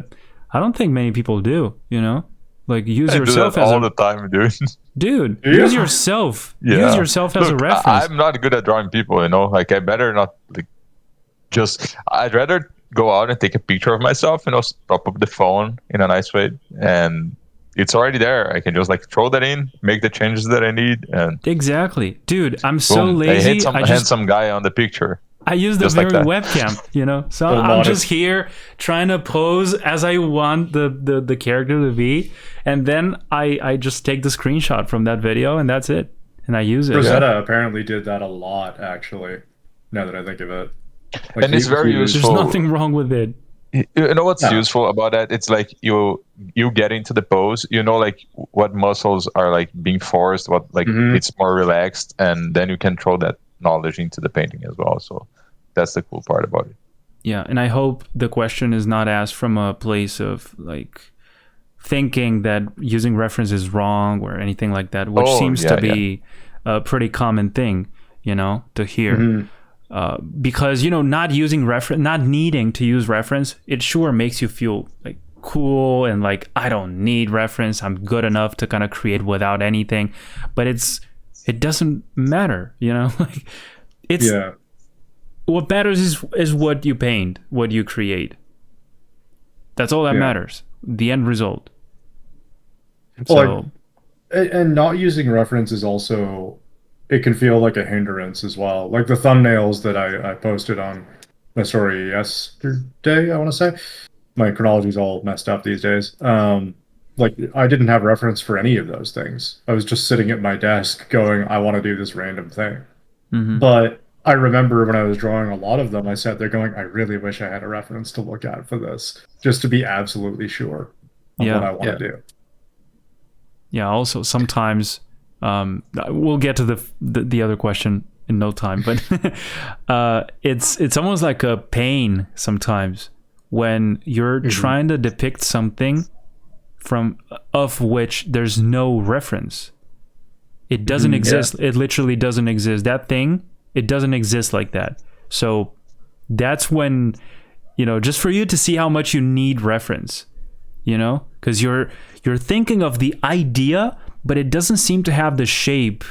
I don't think many people do. Like use yourself as all the time, dude. Dude, use yourself. Yeah. Use yourself as a reference. I'm not good at drawing people. Like I better not like. I'd rather go out and take a picture of myself, prop up the phone in a nice way, and it's already there. I can just like throw that in, make the changes that I need, and exactly, dude. I'm so lazy. I had some guy on the picture. I use the very webcam, So I'm just here trying to pose as I want the character to be, and then I just take the screenshot from that video, and that's it, and I use it. Rosetta apparently did that a lot, actually. Now that I think of it. Like, and it's very useful. There's nothing wrong with it. You know what's useful about that? It's like you get into the pose, like what muscles are like being forced, what like it's more relaxed, and then you can throw that knowledge into the painting as well. So that's the cool part about it. Yeah, and I hope the question is not asked from a place of like thinking that using reference is wrong or anything like that, which seems to be a pretty common thing, to hear. Because not using reference, not needing to use reference, it sure makes you feel like cool and like I don't need reference. I'm good enough to kind of create without anything. But it doesn't matter, Like it's what matters is what you paint, what you create. That's all that matters. The end result. And not using reference is also. It can feel like a hindrance as well. Like the thumbnails that I posted on my story yesterday, I want to say. My chronology's all messed up these days. Like I didn't have reference for any of those things. I was just sitting at my desk going, I want to do this random thing. But I remember when I was drawing a lot of them, I sat there going, I really wish I had a reference to look at for this, just to be absolutely sure of what I want to do. Yeah, also sometimes... we'll get to the other question in no time, but it's almost like a pain sometimes when you're trying to depict something of which there's no reference. It doesn't exist. It literally doesn't exist. That thing, it doesn't exist like that. So that's when, just for you to see how much you need reference, because you're thinking of the idea, but it doesn't seem to have the shape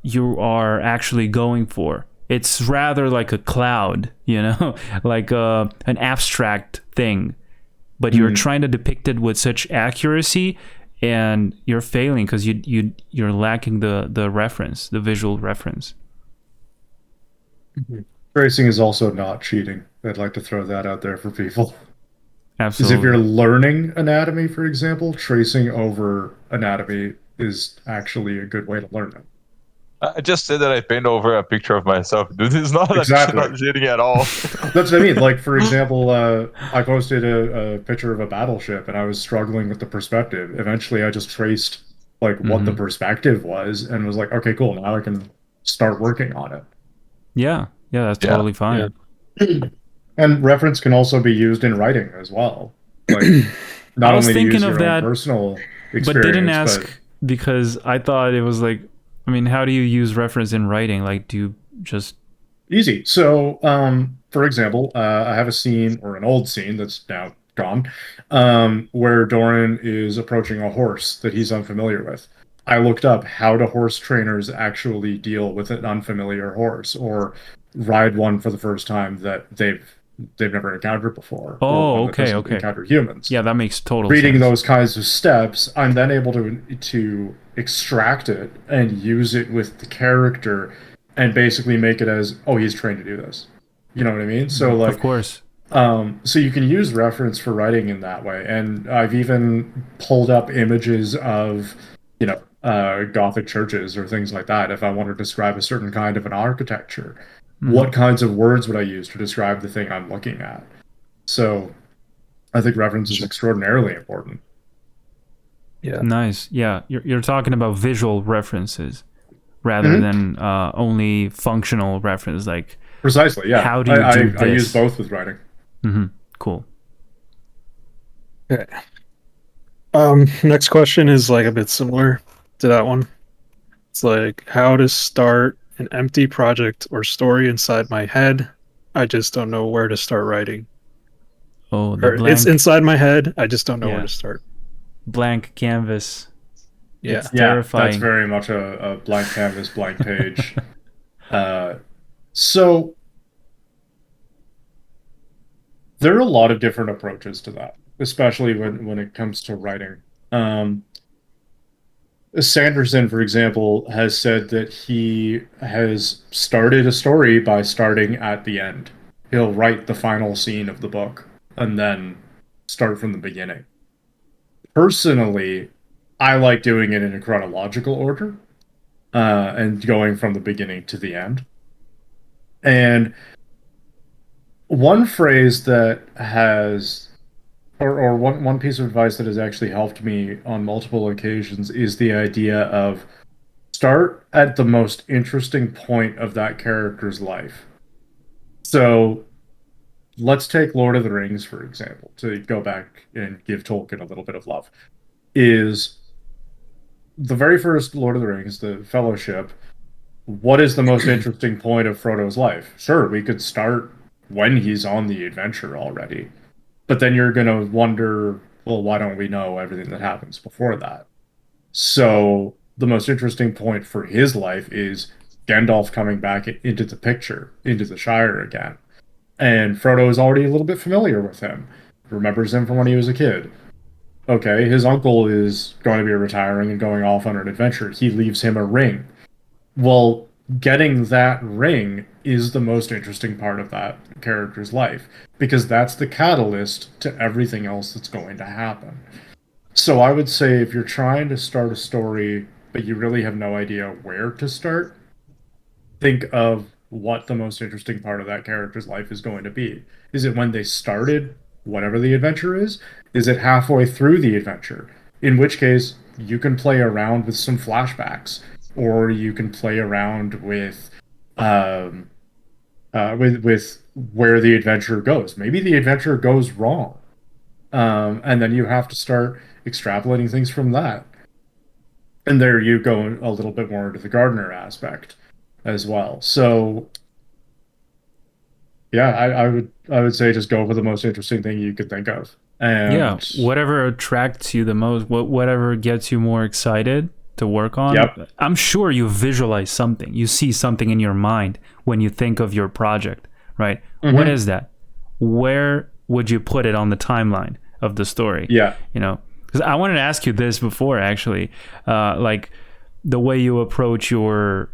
you are actually going for. It's rather like a cloud, like an abstract thing, but you're trying to depict it with such accuracy, and you're failing because you're lacking the reference, the visual reference. Tracing is also not cheating. I'd like to throw that out there for people. Absolutely. Because if you're learning anatomy, for example, tracing over anatomy is actually a good way to learn it. I just said that I paint over a picture of myself. This is not Exactly. not cheating at all. That's what I mean. Like, for example, I posted a picture of a battleship, and I was struggling with the perspective. Eventually, I just traced what the perspective was, and was like, okay, cool. Now I can start working on it. Yeah, that's totally fine. Yeah. And reference can also be used in writing as well. Like, not I was only to thinking use of your that, own personal experience, but didn't ask because I thought it was like, how do you use reference in writing? Like, do you just... Easy. So, for example, I have a scene, or an old scene that's now gone, where Doran is approaching a horse that he's unfamiliar with. I looked up how do horse trainers actually deal with an unfamiliar horse, or ride one for the first time that they've never encountered before. Oh, okay. Encounter humans. Yeah, that makes total Reading sense. those kinds of steps, I'm then able to extract it and use it with the character, and basically make it as, oh, he's trained to do this. You know what I mean? So of course. So you can use reference for writing in that way, and I've even pulled up images of, Gothic churches or things like that. If I want to describe a certain kind of an architecture, what kinds of words would I use to describe the thing I'm looking at? So I think reference is extraordinarily important. Yeah. Nice. Yeah, you're talking about visual references rather than only functional reference. Like, precisely. Yeah. How do you do this? I use both with writing. Cool. Okay. Next question is like a bit similar to that one. It's like how to start an empty project or story inside my head. I just don't know where to start writing. Oh, It's inside my head. I just don't know where to start. Blank canvas. Yeah. It's terrifying. That's very much a blank canvas, blank page. So there are a lot of different approaches to that, especially when it comes to writing. Sanderson, for example, has said that he has started a story by starting at the end. He'll write the final scene of the book and then start from the beginning. Personally, I like doing it in a chronological order and going from the beginning to the end. And one phrase that has... Or one piece of advice that has actually helped me on multiple occasions is the idea of start at the most interesting point of that character's life. So let's take Lord of the Rings, for example, to go back and give Tolkien a little bit of love. Is the very first Lord of the Rings, the Fellowship, what is the most interesting point of Frodo's life? Sure, we could start when he's on the adventure already. But then you're going to wonder, well, why don't we know everything that happens before that? So the most interesting point for his life is Gandalf coming back into the picture, into the Shire again. And Frodo is already a little bit familiar with him, remembers him from when he was a kid. Okay, his uncle is going to be retiring and going off on an adventure. He leaves him a ring. Well, getting that ring is the most interesting part of that character's life, because that's the catalyst to everything else that's going to happen. So I would say if you're trying to start a story, but you really have no idea where to start, think of what the most interesting part of that character's life is going to be. Is it when they started, whatever the adventure is? Is it halfway through the adventure? In which case, you can play around with some flashbacks, or you can play around with where the adventure goes. Maybe the adventure goes wrong, and then you have to start extrapolating things from that. And there you go a little bit more into the Gardner aspect as well. So Yeah, I would say just go for the most interesting thing you could think of. Yeah, And whatever attracts you the most, whatever gets you more excited to work on. yep. I'm sure you visualize something. You see something in your mind when you think of your project, right? What Mhm. is that? Where would you put it on the timeline of the story? Yeah. You know, because I wanted to ask you this before, actually, like the way you approach your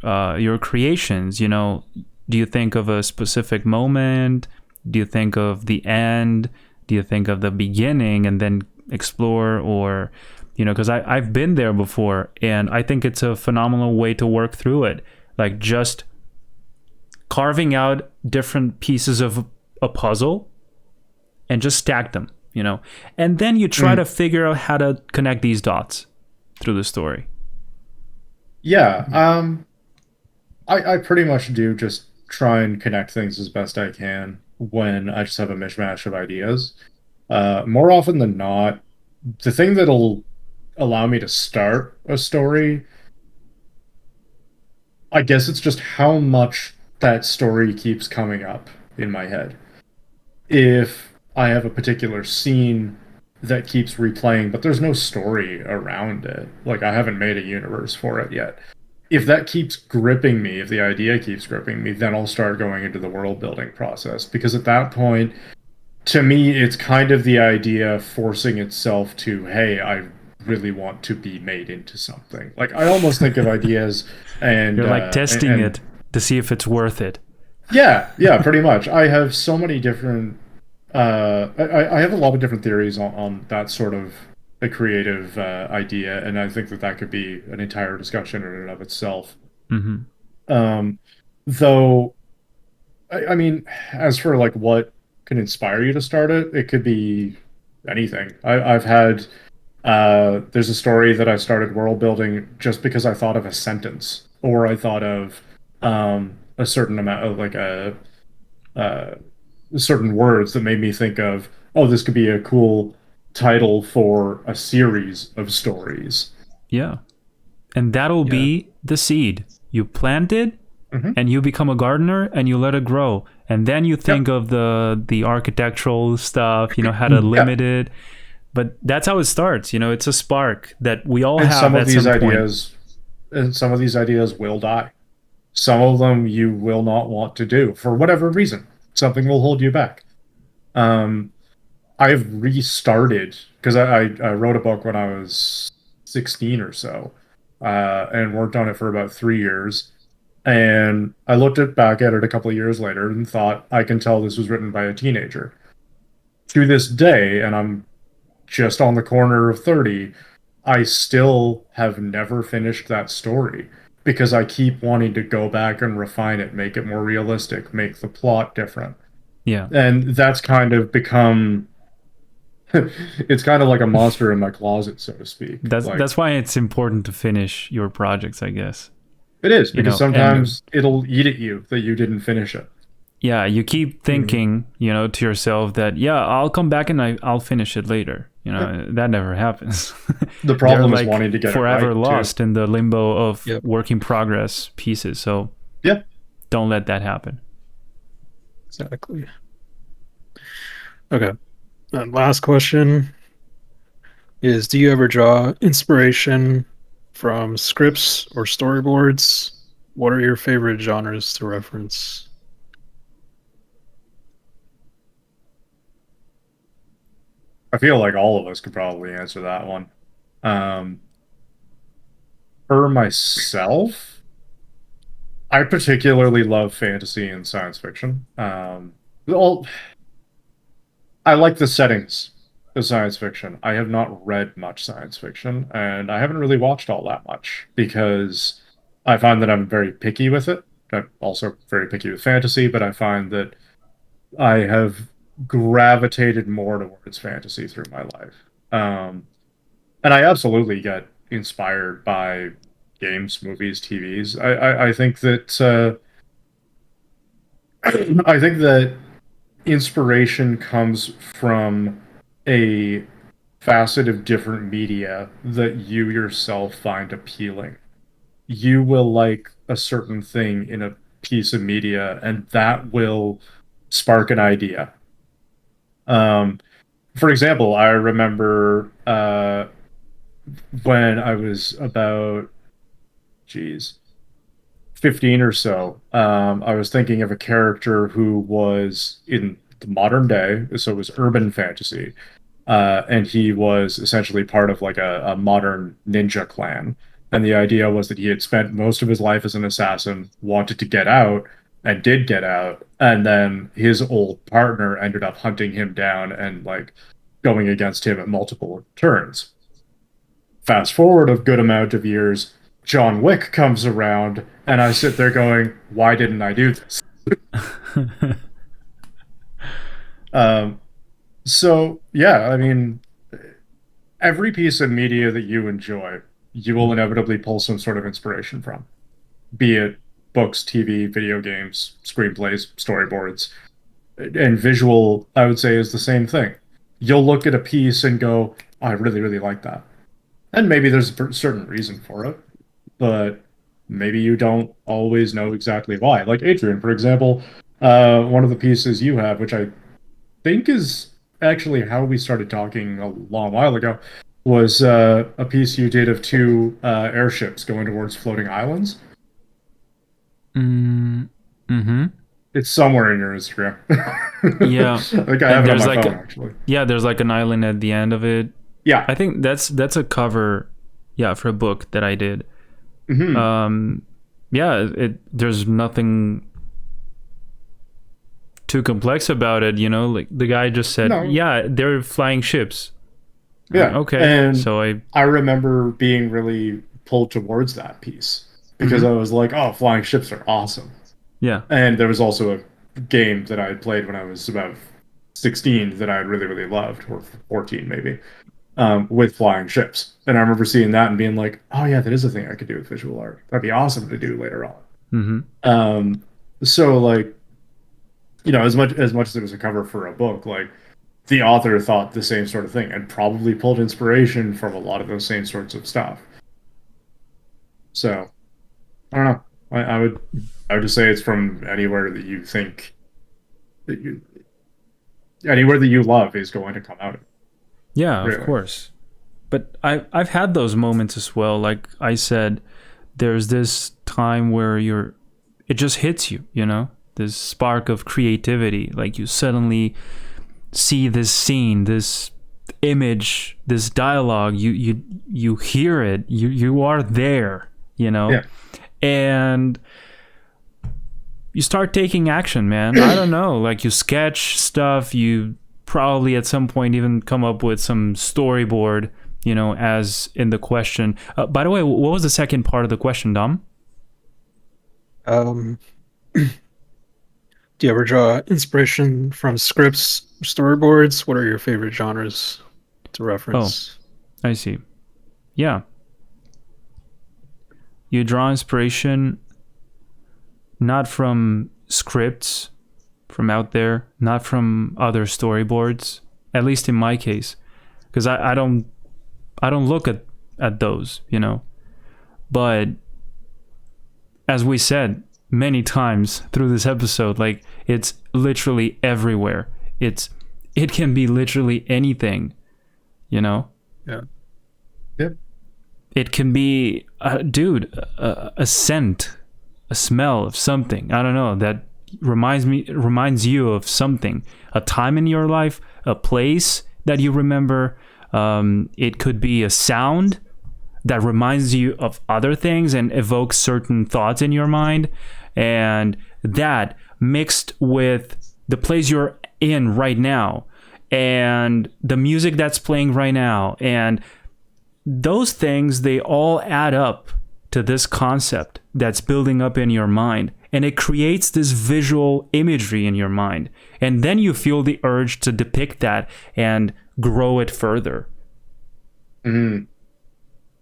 creations. You know, do you think of a specific moment? Do you think of the end? Do you think of the beginning and then explore? Or, you know, because I've been there before, and I think it's a phenomenal way to work through it, like just carving out different pieces of a puzzle and just stack them, you know, and then you try to figure out how to connect these dots through the story. Yeah. I pretty much do just try and connect things as best I can when I just have a mishmash of ideas. More often than not, the thing that'll allow me to start a story, I guess it's just how much that story keeps coming up in my head. If I have a particular scene that keeps replaying, but there's no story around it, like I haven't made a universe for it yet. If that keeps gripping me, if the idea keeps gripping me, then I'll start going into the world building process. Because at that point, to me, it's kind of the idea forcing itself to, hey, I really want to be made into something. Like I almost think of ideas and You're like testing it to see if it's worth it. yeah, pretty much. I have so many different. I have a lot of different theories on that sort of a creative idea, and I think that that could be an entire discussion in and of itself. Hmm. Um, though, I mean, as for like what can inspire you to start it, it could be anything. I've had there's a story that I started world building just because I thought of a sentence, or I thought of a certain amount of like a uh, certain words that made me think of, oh, this could be a cool title for a series of stories. Yeah. And that'll Yeah. be the seed. You plant it Hmm. and you become a gardener and you let it grow. And then you think Yep. of the architectural stuff, you know, how to limit it. But that's how it starts. You know, it's a spark that we all And have at some point. some of these ideas will die. Some of them you will not want to do for whatever reason. Something will hold you back. Um, I've restarted because I wrote a book when I was 16 or so, and worked on it for about 3 years. And I looked back at it a couple of years later and thought, I can tell this was written by a teenager. To this day, and I'm just on the corner of 30, I still have never finished that story because I keep wanting to go back and refine it, make it more realistic, make the plot different. Yeah. And that's kind of become it's kind of like a monster in my closet, so to speak. That's why it's important to finish your projects, I guess. It is, You because know, and sometimes it'll eat at you that you didn't finish it. yeah, you keep thinking, you know, to yourself that, yeah, I'll come back and I'll finish it later. You know, that never happens. The problem They're is like wanting to get forever it right, lost in the limbo of Yep. work in progress pieces. So too. Yeah. don't let that happen. Exactly. Okay. And last question is, do you ever draw inspiration from scripts or storyboards? What are your favorite genres to reference? I feel like all of us could probably answer that one. Um, for myself, I particularly love fantasy and science fiction. Well, I like the settings of science fiction. I have not read much science fiction, and I haven't really watched all that much because I find that I'm very picky with it. I'm also very picky with fantasy, but I find that I have gravitated more towards fantasy through my life. And I absolutely get inspired by games, movies, TVs. I think that I think that inspiration comes from a facet of different media that you yourself find appealing. You will like a certain thing in a piece of media, and that will spark an idea. For example, I remember when I was about, 15 or so, I was thinking of a character who was in the modern day, so it was urban fantasy, and he was essentially part of like a modern ninja clan. And the idea was that he had spent most of his life as an assassin, wanted to get out, and did get out, and then his old partner ended up hunting him down and like going against him at multiple turns. Fast forward a good amount of years, John Wick comes around, and I sit there going, why didn't I do this? So, yeah, I mean, every piece of media that you enjoy, you will inevitably pull some sort of inspiration from, be it books, TV, video games, screenplays, storyboards. And visual, I would say, is the same thing. You'll look at a piece and go, I really, really like that. And maybe there's a certain reason for it, but maybe you don't always know exactly why. Like Adrian, for example, one of the pieces you have, which I think is actually how we started talking a long while ago, was a piece you did of two airships going towards floating islands. Mm-hmm. It's somewhere in your Instagram. Yeah. I think I have it on my phone, actually. Yeah, there's like an island at the end of it. Yeah. I think that's a cover, for a book that I did. Mm-hmm. There's nothing too complex about it, like the guy just said, they're flying ships. Yeah. Okay. And so I remember being really pulled towards that piece because I was like, oh, flying ships are awesome. Yeah. And there was also a game that I had played when I was about 16 that I really, really loved, or 14 maybe, with flying ships. And I remember seeing that and being like, oh yeah, that is a thing I could do with visual art. That'd be awesome to do later on. So like, as much as it was a cover for a book, like the author thought the same sort of thing and probably pulled inspiration from a lot of those same sorts of stuff. So I don't know. I would just say it's from anywhere that you think anywhere that you love is going to come out of it. Yeah, really. Of course. But I've had those moments as well. Like I said, there's this time where it just hits you, this spark of creativity. Like you suddenly see this scene, this image, this dialogue, you hear it, you are there, Yeah. And you start taking action, man. I don't know, like you sketch stuff, you probably at some point even come up with some storyboard, as in the question. By the way, what was the second part of the question, Dom? Do you ever draw inspiration from scripts, storyboards? What are your favorite genres to reference? Oh, I see. Yeah. You draw inspiration not from scripts from out there, not from other storyboards, at least in my case, because I don't look at those, but as we said many times through this episode, like it's literally everywhere. It can be literally anything, Yeah. Yep. It can be a scent, a smell of something, I don't know, that reminds you of something, a time in your life, a place that you remember. It could be a sound that reminds you of other things and evokes certain thoughts in your mind, and that mixed with the place you're in right now and the music that's playing right now, and those things, they all add up to this concept that's building up in your mind, and it creates this visual imagery in your mind, and then you feel the urge to depict that and grow it further.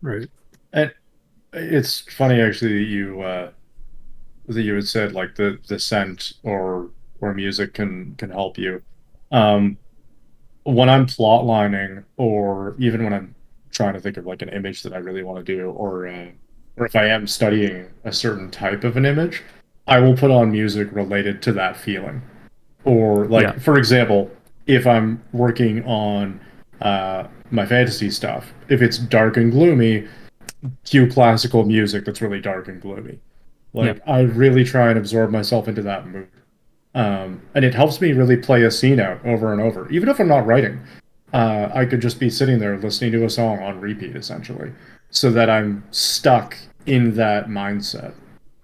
Right. And it's funny actually that you had said like the scent or music can help you. When I'm plotlining, or even when I'm trying to think of like an image that I really want to do, or if I am studying a certain type of an image, I will put on music related to that feeling. Or like, for example, if I'm working on my fantasy stuff, if it's dark and gloomy, cue classical music that's really dark and gloomy. Like, I really try and absorb myself into that mood. And it helps me really play a scene out over and over. Even if I'm not writing, I could just be sitting there listening to a song on repeat, essentially, so that I'm stuck in that mindset.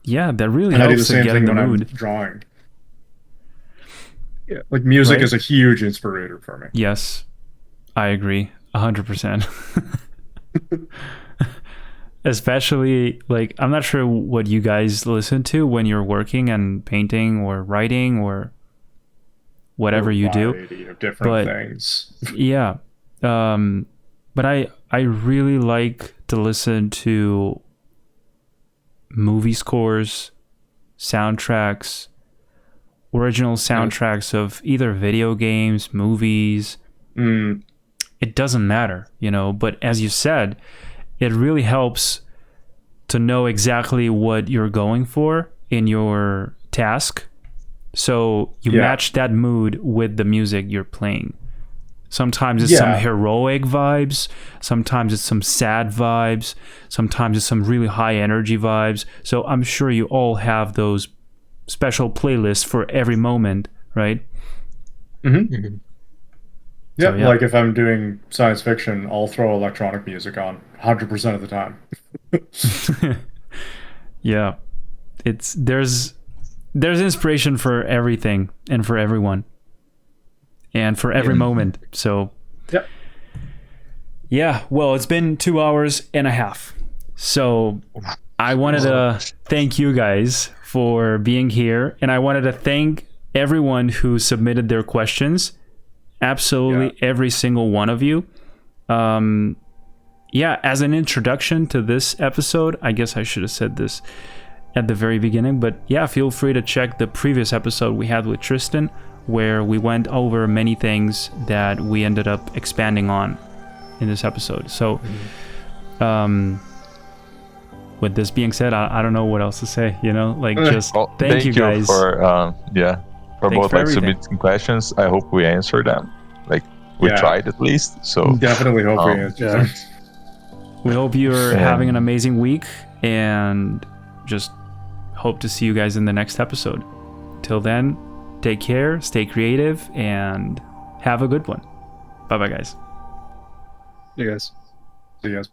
Yeah, that really and helps I do the same to get thing in the when mood. I'm drawing. Yeah, like music is a huge inspirator for me. Yes, I agree 100%. Especially, like, I'm not sure what you guys listen to when you're working and painting or writing or whatever you do. Of different things. Yeah. But I really like to listen to movie scores, soundtracks, original soundtracks of either video games, movies. It doesn't matter, you know, but as you said, it really helps to know exactly what you're going for in your task. So you match that mood with the music you're playing. Sometimes it's some heroic vibes. Sometimes it's some sad vibes. Sometimes it's some really high energy vibes. So I'm sure you all have those special playlists for every moment, right? Mm-hmm. Yeah, so, like if I'm doing science fiction, I'll throw electronic music on 100% of the time. Yeah, there's inspiration for everything and for everyone and for every moment. So yeah, well, it's been 2 hours and a half. So I wanted to thank you guys for being here, and I wanted to thank everyone who submitted their questions. Absolutely every single one of you. As an introduction to this episode, I guess I should have said this at the very beginning, but yeah, feel free to check the previous episode we had with Tristan, where we went over many things that we ended up expanding on in this episode. So with this being said, I don't know what else to say, you know, like just thank you guys for both like submitting questions. I hope we answer them. Like we tried at least. So definitely hope we answer them. We hope you're having an amazing week, and just hope to see you guys in the next episode. Till then, take care, stay creative, and have a good one. Bye bye, guys. See you guys. See you guys.